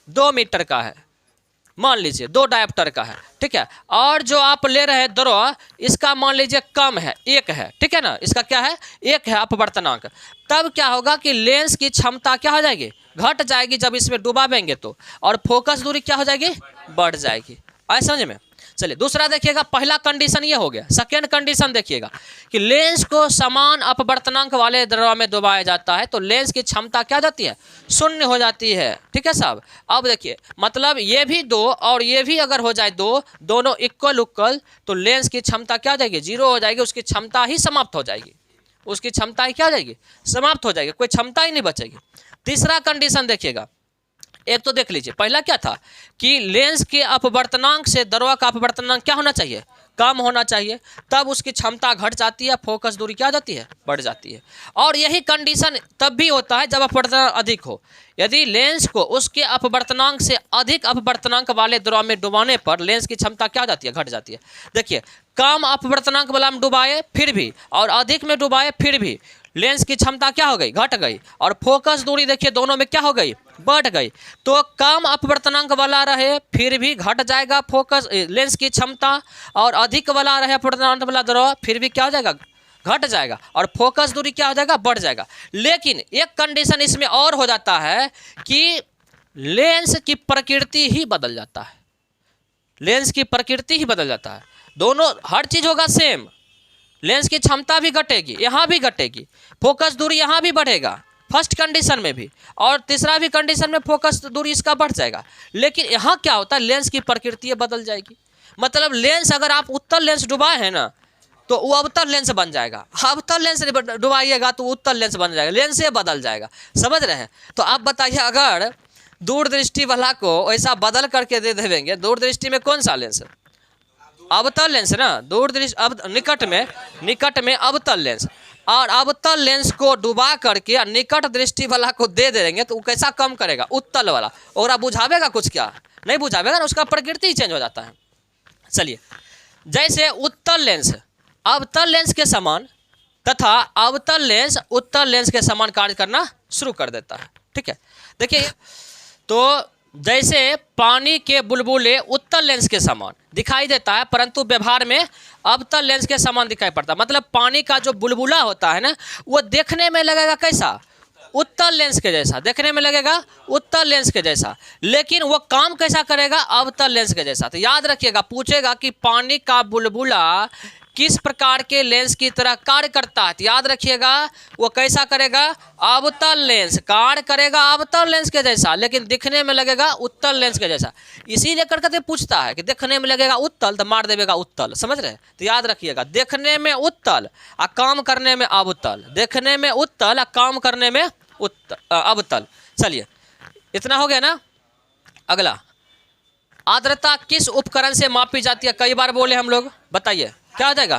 2 मीटर का है, मान लीजिए 2 डायोप्टर का है, ठीक है। और जो आप ले रहे हैं द्रव इसका मान लीजिए कम है, 1 है, ठीक है ना, इसका क्या है, 1 है अपवर्तनांक। तब क्या होगा कि लेंस की क्षमता क्या हो जाएगी, घट जाएगी जब इसमें डुबावेंगे तो, और फोकस दूरी क्या हो जाएगी, बढ़ जाएगी। आए समझ में। चलिए दूसरा देखिएगा, पहला कंडीशन ये हो गया। सेकेंड कंडीशन देखिएगा कि लेंस को समान अपवर्तनांक वाले द्रव में डुबाया जाता है तो लेंस की क्षमता क्या जाती है, 0 हो जाती है, ठीक है साहब। अब देखिए मतलब ये भी 2 और ये भी अगर हो जाए 2, दोनों इक्वल तो लेंस की क्षमता क्या हो जाएगी, 0 हो जाएगी, उसकी क्षमता ही समाप्त हो जाएगी, उसकी क्षमता ही क्या हो जाएगी, समाप्त हो जाएगी, कोई क्षमता ही नहीं बचेगी। तीसरा कंडीशन देखिएगा, एक तो देख लीजिए, पहला क्या था कि लेंस के अपवर्तनांक से द्रव का अपवर्तनांक क्या होना चाहिए, कम होना चाहिए, तब उसकी क्षमता घट जाती है, फोकस दूरी क्या जाती है, बढ़ जाती है। और यही कंडीशन तब भी होता है जब अपवर्तनांक अधिक हो। यदि लेंस को उसके अपवर्तनांक से अधिक अपवर्तनांक वाले द्रव में डुबाने पर लेंस की क्षमता क्या जाती है, घट जाती है। देखिए कम अपवर्तनांक वाला में डुबाए फिर भी और अधिक में डुबाए फिर भी लेंस की क्षमता क्या हो गई, घट गई, और फोकस दूरी देखिए दोनों में क्या हो गई, बढ़ गई। तो कम अपवर्तनांक वाला रहे फिर भी घट जाएगा फोकस लेंस की क्षमता, और अधिक वाला रहे अपवर्तनांक वाला द्रव फिर भी क्या हो जाएगा, घट जाएगा, और फोकस दूरी क्या हो जाएगा, बढ़ जाएगा। लेकिन एक कंडीशन इसमें और हो जाता है कि लेंस की प्रकृति ही बदल जाता है, लेंस की प्रकृति ही बदल जाता है। दोनों हर चीज होगा सेम, लेंस की क्षमता भी घटेगी, यहाँ भी घटेगी, फोकस दूरी यहाँ भी बढ़ेगा फर्स्ट कंडीशन में भी, और तीसरा भी कंडीशन में फोकस दूरी इसका बढ़ जाएगा। लेकिन यहाँ क्या होता है, लेंस की प्रकृति बदल जाएगी। मतलब लेंस अगर आप उत्तल लेंस डुबाए हैं ना तो वो अवतल लेंस बन जाएगा, अवतल लेंस डुबाइएगा तो उत्तल लेंस बन जाएगा, लेंस से बदल जाएगा। समझ रहे हैं। तो आप बताइए अगर दूरदृष्टि वाला को ऐसा बदल करके दे देंगे, दूरदृष्टि में कौन सा लेंस, अवतल लेंस ना, दूरदृष्टि अब निकट में अवतल लेंस, और अवतल लेंस को डुबा करके निकट दृष्टि वाला को दे देंगे तो वो कैसा कम करेगा, उत्तल वाला, और बुझावेगा कुछ, क्या नहीं बुझावेगा ना, उसका प्रकृति चेंज हो जाता है। चलिए जैसे उत्तल लेंस अवतल लेंस के समान तथा अवतल लेंस उत्तल लेंस के समान कार्य करना शुरू कर देता है, ठीक है। देखिए तो जैसे पानी के बुलबुले उत्तल लेंस के समान दिखाई देता है परंतु व्यवहार में अवतल लेंस के समान दिखाई पड़ता है। मतलब पानी का जो बुलबुला होता है ना वो देखने में लगेगा कैसा, उत्तल लेंस के जैसा, देखने में लगेगा उत्तल लेंस के जैसा, लेकिन वो काम कैसा करेगा, अवतल लेंस के जैसा। तो याद रखिएगा, पूछेगा कि पानी का बुलबुला किस प्रकार के लेंस की तरह कार्य करता है, तो याद रखिएगा वो कैसा करेगा, अवतल लेंस कार्य करेगा, अवतल लेंस के जैसा, लेकिन दिखने में लगेगा उत्तल लेंस के जैसा। इसीलिए करके पूछता है कि देखने में लगेगा उत्तल तो मार देगा उत्तल, समझ रहे। तो याद रखिएगा, देखने में उत्तल और काम करने में अवतल, देखने में उत्तल और काम करने में अवतल। चलिए इतना हो गया ना। अगला, आर्द्रता किस उपकरण से मापी जाती है, कई बार बोले हम लोग, बताइए क्या हो जाएगा,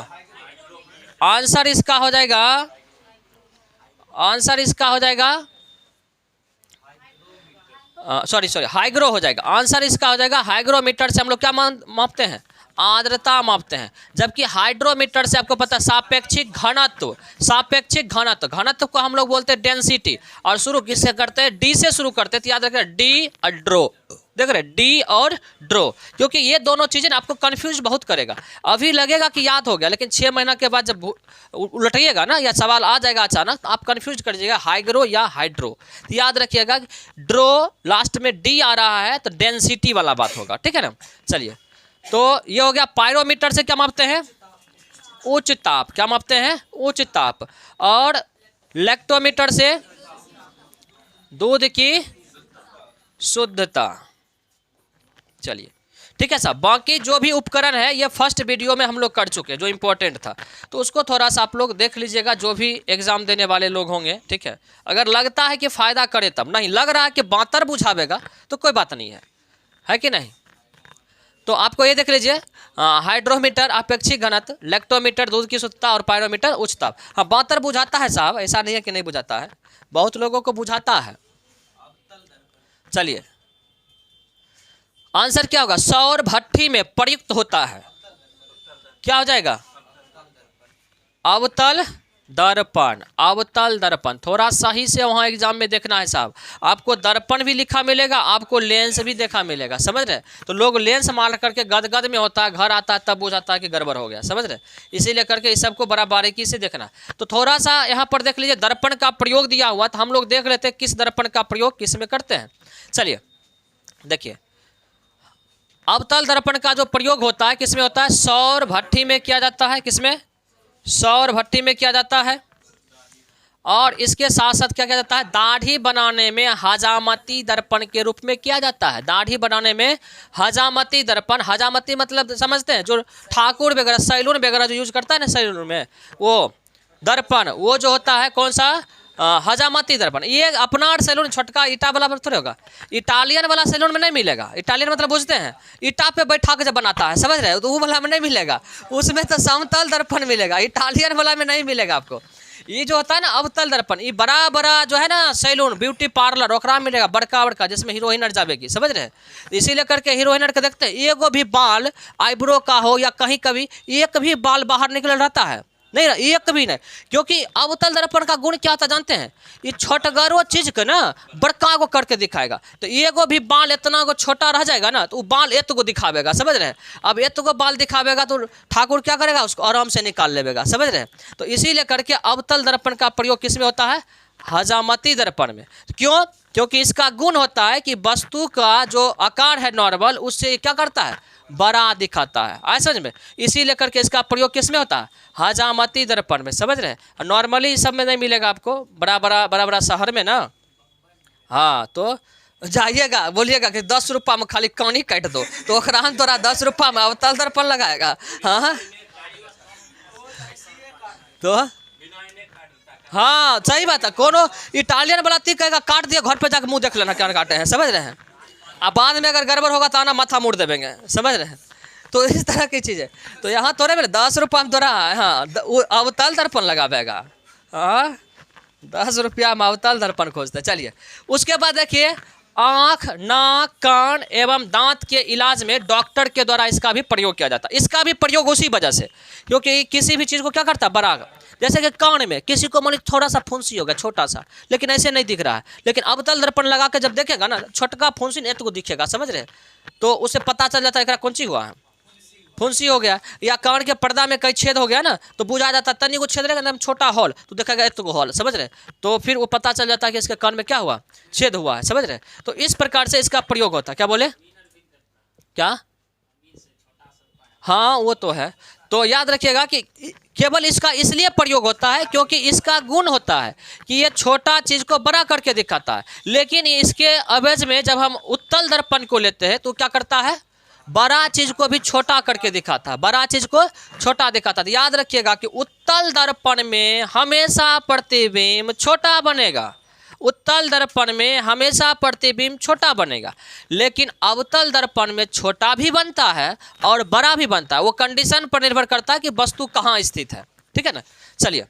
आंसर इसका हो जाएगा, आंसर इसका हो जाएगा सॉरी हाइग्रो हो जाएगा, आंसर इसका हो जाएगा हाइग्रोमीटर से हम लोग क्या मापते हैं, आर्द्रता मापते हैं। जबकि हाइड्रोमीटर से आपको पता है सापेक्षिक घनत्व, सापेक्षिक घनत्व, घनत्व को हम लोग बोलते हैं डेंसिटी, और शुरू किससे करते हैं, डी से शुरू करते हैं। तो याद रखें डी और ड्रो, देख रहे डी और ड्रो, क्योंकि ये दोनों चीज़ें आपको कंफ्यूज बहुत करेगा। अभी लगेगा कि याद हो गया, लेकिन 6 महीना के बाद जब उलटिएगा ना या सवाल आ जाएगा अचानक, तो आप कंफ्यूज कर जाइएगा हाइग्रो या हाइड्रो। तो याद रखिएगा ड्रो लास्ट में डी आ रहा है तो डेंसिटी वाला बात होगा, ठीक है ना। चलिए, तो ये हो गया। पायरोमीटर से क्या मापते हैं, उच्च ताप, क्या मापते हैं, उच्च ताप। और लैक्टोमीटर से दूध की शुद्धता। चलिए, ठीक है साहब। बाकी जो भी उपकरण है ये फर्स्ट वीडियो में हम लोग कर चुके हैं, जो इम्पोर्टेंट था, तो उसको थोड़ा सा आप लोग देख लीजिएगा, जो भी एग्जाम देने वाले लोग होंगे, ठीक है। अगर लगता है कि फ़ायदा करे तब, नहीं लग रहा है कि बातर बुझावेगा तो कोई बात नहीं है कि नहीं। तो आपको ये देख लीजिए, हाइड्रोमीटर अपेक्षिक घनत्व, लैक्टोमीटर दूध की शुद्धता, और पायरोमीटर उच्च ताप। हाँ, बातर बुझाता है साहब, ऐसा नहीं है कि नहीं बुझाता है, बहुत लोगों को बुझाता है। चलिए, आंसर क्या होगा, सौर भट्ठी में प्रयुक्त होता है, क्या हो जाएगा, अवतल दर्पण, अवतल दर्पण। थोड़ा सही से वहाँ एग्जाम में देखना है साहब, आपको दर्पण भी लिखा मिलेगा, आपको लेंस भी देखा मिलेगा, समझ रहे। तो लोग लेंस मार करके गदगद में होता है, घर आता है तब बुझाता है कि गड़बड़ हो गया, समझ रहे। इसीलिए करके इस सबको बड़ा बारीकी से देखना। तो थोड़ा सा यहाँ पर देख लीजिए, दर्पण का प्रयोग दिया हुआ, तो हम लोग देख लेते हैं किस दर्पण का प्रयोग किस में करते हैं। चलिए देखिए, अवतल दर्पण का जो प्रयोग होता है किसमें होता है, सौर भट्ठी में किया जाता है, किसमें, सौर भट्ठी में किया जाता है। और इसके साथ साथ क्या किया जाता है, दाढ़ी बनाने में हजामती दर्पण के रूप में किया जाता है। दाढ़ी बनाने में हजामती दर्पण, हजामती मतलब समझते हैं, जो ठाकुर वगैरह सैलून वगैरह जो यूज करता है ना सैलून में, वो दर्पण, वो जो होता है कौन सा, हजामती दर्पण। ये अपना सैलून छोटका ईटा वाला थोड़े होगा, इटालियन वाला सैलून में नहीं मिलेगा। इटालियन मतलब बुझते हैं, ईटा पे बैठा के जब बनाता है, समझ रहे हो, तो वो वाला में नहीं मिलेगा, उसमें तो समतल दर्पण मिलेगा, इटालियन वाला में नहीं मिलेगा आपको। ये जो होता है ना अवतल दर्पण, ये बड़ा बड़ा जो है ना सैलून, ब्यूटी पार्लर, ओकरा मिलेगा बड़का बड़का, जिसमें हीरोइनर जावेगी, समझ रहे। इसीलिए करके हीरोइनर के देखते हैं, एगो भी बाल आईब्रो का हो या कहीं कभी एक भी बाल बाहर निकल रहता है, नहीं एक भी नहीं, क्योंकि अवतल दर्पण का गुण क्या था जानते हैं, ये छोटगरो चीज के ना बड़का को करके दिखाएगा। तो एगो भी बाल इतना को छोटा रह जाएगा ना, तो वो बाल एत को दिखावेगा, समझ रहे। अब एत को बाल दिखावेगा तो ठाकुर क्या करेगा, उसको आराम से निकाल लेगा, समझ रहे। तो इसीलिए करके अवतल दर्पण का प्रयोग किस में होता है, हजामती दर्पण में। क्यों, क्योंकि इसका गुण होता है कि वस्तु का जो आकार है नॉर्मल, उससे क्या करता है, बड़ा दिखाता है, आए समझ में। इसीलिए करके इसका प्रयोग किस में होता है, हजामती दर्पण में, समझ रहे हैं। नॉर्मली सब में नहीं मिलेगा आपको, बड़ा बड़ा शहर में ना। हाँ, तो जाइएगा बोलिएगा कि 10 रुपया में खाली कानी काट दो, तो ओकरा हम तोरा 10 रुपया में अवतल दर्पण लगाएगा। हाँ तो हाँ सही बात है, कोनो इटालियन वाला ती कहेगा काट दिया, घर पे जाकर मुंह देख लेना क्या काटे हैं, समझ रहे हैं। अब बाद में अगर गड़बड़ होगा तो आना माथा मुड़ देंगे, समझ रहे हैं। तो इस तरह की चीज़ है। तो यहाँ तोरे मेरे 10 रुपया में तोरा, हाँ अवतल दर्पण लगावेगा, हाँ 10 रुपया में अवतल दर्पण खोजते। चलिए, उसके बाद देखिए, आँख, नाक, कान एवं दांत के इलाज में डॉक्टर के द्वारा इसका भी प्रयोग किया जाता है। इसका भी प्रयोग उसी वजह से, क्योंकि किसी भी चीज़ को क्या करता है, बड़ा, जैसे कि कान में किसी को मान थोड़ा सा फुंसी हो गया छोटा सा, लेकिन ऐसे नहीं दिख रहा है, लेकिन अवतल दर्पण लगा के जब देखेगा ना, छोटका फुंसी एत को दिखेगा, समझ रहे। तो उससे पता चल जाता है कि कौन सी हुआ है, फुंसी हो गया, या कान के पर्दा में कहीं छेद हो गया ना, तो बुझा जाता है, तनी को छेद रहेगा ना छोटा हॉल, तो देखेगा एत को हॉल, समझ रहे। तो फिर वो पता चल जाता है कि इसके कान में क्या हुआ, छेद हुआ है, समझ रहे। तो इस प्रकार से इसका प्रयोग होता है। क्या बोले, क्या, हाँ वो तो है। तो याद रखिएगा कि केवल इसका इसलिए प्रयोग होता है क्योंकि इसका गुण होता है कि ये छोटा चीज़ को बड़ा करके दिखाता है, लेकिन इसके अवज में जब हम उत्तल दर्पण को लेते हैं तो क्या करता है, बड़ा चीज़ को भी छोटा करके दिखाता है, बड़ा चीज़ को छोटा दिखाता है। याद रखिएगा कि उत्तल दर्पण में हमेशा प्रतिबिंब छोटा बनेगा, उत्तल दर्पण में हमेशा प्रतिबिंब छोटा बनेगा, लेकिन अवतल दर्पण में छोटा भी बनता है और बड़ा भी बनता है। वो कंडीशन पर निर्भर करता है कि वस्तु कहाँ स्थित है, ठीक है ना। चलिए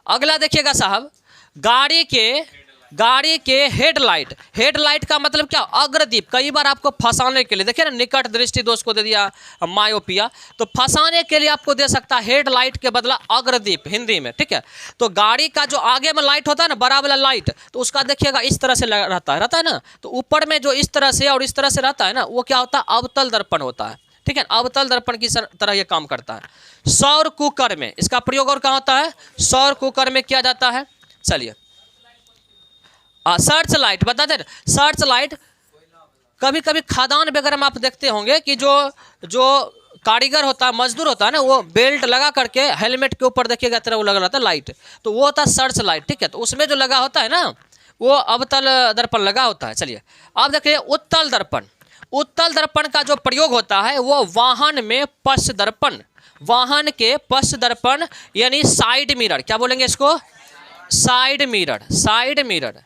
अगला देखिएगा साहब, गाड़ी के गाड़ी के हेडलाइट, हेडलाइट का मतलब क्या, अग्रदीप। कई बार आपको फंसाने के लिए, देखिए ना, निकट दृष्टि दोष को दे दिया मायोपिया, तो फंसाने के लिए आपको दे सकता है हेडलाइट के बदला अग्रदीप हिंदी में, ठीक है। तो गाड़ी का जो आगे में लाइट होता है ना, बड़ा वाला लाइट, तो उसका देखिएगा इस तरह से रहता है ना, तो ऊपर में जो इस तरह से और इस तरह से रहता है ना, वो क्या होता है, अवतल दर्पण होता है, ठीक है। अवतल दर्पण की तरह ये काम करता है। सौर कुकर में इसका प्रयोग और कहाँ होता है, सौर कुकर में किया जाता है। चलिए, सर्च लाइट बता दें, सर्च लाइट कभी कभी खदान वगैरह में आप देखते होंगे कि जो कारीगर होता है, मजदूर होता है ना, वो बेल्ट लगा करके हेलमेट के ऊपर देखिएगा तरह वो लगा रहता है लाइट, तो वो होता है सर्च लाइट, ठीक है। तो उसमें जो लगा होता है ना, वो अवतल दर्पण लगा होता है। चलिए, अब देखिए उत्तल दर्पण। उत्तल दर्पण का जो प्रयोग होता है वो वाहन में पश्च दर्पण, वाहन के पश्च दर्पण यानी साइड मिरर, क्या बोलेंगे इसको, side mirror, side mirror,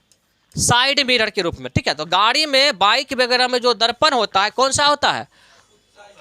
side mirror के रूप में, ठीक है। तो गाड़ी में, बाइक वगैरह में जो दर्पण होता है कौन सा होता है,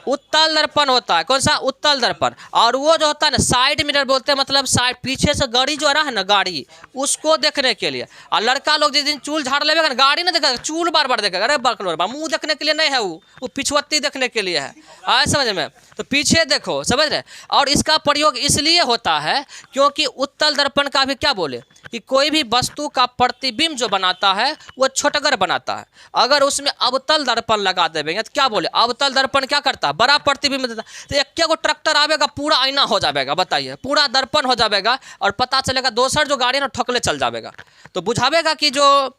उत्तल दर्पण होता है। कौन सा, उत्तल दर्पण। और वो जो होता है ना साइड मिरर बोलते हैं, मतलब साइड, पीछे से गाड़ी जो आ रहा है ना, गाड़ी उसको देखने के लिए। और लड़का लोग जिस दिन चूल झाड़ लेगा ना, गाड़ी ना देखेगा, चूल बार बार देखेगा, अरे बार मुंह देखने के लिए नहीं है, वो पिछवत्ती देखने के लिए है, आए समझ में, तो पीछे देखो, समझ रहे। और इसका प्रयोग इसलिए होता है क्योंकि उत्तल दर्पण का भी क्या बोले कि कोई भी वस्तु का प्रतिबिंब जो बनाता है वो छोटगर बनाता है। अगर उसमें अवतल दर्पण लगा देंगे तो क्या बोले, अवतल दर्पण क्या करता है, बड़ा प्रतिबिंब देता है। तो एक को ट्रैक्टर आवेगा, पूरा आईना हो जाएगा, बताइए, पूरा दर्पण हो जाएगा, और पता चलेगा दोसर जो गाड़ी ना ठोकले चल जाएगा, तो बुझावेगा कि जो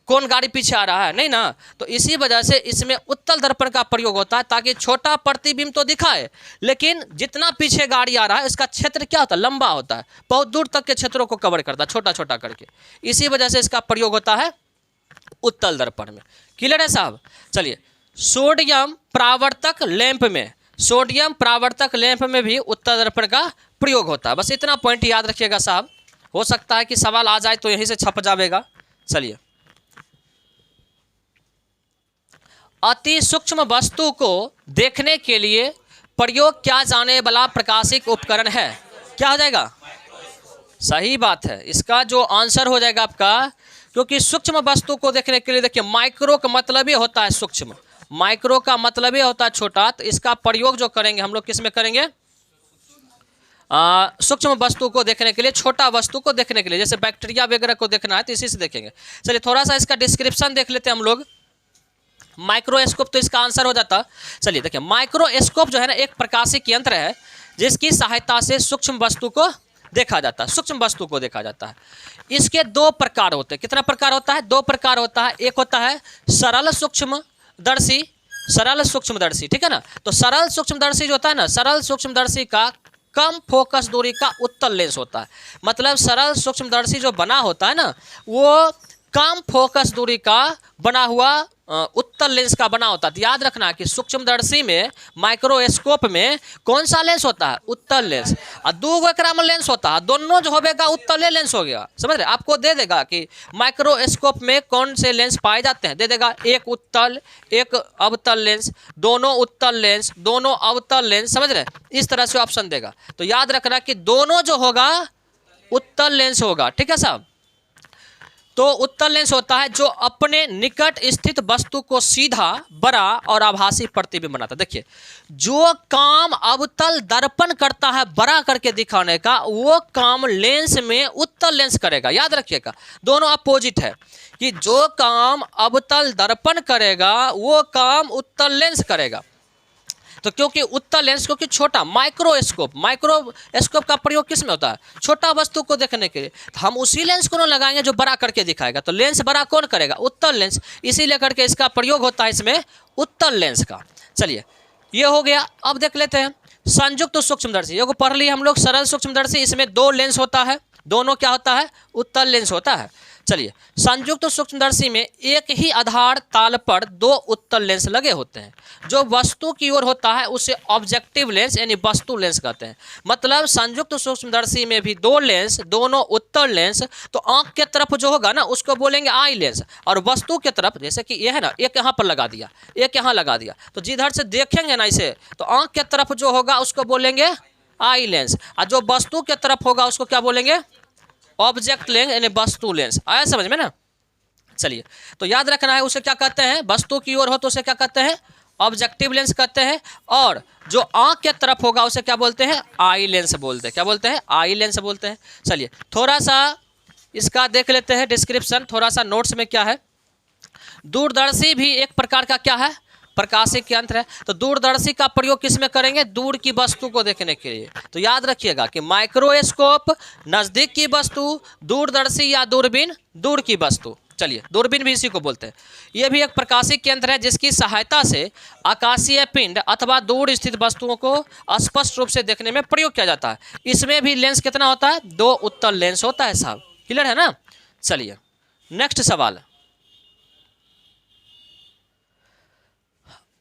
कौन गाड़ी पीछे आ रहा है, नहीं ना। तो इसी वजह से इसमें उत्तल दर्पण का प्रयोग होता है, ताकि छोटा प्रतिबिंब तो दिखाए, लेकिन जितना पीछे गाड़ी आ रहा है इसका क्षेत्र क्या होता है, लंबा होता है, बहुत दूर तक के क्षेत्रों को कवर करता है, छोटा छोटा करके। इसी वजह से इसका प्रयोग होता है उत्तल दर्पण में। क्लियर है साहब। चलिए, सोडियम परावर्तक लैंप में, सोडियम परावर्तक लैंप में भी उत्तल दर्पण का प्रयोग होता है। बस इतना पॉइंट याद रखिएगा साहब, हो सकता है कि सवाल आ जाए तो यहीं से छप जाएगा। चलिए, अति सूक्ष्म वस्तु को देखने के लिए प्रयोग किया जाने वाला प्रकाशिक उपकरण है, क्या हो जाएगा, सही बात है, इसका जो आंसर हो जाएगा आपका, क्योंकि सूक्ष्म वस्तु को देखने के लिए, देखिए माइक्रो का मतलब ही होता है सूक्ष्म, माइक्रो का मतलब ही होता है छोटा, तो इसका प्रयोग जो करेंगे हम लोग किस में करेंगे, सूक्ष्म वस्तु को देखने के लिए, छोटा वस्तु को देखने के लिए, जैसे बैक्टीरिया वगैरह को देखना है तो इसी से देखेंगे। चलिए, थोड़ा सा इसका डिस्क्रिप्शन देख लेते हैं हम लोग। माइक्रोस्कोप तो इसका आंसर हो जाता। चलिए देखिए, माइक्रोस्कोप जो है ना एक प्रकाशिक यंत्र है जिसकी सहायता से सूक्ष्म वस्तु को देखा जाता है, सूक्ष्म वस्तु को देखा जाता है। इसके दो प्रकार होते हैं, कितना प्रकार होता है, दो प्रकार होता है। एक होता है सरल सूक्ष्मदर्शी, सरल सूक्ष्मदर्शी, ठीक है ना। तो सरल सूक्ष्मदर्शी जो होता है ना, सरल सूक्ष्मदर्शी का कम फोकस दूरी का उत्तल लेंस होता है। मतलब सरल सूक्ष्मदर्शी जो बना होता है ना, वो कम फोकस दूरी का बना हुआ उत्तल लेंस का बना होता है। तो याद रखना कि सूक्ष्मदर्शी में, माइक्रोस्कोप में कौन सा लेंस होता है, उत्तल लेंस। और दो एकरा में लेंस होता है, दोनों जो होगा उत्तल लेंस हो गया, समझ रहे। आपको दे देगा कि माइक्रोस्कोप में कौन से लेंस पाए जाते हैं, दे देगा एक उत्तल, एक अवतल लेंस, दोनों उत्तल लेंस, दोनों अवतल लेंस, समझ रहे। इस तरह से ऑप्शन देगा। तो याद रखना कि दोनों जो होगा उत्तल लेंस होगा, ठीक है साहब। तो उत्तल लेंस होता है जो अपने निकट स्थित वस्तु को सीधा, बड़ा और आभासी प्रतिबिंब बनाता है। देखिए, जो काम अवतल दर्पण करता है बड़ा करके दिखाने का, वो काम लेंस में उत्तल लेंस करेगा। याद रखिएगा, दोनों अपोजिट है कि जो काम अवतल दर्पण करेगा वो काम उत्तल लेंस करेगा। तो क्योंकि उत्तल लेंस, क्योंकि छोटा, माइक्रोस्कोप का प्रयोग किस में होता है, छोटा वस्तु को देखने के लिए। तो हम उसी लेंस को ना लगाएंगे जो बड़ा करके दिखाएगा। तो लेंस बड़ा कौन करेगा, उत्तल लेंस, इसीलिए करके इसका प्रयोग होता है इसमें उत्तल लेंस का। चलिए, ये हो गया। अब देख लेते हैं संयुक्त सूक्ष्मदर्शी। ये को पढ़ लिए हम लोग, सरल सूक्ष्मदर्शी, इसमें दो लेंस होता है, दोनों क्या होता है, उत्तल लेंस होता है। चलिए, संयुक्त सूक्ष्मदर्शी में एक ही आधार ताल पर दो उत्तल लेंस लगे होते हैं। जो वस्तु की ओर होता है उसे ऑब्जेक्टिव लेंस यानी वस्तु लेंस कहते हैं। मतलब संयुक्त सूक्ष्मदर्शी में भी दो लेंस, दोनों उत्तल लेंस। तो आंख के तरफ जो होगा ना उसको बोलेंगे आई लेंस, और वस्तु के तरफ, जैसे कि यह है ना, एक यहाँ पर लगा दिया, एक यहाँ लगा दिया, तो जिधर से देखेंगे ना इसे, तो आंख के तरफ जो होगा उसको बोलेंगे आई लेंस, और जो वस्तु के तरफ होगा उसको क्या बोलेंगे, ऑब्जेक्ट लेंस यानी वस्तु लेंस, आया समझ में ना। चलिए, तो याद रखना है उसे क्या कहते हैं, वस्तु की ओर हो तो उसे क्या कहते हैं, ऑब्जेक्टिव लेंस कहते हैं, और जो आंख के तरफ होगा उसे क्या बोलते हैं, आई लेंस बोलते हैं। क्या बोलते हैं, आई लेंस बोलते हैं। चलिए थोड़ा सा इसका देख लेते हैं डिस्क्रिप्शन, थोड़ा सा नोट्स में क्या है। दूरदर्शी भी एक प्रकार का क्या है, प्रकाशिक यंत्र है। तो दूरदर्शी का प्रयोग किस में करेंगे, दूर की वस्तु को देखने के लिए। तो याद रखिएगा कि माइक्रोस्कोप नज़दीक की वस्तु, दूरदर्शी या दूरबीन दूर की वस्तु। चलिए, दूरबीन भी इसी को बोलते हैं। यह भी एक प्रकाशिक यंत्र है जिसकी सहायता से आकाशीय पिंड अथवा दूर स्थित वस्तुओं को स्पष्ट रूप से देखने में प्रयोग किया जाता है। इसमें भी लेंस कितना होता है, 2 उत्तल लेंस होता है साहब, क्लियर है ना। चलिए नेक्स्ट सवाल,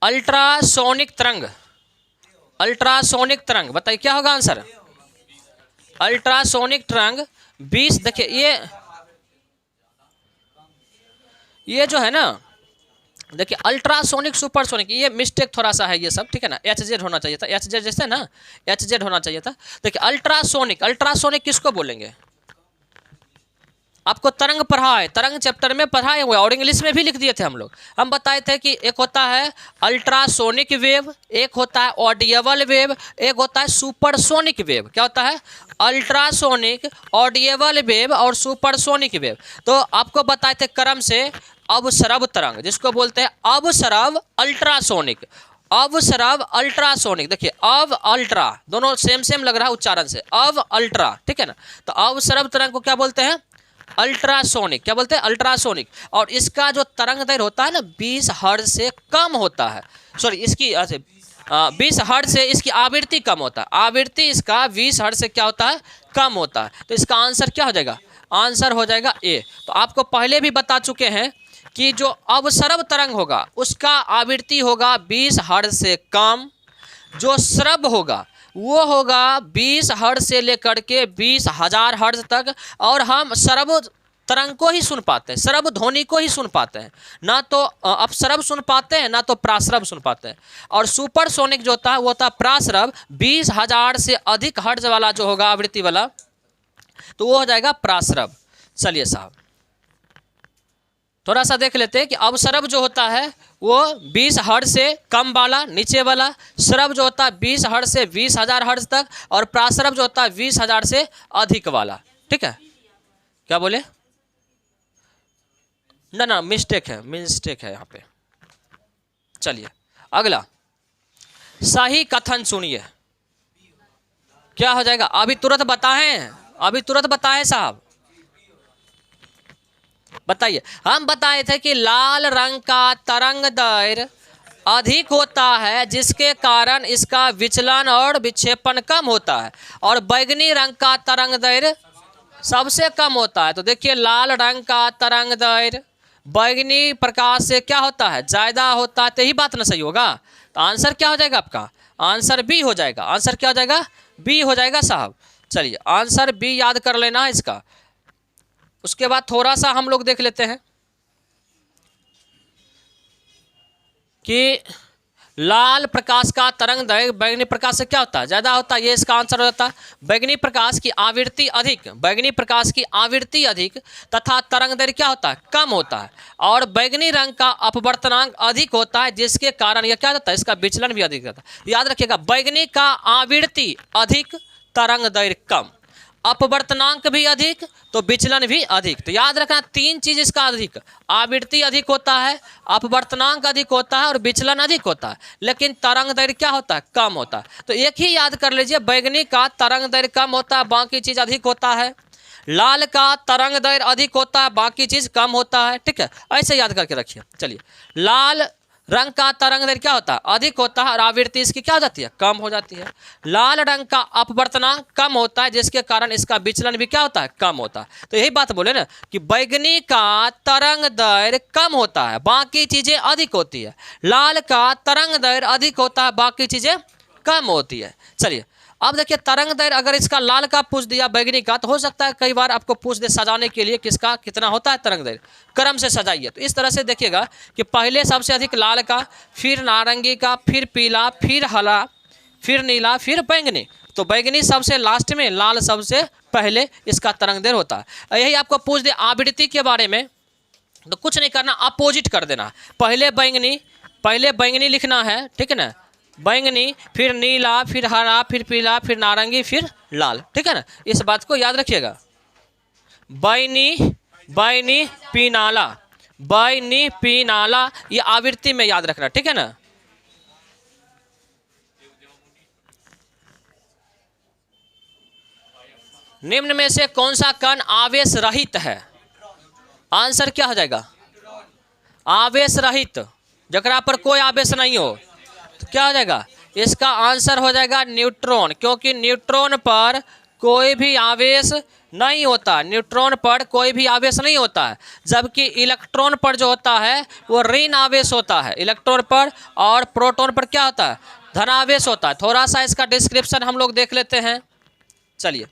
अल्ट्रासोनिक तरंग, अल्ट्रासोनिक तरंग बताइए क्या होगा आंसर। अल्ट्रासोनिक तरंग 20, देखिए ये जो है ना, देखिए अल्ट्रासोनिक सुपरसोनिक, ये मिस्टेक थोड़ा सा है ये सब, ठीक है ना। HZ होना चाहिए था, HZ जैसे ना HZ होना चाहिए था। देखिए अल्ट्रासोनिक, अल्ट्रासोनिक किसको बोलेंगे, आपको तरंग पढ़ा है, तरंग चैप्टर में पढ़ाए हुए और इंग्लिश में भी लिख दिए थे हम लोग। हम बताए थे कि एक होता है अल्ट्रासोनिक वेव, एक होता है ऑडिएबल वेव, एक होता है सुपरसोनिक वेव। क्या होता है, अल्ट्रासोनिक, ऑडिएबल वेव और सुपरसोनिक वेव। तो आपको बताए थे क्रम से अवसरव तरंग, जिसको बोलते हैं अवसरव अल्ट्रासोनिक, अवसरव अल्ट्रासोनिक। देखिए अव अल्ट्रा दोनों सेम सेम लग रहा है उच्चारण से, अव अल्ट्रा, ठीक है ना। तो अवसरव तरंग को क्या बोलते हैं, अल्ट्रासोनिक। क्या बोलते हैं, अल्ट्रासोनिक। और इसका जो तरंग दैर्घ्य होता है ना 20 हर्ट्ज से कम होता है, सॉरी इसकी 20 हर्ट्ज से इसकी आवृत्ति कम होता है, आवृत्ति इसका 20 हर्ट्ज से क्या होता है, कम होता है। तो इसका आंसर क्या हो जाएगा, आंसर हो जाएगा ए। तो आपको पहले भी बता चुके हैं कि जो अवसरव तरंग होगा उसका आवृत्ति होगा 20 हर्ट्ज से कम, जो श्रव्य होगा वो होगा 20 हर्ट्ज से लेकर के 20,000 हर्ट्ज तक। और हम श्रव्य तरंग को ही सुन पाते हैं, श्रव्य ध्वनि को ही सुन पाते हैं, ना तो अपश्रव्य सुन पाते हैं ना तो प्राश्रव्य सुन पाते हैं। और सुपरसोनिक जो होता है वो होता है प्राश्रव्य, 20,000 से अधिक हर्ट्ज वाला जो होगा आवृत्ति वाला, तो वो हो जाएगा प्राश्रव्य। चलिए साहब थोड़ा सा देख लेते हैं कि अवसरव जो होता है वो 20 हर्ट्ज से कम वाला नीचे वाला, श्रव्य जो होता है 20 हर्ट्ज से 20,000 हर्ट्ज तक, और प्राश्रव्य जो होता है 20,000 से अधिक वाला, ठीक है। क्या बोले, ना मिस्टेक है यहाँ पे। चलिए अगला, सही कथन सुनिए, क्या हो जाएगा, अभी तुरंत बताएं साहब, बताइए। हम बताए थे कि लाल रंग का तरंग दैर्घ्य अधिक होता है जिसके कारण इसका विचलन और विक्षेपण कम होता है, और बैगनी रंग का तरंग दैर्घ्य सबसे कम होता है। तो देखिए लाल रंग का तरंग दैर्घ्य बैगनी प्रकाश से क्या होता है, ज़्यादा होता है। तो यही बात ना सही होगा। तो आंसर क्या हो जाएगा आपका, आंसर बी हो जाएगा। आंसर क्या हो जाएगा, बी हो जाएगा साहब। चलिए आंसर बी याद कर लेना है इसका। उसके बाद थोड़ा सा हम लोग देख लेते हैं कि लाल प्रकाश का तरंग दैर्घ्य बैगनी प्रकाश से क्या होता है, ज़्यादा होता है। ये इसका आंसर हो जाता है। बैगनी प्रकाश की आवृत्ति अधिक, बैगनी प्रकाश की आवृत्ति अधिक तथा तरंग दैर्घ्य क्या होता है, कम होता है। और बैगनी रंग का अपवर्तनांक अधिक होता है जिसके कारण यह क्या होता है, इसका विचलन भी अधिक होता है। याद रखिएगा, बैगनी का आवृत्ति अधिक, तरंग दैर्घ्य कम, अपवर्तनांक भी अधिक तो विचलन भी अधिक। तो याद रखना 3 चीज इसका अधिक, आवृत्ति अधिक होता है, अपवर्तनांक अधिक होता है और विचलन अधिक होता है। लेकिन तरंग दैर्घ्य क्या होता है, कम होता है। तो एक ही याद कर लीजिए, बैगनी का तरंग दैर्घ्य कम होता है, बाकी चीज अधिक होता है। लाल का तरंग दैर्घ्य अधिक होता है, बाकी चीज कम होता है, ठीक है। ऐसे याद करके रखिए। चलिए लाल रंग का तरंग दैर्घ्य क्या होता है, अधिक होता है और आवृत्ति इसकी क्या हो जाती है, कम हो जाती है। लाल रंग का अपवर्तनांक कम होता है जिसके कारण इसका विचलन भी क्या होता है, कम होता है। तो यही बात बोले ना कि बैगनी का तरंग दैर्घ्य कम होता है, बाकी चीजें अधिक होती है। लाल का तरंग दैर्घ्य अधिक होता है, बाकी चीजें कम होती है। चलिए अब देखिए, तरंग दैर्घ्य अगर इसका लाल का पूछ दिया बैगनी का, तो हो सकता है कई बार आपको पूछ दे सजाने के लिए किसका कितना होता है तरंग दैर्घ्य, क्रम से सजाइए। तो इस तरह से देखिएगा कि पहले सबसे अधिक लाल का, फिर नारंगी का, फिर पीला, फिर हरा, फिर नीला, फिर बैंगनी। तो बैंगनी सबसे लास्ट में, लाल सबसे पहले इसका तरंग दैर्घ्य होता है। यही आपको पूछ दे आवृत्ति के बारे में तो कुछ नहीं करना, अपोजिट कर देना। पहले बैंगनी लिखना है, ठीक है ना, बैंगनी, फिर नीला, फिर हरा, फिर पीला, फिर नारंगी, फिर लाल, ठीक है ना। इस बात को याद रखिएगा। बैनी पीनाला, बैनी पीनाला, ये आवृत्ति में याद रखना, ठीक है ना। निम्न में से कौन सा कण आवेश रहित है? आंसर क्या हो जाएगा? आवेश रहित, जकरा पर कोई आवेश नहीं हो, तो क्या हो जाएगा? इसका आंसर हो जाएगा न्यूट्रॉन, क्योंकि न्यूट्रॉन पर कोई भी आवेश नहीं होता, न्यूट्रॉन पर कोई भी आवेश नहीं होता है। जबकि इलेक्ट्रॉन पर जो होता है वो ऋण आवेश होता है इलेक्ट्रॉन पर, और प्रोटॉन पर क्या होता है? धनावेश होता है। थोड़ा सा इसका डिस्क्रिप्शन हम लोग देख लेते हैं। चलिए,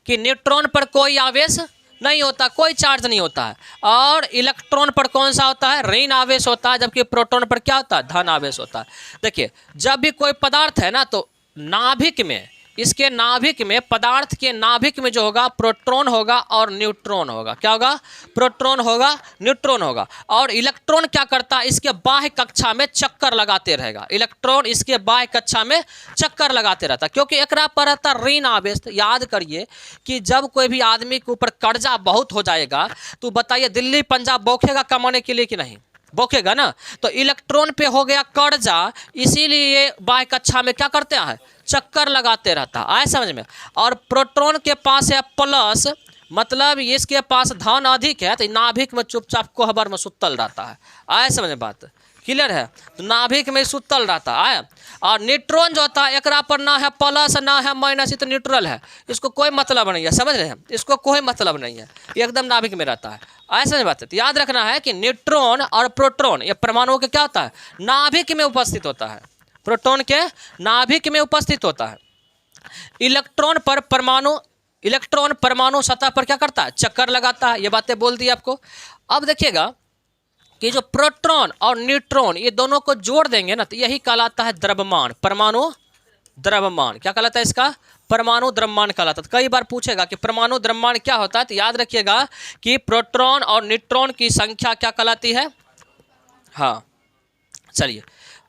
कि न्यूट्रॉन पर कोई आवेश नहीं होता, कोई चार्ज नहीं होता है, और इलेक्ट्रॉन पर कौन सा होता है? ऋण आवेश होता है, जबकि प्रोटॉन पर क्या होता है? धन आवेश होता है। देखिए, जब भी कोई पदार्थ है ना, तो नाभिक में, इसके नाभिक में, पदार्थ के नाभिक में जो होगा प्रोटॉन होगा और न्यूट्रॉन होगा। क्या होगा? प्रोटॉन होगा, न्यूट्रॉन होगा। और इलेक्ट्रॉन क्या करता है? इसके बाह्य कक्षा में चक्कर लगाते रहेगा। इलेक्ट्रॉन इसके बाह्य कक्षा में चक्कर लगाते रहता, क्योंकि एकरा पर रहता ऋण आवेश। याद करिए कि जब कोई भी आदमी के ऊपर कर्जा बहुत हो जाएगा, तो बताइए दिल्ली पंजाब बौखेगा कमाने के लिए कि नहीं? बौखेगा ना। तो इलेक्ट्रॉन पे हो गया कर्जा, इसीलिए बाह्य कक्षा में क्या करते हैं? चक्कर लगाते रहता। आए समझ में? और प्रोटॉन के पास है प्लस, मतलब इसके पास धन अधिक है, तो नाभिक में चुपचाप कोहबर में सुतल रहता है। आए समझ में बात? क्लियर है? तो नाभिक में सुतल रहता है। और न्यूट्रॉन जो होता है, एकरा पर ना है प्लस ना है माइनस, ये तो न्यूट्रल है, इसको कोई मतलब नहीं है। समझ रहे हैं? इसको कोई मतलब नहीं है, एकदम नाभिक में रहता है। ऐसा नहीं बात है। तो याद रखना है कि न्यूट्रॉन और प्रोटॉन ये परमाणुओं के क्या होता है? नाभिक में उपस्थित होता है। प्रोटॉन के नाभिक में उपस्थित होता है। इलेक्ट्रॉन परमाणु सतह पर क्या करता है? चक्कर लगाता है। ये बातें बोल दी आपको। अब देखिएगा कि जो प्रोटॉन और न्यूट्रॉन ये दोनों को जोड़ देंगे ना, तो यही कहलाता है द्रव्यमान, परमाणु द्रव्यमान। क्या कहलाता है इसका? परमाणु द्रव्यमान कहलाता है। कई बार पूछेगा कि परमाणु द्रव्यमान क्या होता है, तो याद रखिएगा कि प्रोटॉन और न्यूट्रॉन की संख्या क्या कहलाती है? हाँ, चलिए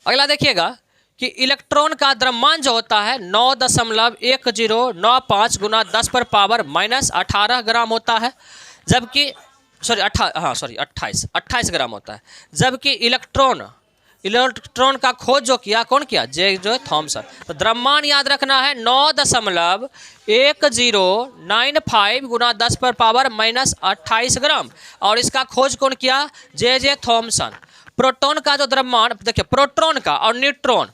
अगला देखिएगा कि इलेक्ट्रॉन का द्रव्यमान जो होता है 9.1095 गुना 10 पर पावर माइनस 18 ग्राम होता है। जबकि 28 ग्राम होता है। जबकि इलेक्ट्रॉन का खोज जो किया, कौन किया? J Thomson. तो द्रव्यमान याद रखना है 9.1095 गुना 10 पर पावर माइनस 28 ग्राम, और इसका खोज कौन किया? J Thomson. प्रोटॉन का जो द्रव्यमान, देखिए प्रोटॉन का और न्यूट्रॉन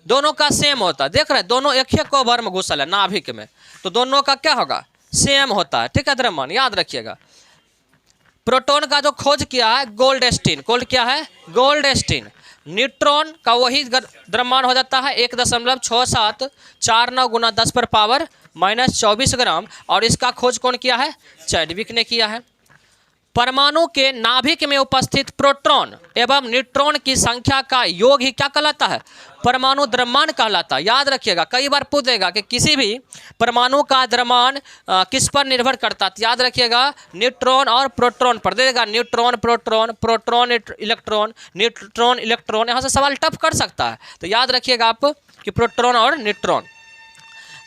दोनों का सेम होता है। देख रहे हैं, दोनों एक ही कोहबर में घुसल है नाभिक में, तो दोनों का क्या होगा? सेम होता है। ठीक है, द्रव्यमान याद रखिएगा। प्रोटॉन का जो खोज किया है गोल्डस्टीन, क्या है? गोल्डस्टीन। न्यूट्रॉन का वही द्रव्यमान हो जाता है 1.6749 गुना 10 पर पावर माइनस 24 ग्राम, और इसका खोज कौन किया है? चैडविक ने किया है। परमाणु के नाभिक में उपस्थित प्रोटॉन एवं न्यूट्रॉन की संख्या का योग ही क्या कहलाता है? परमाणु द्रव्यमान कहलाता है। याद रखिएगा, कई बार पूछेगा कि किसी भी परमाणु का द्रव्यमान किस पर निर्भर करता है, तो याद रखिएगा न्यूट्रॉन और प्रोटॉन पर। देगा neutron proton, proton electron, neutron electron, यहाँ से सवाल टफ कर सकता है। तो याद रखिएगा आप कि प्रोटॉन और न्यूट्रॉन।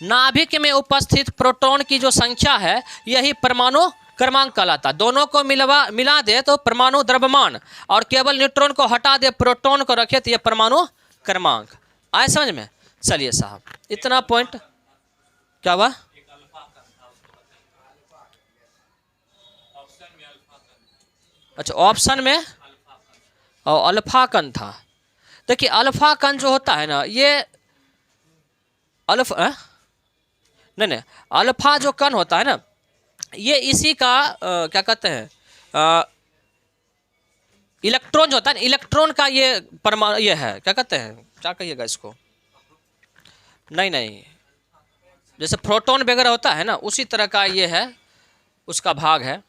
नाभिक में उपस्थित प्रोटॉन की जो संख्या है यही परमाणु क्रमांक कहलाता। दोनों को मिला दे तो परमाणु द्रव्यमान, और केवल न्यूट्रॉन को हटा दे, प्रोटॉन को रखे तो ये परमाणु क्रमांक। आए समझ में? चलिए साहब, इतना पॉइंट क्या हुआ? अच्छा, ऑप्शन में अल्फा कण था। देखिए अल्फा कण जो होता है ना, ये अल्फा नहीं, अल्फा जो कण होता है ना, ये इसी का क्या कहते हैं, इलेक्ट्रॉन जो होता है, इलेक्ट्रॉन का ये परमाणु, ये है, क्या कहते हैं, क्या कहिएगा इसको? नहीं, जैसे प्रोटॉन वगैरह होता है ना, उसी तरह का ये है, उसका भाग है।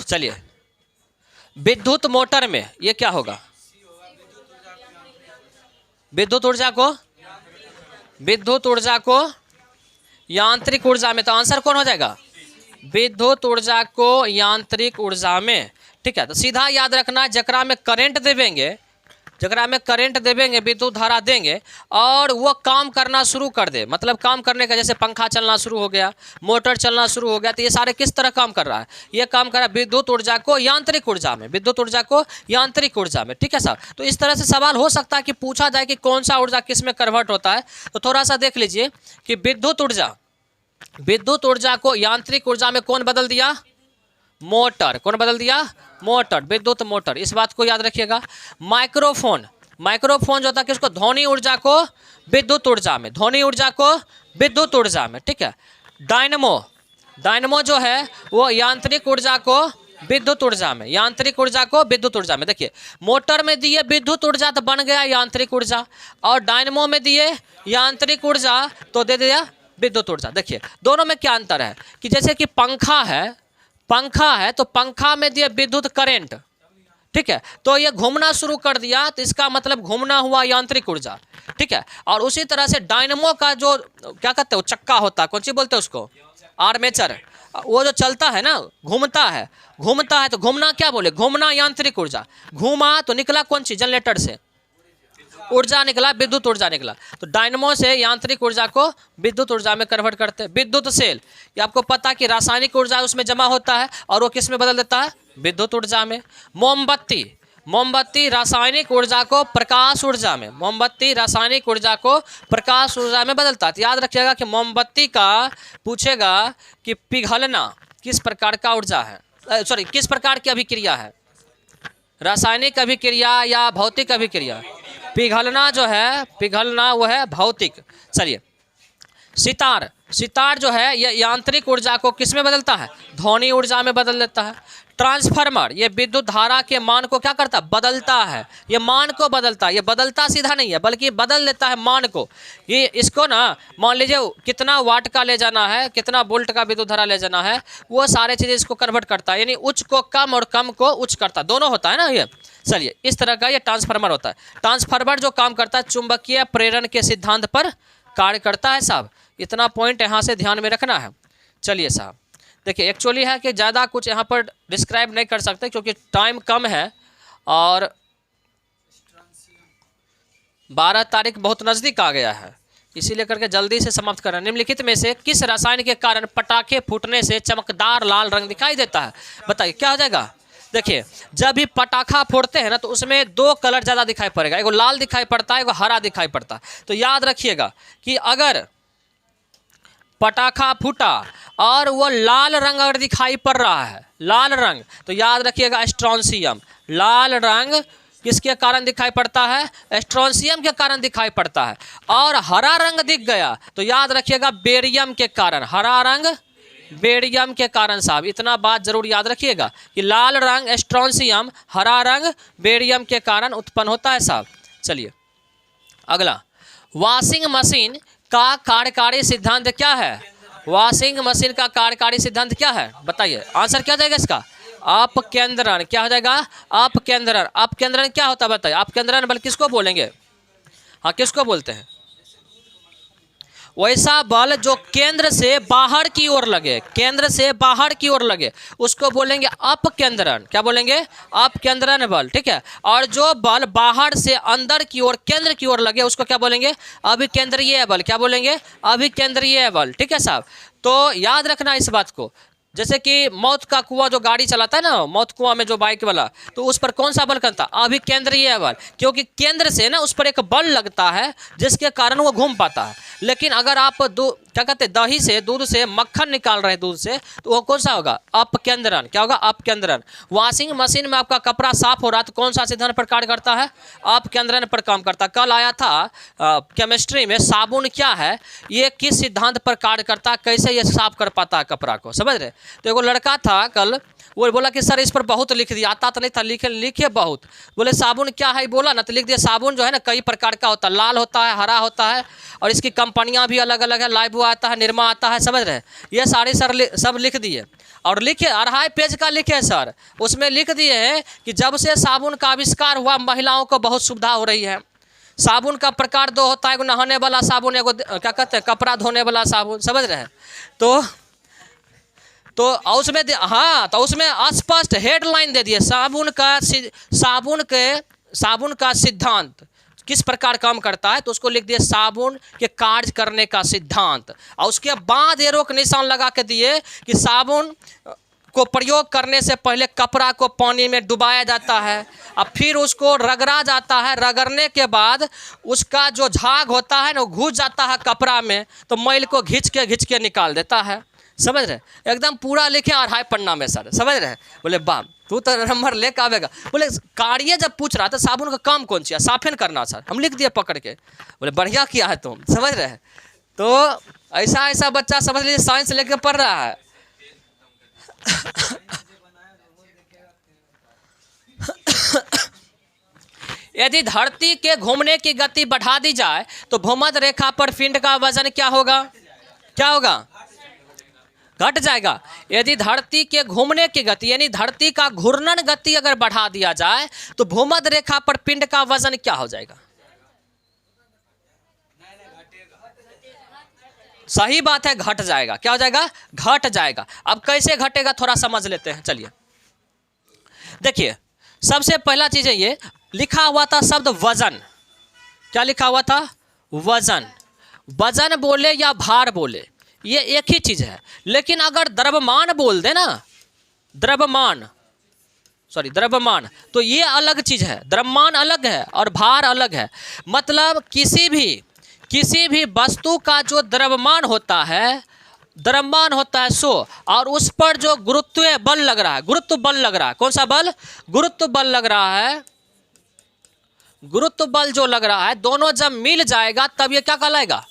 चलिए, विद्युत मोटर में ये क्या होगा? विद्युत ऊर्जा को यांत्रिक ऊर्जा में, तो आंसर कौन हो जाएगा? विद्युत ऊर्जा को यांत्रिक ऊर्जा में। ठीक है, तो सीधा याद रखना, जकरा में करंट देवेंगे, विद्युत धारा देंगे और वो काम करना शुरू कर दे, मतलब काम करने का, जैसे पंखा चलना शुरू हो गया, मोटर चलना शुरू हो गया, तो ये सारे किस तरह काम कर रहा है? ये काम कर रहा है विद्युत ऊर्जा को यांत्रिक ऊर्जा में, विद्युत ऊर्जा को यांत्रिक ऊर्जा में। ठीक है साहब, तो इस तरह से सवाल हो सकता है कि पूछा जाए कि कौन सा ऊर्जा किस में कन्वर्ट होता है। तो थोड़ा सा देख लीजिए कि विद्युत ऊर्जा को यांत्रिक ऊर्जा में कौन बदल दिया? मोटर। कौन बदल दिया? मोटर, विद्युत मोटर। इस बात को याद रखिएगा। माइक्रोफोन जो होता है किसको? ध्वनि ऊर्जा को विद्युत ऊर्जा में, ध्वनि ऊर्जा को विद्युत ऊर्जा में। ठीक है, डायनमो जो है वो यांत्रिक ऊर्जा को विद्युत ऊर्जा में, यांत्रिक ऊर्जा को विद्युत ऊर्जा में। देखिए, मोटर में दिए विद्युत ऊर्जा तो बन गया यांत्रिक ऊर्जा, और डायनमो में दिए यांत्रिक ऊर्जा तो दे दिया विद्युत ऊर्जा। देखिए दोनों में क्या अंतर है कि जैसे कि पंखा है तो पंखा में दिए विद्युत करंट, ठीक है, तो ये घूमना शुरू कर दिया, तो इसका मतलब घूमना हुआ यांत्रिक ऊर्जा। ठीक है, और उसी तरह से डायनमो का जो क्या कहते हैं, वो चक्का होता है, कौन सी बोलते हैं उसको? आर्मेचर। वो जो चलता है ना, घूमता है, तो घूमना क्या बोले? घूमना यांत्रिक ऊर्जा। घूमा तो निकला कौन सी? जनरेटर से ऊर्जा निकला, विद्युत ऊर्जा निकला। तो डायनमो से यांत्रिक ऊर्जा को विद्युत ऊर्जा में कन्वर्ट करते हैं। विद्युत सेल, ये आपको पता कि रासायनिक ऊर्जा उसमें जमा होता है और वो किस में बदल देता है? विद्युत ऊर्जा में। मोमबत्ती रासायनिक ऊर्जा को प्रकाश ऊर्जा में, मोमबत्ती रासायनिक ऊर्जा को प्रकाश ऊर्जा में बदलता है। तो याद रखिएगा कि मोमबत्ती का पूछेगा कि पिघलना किस प्रकार का ऊर्जा है, किस प्रकार की अभिक्रिया है? रासायनिक अभिक्रिया या भौतिक अभिक्रिया? पिघलना जो है, पिघलना वो है भौतिक। चलिए, सितार जो है ये यांत्रिक ऊर्जा को किस में बदलता है? ध्वनि ऊर्जा में बदल देता है। ट्रांसफार्मर ये विद्युत धारा के मान को क्या करता है? बदलता है। ये मान को बदलता है, ये बदलता सीधा नहीं है बल्कि बदल देता है मान को। ये इसको ना मान लीजिए कितना वाट का ले जाना है, कितना वोल्ट का विद्युत धारा ले जाना है, वो सारे चीज़ें इसको कन्वर्ट करता है, यानी उच्च को कम और कम को उच्च करता है, दोनों होता है ना ये। चलिए, इस तरह का ये ट्रांसफार्मर होता है। ट्रांसफार्मर जो काम करता है चुंबकीय प्रेरण के सिद्धांत पर कार्य करता है साहब। इतना पॉइंट यहाँ से ध्यान में रखना है। चलिए साहब, देखिए एक्चुअली है कि ज़्यादा कुछ यहाँ पर डिस्क्राइब नहीं कर सकते क्योंकि टाइम कम है और 12 तारीख बहुत नज़दीक आ गया है, इसीलिए करके जल्दी से समाप्त कर रहे हैं। निम्नलिखित में से किस रसायन के कारण पटाखे फूटने से चमकदार लाल रंग दिखाई देता है? बताइए क्या हो जाएगा? देखिए, जब भी पटाखा फोड़ते हैं ना तो उसमें दो कलर ज़्यादा दिखाई पड़ेगा, एगो लाल दिखाई पड़ता है, एगो हरा दिखाई पड़ता है। तो याद रखिएगा कि अगर पटाखा फूटा और वो लाल रंग अगर दिखाई पड़ रहा है, लाल रंग, तो याद रखिएगा स्ट्रोंशियम। लाल रंग किसके कारण दिखाई पड़ता है? स्ट्रोंशियम के कारण दिखाई पड़ता है। और हरा रंग दिख गया तो याद रखिएगा बेरियम के कारण, हरा रंग बेरियम के कारण साहब। इतना बात जरूर याद रखिएगा कि लाल रंग स्ट्रोंशियम, हरा रंग बेरियम के कारण उत्पन्न होता है साहब। चलिए अगला, वॉशिंग मशीन का कार्यकारी सिद्धांत क्या है? वॉशिंग मशीन का कार्यकारी सिद्धांत क्या है? बताइए, आंसर क्या जाएगा इसका? अपकेंद्रण। क्या हो जाएगा? अपकेंद्रण। अपकेंद्रण क्या होता है बताइए? अपकेंद्रण बल किसको बोलेंगे? हाँ, किसको बोलते हैं? वैसा बल जो केंद्र से बाहर की ओर लगे, केंद्र से बाहर की ओर लगे उसको बोलेंगे अपकेंद्रण। क्या बोलेंगे? अपकेंद्रण बल। ठीक है, और जो बल बाहर से अंदर की ओर, केंद्र की ओर लगे उसको क्या बोलेंगे? अभिकेंद्रीय बल। क्या बोलेंगे? अभिकेंद्रीय बल। ठीक है साहब, तो याद रखना इस बात को। जैसे कि मौत का कुआं जो गाड़ी चलाता है ना, मौत कुआं में जो बाइक वाला, तो उस पर कौन सा बल करता है? अभिकेंद्रीय बल, क्योंकि केंद्र से ना उस पर एक बल लगता है जिसके कारण वो घूम पाता है। लेकिन अगर आप क्या कहते हैं, दही से, दूध से मक्खन निकाल रहे हैं दूध से, तो वो कौन सा होगा? अपकेंद्रण। क्या होगा? अपकेंद्रण। वॉशिंग मशीन में आपका कपड़ा साफ हो रहा है तो कौन सा सिद्धांत पर कार्य करता है? अपकेंद्रण पर काम करता है। कल आया था केमिस्ट्री में, साबुन क्या है, ये किस सिद्धांत पर कार्य करता है, कैसे ये साफ कर पाता है कपड़ा को, समझ रहे? तो एगो लड़का था कल, वो बोला कि सर इस पर बहुत लिख दिया, आता तो नहीं था, लिखे बहुत। बोले साबुन क्या है बोला ना, तो लिख दिया साबुन जो है ना कई प्रकार का होता है, लाल होता है, हरा होता है, और इसकी कंपनियां भी अलग अलग है, लाइबो आता है, निरमा आता है, समझ रहे हैं। ये सारे सर सब लिख दिए और लिखे 2.5 पेज का लिखे सर, उसमें लिख दिए हैं कि जब से साबुन का आविष्कार हुआ महिलाओं को बहुत सुविधा हो रही है। साबुन का प्रकार 2 होता है, एगो नहाने वाला साबुन, एगो क्या कहते हैं कपड़ा धोने वाला साबुन, समझ रहे हैं। तो उसमें हाँ, तो उसमें स्पष्ट हेडलाइन दे दिए साबुन का सिद्धांत किस प्रकार काम करता है, तो उसको लिख दिए साबुन के कार्य करने का सिद्धांत। और उसके बाद एरो का निशान लगा के दिए कि साबुन को प्रयोग करने से पहले कपड़ा को पानी में डुबाया जाता है और फिर उसको रगड़ा जाता है। रगड़ने के बाद उसका जो झाग होता है ना, वो घुस जाता है कपड़ा में, तो मैल को घिंच के निकाल देता है, समझ रहे। एकदम पूरा लिखे 2.5 पन्ना में सर, समझ रहे। बोले वाह, तू तो नंबर लेकर आवेगा। बोले कार्य जब पूछ रहा था साबुन का काम कौन सी है, साफेन करना सर, हम लिख दिए पकड़ के। बोले बढ़िया किया है तुम, समझ रहे। तो ऐसा बच्चा समझ लीजिए साइंस लेके पढ़ रहा है। यदि धरती के घूमने की गति बढ़ा दी जाए तो भूमध्य रेखा पर पिंड का वजन क्या होगा? क्या होगा? घट जाएगा। यदि धरती के घूमने की गति यानी धरती का घूर्णन गति अगर बढ़ा दिया जाए तो भूमध्य रेखा पर पिंड का वजन क्या हो जाएगा? सही बात है, घट जाएगा। क्या हो जाएगा? घट जाएगा। अब कैसे घटेगा थोड़ा समझ लेते हैं, चलिए देखिए। सबसे पहला चीज है, ये लिखा हुआ था शब्द वजन। क्या लिखा हुआ था? वजन। वजन बोले या भार बोले ये एक ही चीज है, लेकिन अगर द्रव्यमान बोल दे ना, द्रव्यमान तो ये अलग चीज है। द्रव्यमान अलग है और भार अलग है। मतलब किसी भी वस्तु का जो द्रव्यमान होता है सो, और उस पर जो गुरुत्व बल लग रहा है, कौन सा बल? गुरुत्व बल लग रहा है। गुरुत्व बल जो लग रहा है, दोनों जब मिल जाएगा तब ये क्या कहलाएगा?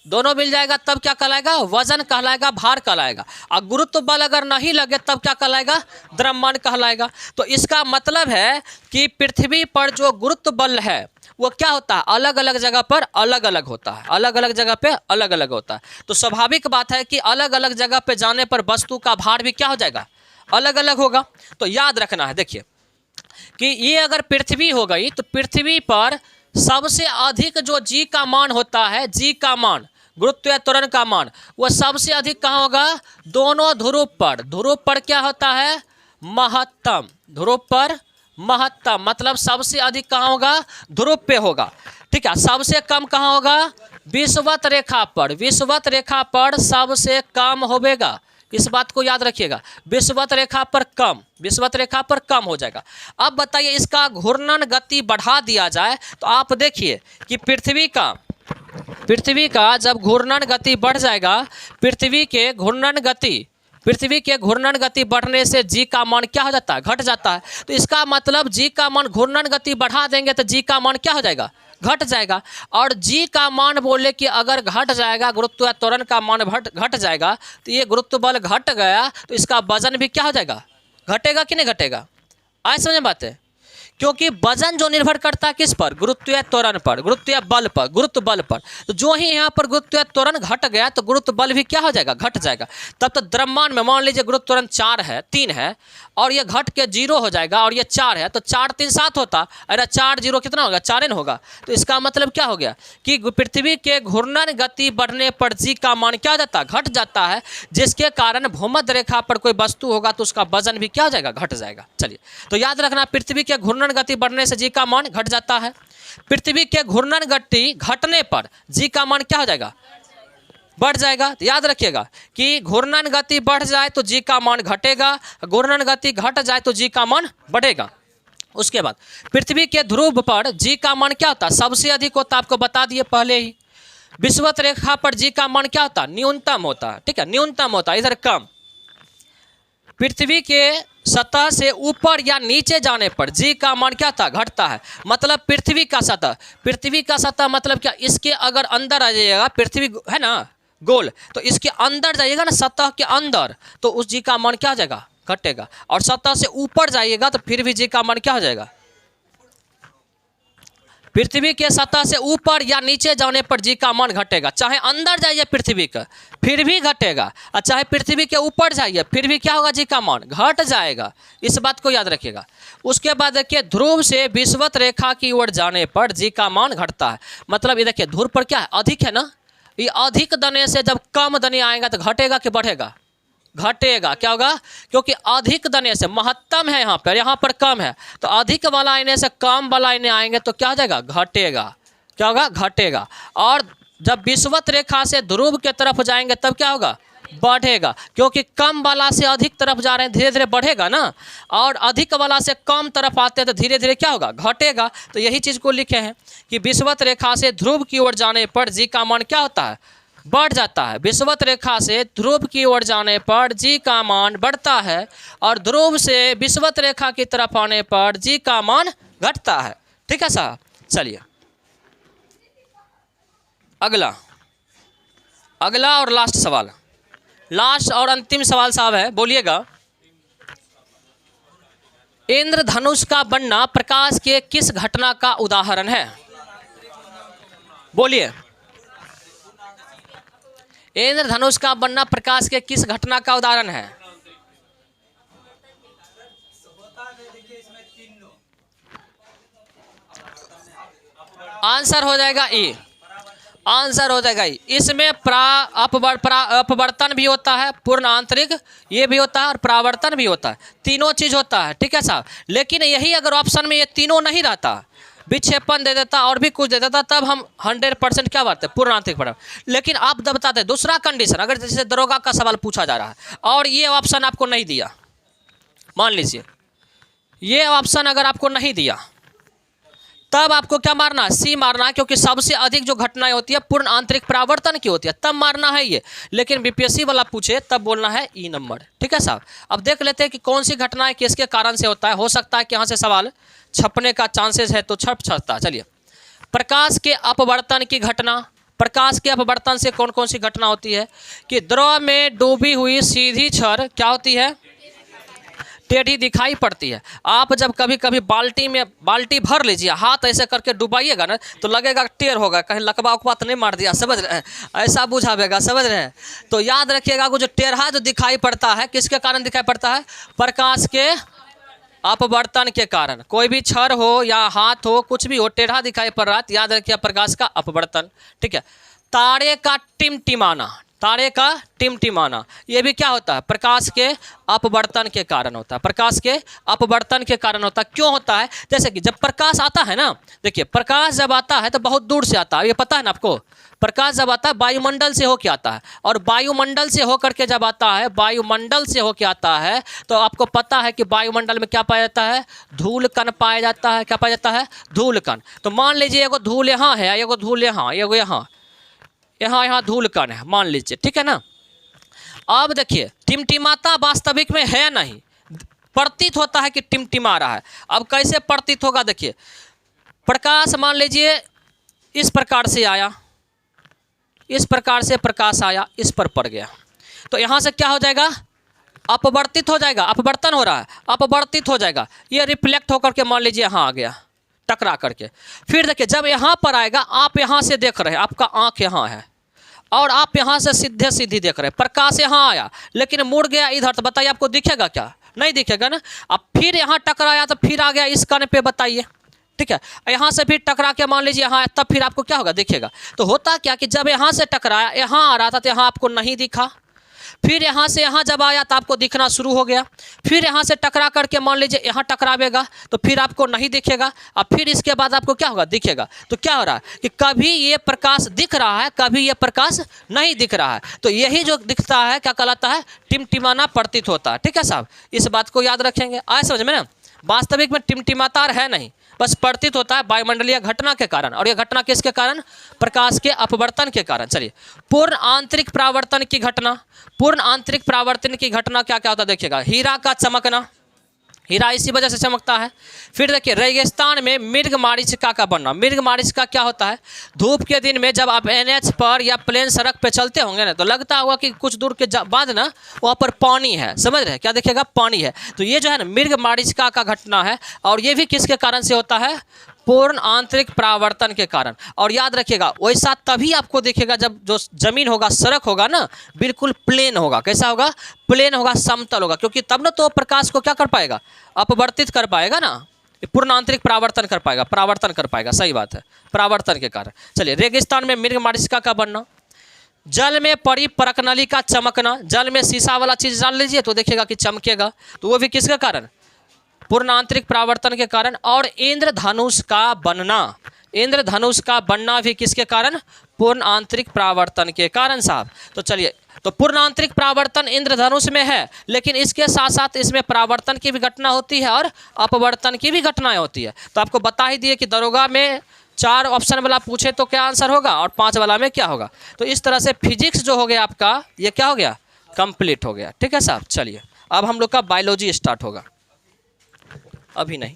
दोनों मिल जाएगा तब क्या कहलाएगा? वजन कहलाएगा, भार कहलाएगा। और गुरुत्व बल अगर नहीं लगे तब क्या कहलाएगा? द्रव्यमान कहलाएगा। तो इसका मतलब है कि पृथ्वी पर जो गुरुत्व बल है वो क्या होता है? अलग अलग जगह पर अलग अलग होता है, अलग अलग जगह पे अलग अलग होता है। तो स्वाभाविक बात है कि अलग अलग जगह पे जाने पर वस्तु का भार भी क्या हो जाएगा? अलग अलग होगा। तो याद रखना है, देखिए कि ये अगर पृथ्वी हो गई तो पृथ्वी पर सबसे अधिक जो जी का मान होता है, जी का मान, गुरुत्व त्वरण का मान, वो सबसे अधिक कहाँ होगा? दोनों ध्रुव पर। ध्रुव पर क्या होता है? महत्तम। ध्रुव पर महत्तम मतलब सबसे अधिक कहाँ होगा? ध्रुव पे होगा, ठीक है। सबसे कम कहाँ होगा? विषुवत रेखा पर। विषुवत रेखा पर सबसे कम होगा, इस बात को याद रखिएगा। विषुवत रेखा पर कम, विषुवत रेखा पर कम हो जाएगा। अब बताइए इसका घूर्णन गति बढ़ा दिया जाए तो आप देखिए कि पृथ्वी का जब घूर्णन गति बढ़ जाएगा, पृथ्वी के घूर्णन गति बढ़ने से जी का मान क्या हो जाता है? घट जाता है। तो इसका मतलब जी का मान, घूर्णन गति बढ़ा देंगे तो जी का मान क्या हो जाएगा? घट जाएगा। और जी का मान बोले कि अगर घट जाएगा, गुरुत्व त्वरण का मान घट जाएगा, तो ये गुरुत्व बल घट गया तो इसका वजन भी क्या हो जाएगा? घटेगा कि नहीं घटेगा? आज समझ बात है। क्योंकि वजन जो निर्भर करता है किस पर? गुरुत्वीय त्वरण पर, गुरुत्वीय बल पर, गुरुत्व बल पर। तो जो ही यहाँ पर गुरुत्वीय त्वरण घट गया तो गुरुत्व बल भी क्या हो जाएगा? घट जाएगा। तब तो द्रव्यमान में मान लीजिए गुरुत्व त्वरण 3 है और ये घट के 0 हो जाएगा और ये 4 है, तो 4 3 7 होता। अरे 4 0 कितना होगा? 4 न होगा। तो इसका मतलब क्या हो गया कि पृथ्वी के घूर्णन गति बढ़ने पर जी का मान क्या हो जाता है? घट जाता है, जिसके कारण भूमध्य रेखा पर कोई वस्तु होगा तो उसका वजन भी क्या हो जाएगा? घट जाएगा। चलिए, तो याद रखना पृथ्वी के घूर्णन गति बढ़ने से जी का मान घट जाता है। पृथ्वी के घूर्णन गति घटने पर जी का मान क्या हो जाएगा? बढ़ जाएगा। तो याद रखिएगा कि घूर्णन गति बढ़ जाए तो जी का मान घटेगा, घूर्णन गति घट जाए तो जी का मान बढ़ेगा। उसके बाद पृथ्वी के ध्रुव पर जी का मान क्या होता है? सबसे अधिक होता, आपको बता दिए पहले ही। विषुवत रेखा पर जी का मान क्या होता है? न्यूनतम होता है, ठीक है, न्यूनतम होता है, इधर कम। पृथ्वी के सतह से ऊपर या नीचे जाने पर जी का मान क्या था? घटता है। मतलब पृथ्वी का सतह मतलब क्या? इसके अगर अंदर आ जाइएगा, पृथ्वी है ना गोल, तो इसके अंदर जाइएगा ना, सतह के अंदर, तो उस जी का मान क्या हो जाएगा? घटेगा। और सतह से ऊपर जाइएगा तो फिर भी जी का मान क्या हो जाएगा? पृथ्वी के सतह से ऊपर या नीचे जाने पर जी का मान घटेगा। चाहे अंदर जाइए पृथ्वी का फिर भी घटेगा, और चाहे पृथ्वी के ऊपर जाइए फिर भी क्या होगा, जी का मान घट जाएगा। इस बात को याद रखिएगा। उसके बाद देखिए ध्रुव से विषुवत रेखा की ओर जाने पर जी का मान घटता है। मतलब ये देखिए ध्रुव पर क्या है, अधिक है ना, ये अधिक दने से जब कम दने आएगा तो घटेगा कि बढ़ेगा, घटेगा। क्या होगा, क्योंकि अधिक दने से महत्तम है यहाँ पर कम है, तो अधिक वाला आने से कम वाला आने आएंगे तो क्या हो जाएगा, घटेगा। क्या होगा, घटेगा। और जब विषुवत रेखा से ध्रुव के तरफ जाएंगे तब क्या होगा, बढ़ेगा, क्योंकि कम वाला से अधिक तरफ जा रहे हैं, धीरे धीरे बढ़ेगा ना, और अधिक वाला से कम तरफ आते हैं तो धीरे धीरे क्या होगा, घटेगा। तो यही चीज़ को लिखे हैं कि विषुवत रेखा से ध्रुव की ओर जाने पर जी का मान क्या होता है, बढ़ जाता है। विषुवत रेखा से ध्रुव की ओर जाने पर जी का मान बढ़ता है, और ध्रुव से विषुवत रेखा की तरफ आने पर जी का मान घटता है। ठीक है साहब, चलिए अगला और लास्ट सवाल, लास्ट और अंतिम सवाल साहब है, बोलिएगा। इंद्रधनुष का बनना प्रकाश के किस घटना का उदाहरण है? बोलिए, इंद्रधनुष का बनना प्रकाश के किस घटना का उदाहरण है? आंसर हो जाएगा ई, आंसर हो जाएगा ई। इसमें अपवर्तन भी होता है, पूर्ण आंतरिक ये भी होता है, और परावर्तन भी होता है, तीनों चीज होता है। ठीक है साहब, लेकिन यही अगर ऑप्शन में ये तीनों नहीं रहता, विक्षेपण दे देता और भी कुछ दे देता, तब हम 100% क्या बात है, पूर्ण आंतरिक परावर्तन। लेकिन आप जब बताते दूसरा कंडीशन, अगर जैसे दरोगा का सवाल पूछा जा रहा है और ये ऑप्शन आपको नहीं दिया, मान लीजिए ये ऑप्शन अगर आपको नहीं दिया, तब आपको क्या मारना है, सी मारना है, क्योंकि सबसे अधिक जो घटनाएं होती है पूर्ण आंतरिक परावर्तन की होती है, तब मारना है ये। लेकिन बीपीएससी वाला पूछे तब बोलना है ई नंबर। ठीक है साहब, अब देख लेते हैं कि कौन सी घटनाएं किसके कारण से होता है। हो सकता है कि यहाँ से सवाल छपने का चांसेस है तो छप सकता है। चलिए, प्रकाश के अपवर्तन की घटना, प्रकाश के अपवर्तन से कौन कौन सी घटना होती है कि द्रव में डूबी हुई सीधी छड़ क्या होती है, टेढ़ी दिखाई पड़ती है। आप जब कभी कभी बाल्टी भर लीजिए, हाथ ऐसे करके डुबाइएगा ना तो लगेगा टेढ़ होगा, कहीं लकवा उकवा तो नहीं मार दिया, समझ रहे हैं, ऐसा बुझावेगा, समझ रहे हैं। तो याद रखिएगा वो जो टेढ़ा जो दिखाई पड़ता है किसके कारण दिखाई पड़ता है, प्रकाश के अपवर्तन के कारण। कोई भी छड़ हो या हाथ हो, कुछ भी हो, टेढ़ा दिखाई पड़ रहा है, याद रखिए प्रकाश का अपवर्तन। ठीक है, तारे का टिमटिमाना, तारे का टिमटिमाना ये भी क्या होता है, प्रकाश के अपवर्तन के कारण होता है, प्रकाश के अपवर्तन के कारण होता है। क्यों होता है, जैसे कि जब प्रकाश आता है ना, देखिए प्रकाश जब आता है तो बहुत दूर से आता है, ये पता है ना आपको। प्रकाश जब आता है वायुमंडल से होके आता है, और वायुमंडल से होकर के जब आता है, वायुमंडल से होके आता है तो आपको पता है कि वायुमंडल में क्या पाया जाता है, धूल कण पाया जाता है। क्या पाया जाता है, धूल कण। तो मान लीजिए एगो धूल यहाँ है, एगो धूल यहाँ, एगो यहाँ धूल कण है, मान लीजिए। ठीक है ना। अब देखिए टिमटिमाता वास्तविक में है नहीं, प्रतीत होता है कि टिमटिमा रहा है। अब कैसे प्रतीत होगा, देखिए प्रकाश मान लीजिए इस प्रकार से आया, इस प्रकार से प्रकाश आया, इस पर पड़ गया, तो यहाँ से क्या हो जाएगा, अपवर्तित हो जाएगा, अपवर्तन हो रहा है, अपवर्तित हो जाएगा, ये रिफ्लेक्ट होकर के मान लीजिए यहाँ आ गया टकरा करके। फिर देखिए जब यहाँ पर आएगा, आप यहाँ से देख रहे हैं, आपका आँख यहाँ है और आप यहाँ से सीधे सीधी देख रहे हैं, प्रकाश यहाँ आया लेकिन मुड़ गया इधर, तो बताइए आपको दिखेगा क्या, नहीं दिखेगा ना। अब फिर यहाँ टकराया तो फिर आ गया इस कण पे, बताइए। ठीक है, यहाँ से फिर टकरा के मान लीजिए यहाँ, तब फिर आपको क्या होगा, दिखेगा। तो होता क्या कि जब यहाँ से टकराया, यहाँ आ रहा था तो यहाँ आपको नहीं दिखा, फिर यहाँ से यहाँ जब आया तो आपको दिखना शुरू हो गया, फिर यहाँ से टकरा करके मान लीजिए यहाँ टकरावेगा तो फिर आपको नहीं दिखेगा, अब फिर इसके बाद आपको क्या होगा, दिखेगा। तो क्या हो रहा है कि कभी ये प्रकाश दिख रहा है, कभी ये प्रकाश नहीं दिख रहा है। तो यही जो दिखता है क्या कहलाता है, टिमटिमाना प्रतीत होता है। ठीक है साहब, इस बात को याद रखेंगे। आए समझ में ना, वास्तविक में टिमटिमाता है नहीं, बस प्रतीत होता है वायुमंडलीय घटना के कारण, और यह घटना किसके कारण, प्रकाश के अपवर्तन के कारण। चलिए, पूर्ण आंतरिक परावर्तन की घटना, पूर्ण आंतरिक परावर्तन की घटना क्या क्या होता है, देखिएगा। हीरा का चमकना, हीरा इसी वजह से चमकता है। फिर देखिए रेगिस्तान में मृग मारीचिका का बनना, मृग मारीचिका क्या होता है, धूप के दिन में जब आप NH पर या प्लेन सड़क पे चलते होंगे ना, तो लगता होगा कि कुछ दूर के बाद ना वहाँ पर पानी है, समझ रहे हैं, क्या देखिएगा, पानी है। तो ये जो है ना मृग मारीचिका का घटना है, और ये भी किसके कारण से होता है, पूर्ण आंतरिक परावर्तन के कारण। और याद रखिएगा वैसा तभी आपको दिखेगा जब जो जमीन होगा, सड़क होगा ना, बिल्कुल प्लेन होगा। कैसा होगा? प्लेन होगा, समतल होगा, क्योंकि तब ना तो प्रकाश को क्या कर पाएगा? अपवर्तित कर पाएगा ना, पूर्ण आंतरिक परावर्तन कर पाएगा, परावर्तन कर पाएगा। सही बात है, परावर्तन के कारण। चलिए, रेगिस्तान में मृगमरीचिका का बनना, जल में पड़ी परकनली का चमकना। जल में शीशा वाला चीज डाल लीजिए तो देखिएगा कि चमकेगा, तो वो भी किसके कारण? पूर्ण आंतरिक परावर्तन के कारण। और इंद्रधनुष का बनना, इंद्रधनुष का बनना भी किसके कारण? पूर्ण आंतरिक परावर्तन के कारण साहब। तो चलिए, तो पूर्ण आंतरिक परावर्तन इंद्रधनुष में है, लेकिन इसके साथ साथ इसमें परावर्तन की भी घटना होती है और अपवर्तन की भी घटनाएं होती है। तो आपको बता ही दिए कि दरोगा में 4 ऑप्शन वाला पूछे तो क्या आंसर होगा और 5 वाला में क्या होगा। तो इस तरह से फिजिक्स जो हो गया आपका, ये क्या हो गया? कंप्लीट हो गया। ठीक है साहब। चलिए, अब हम लोग का बायोलॉजी स्टार्ट होगा, अभी नहीं।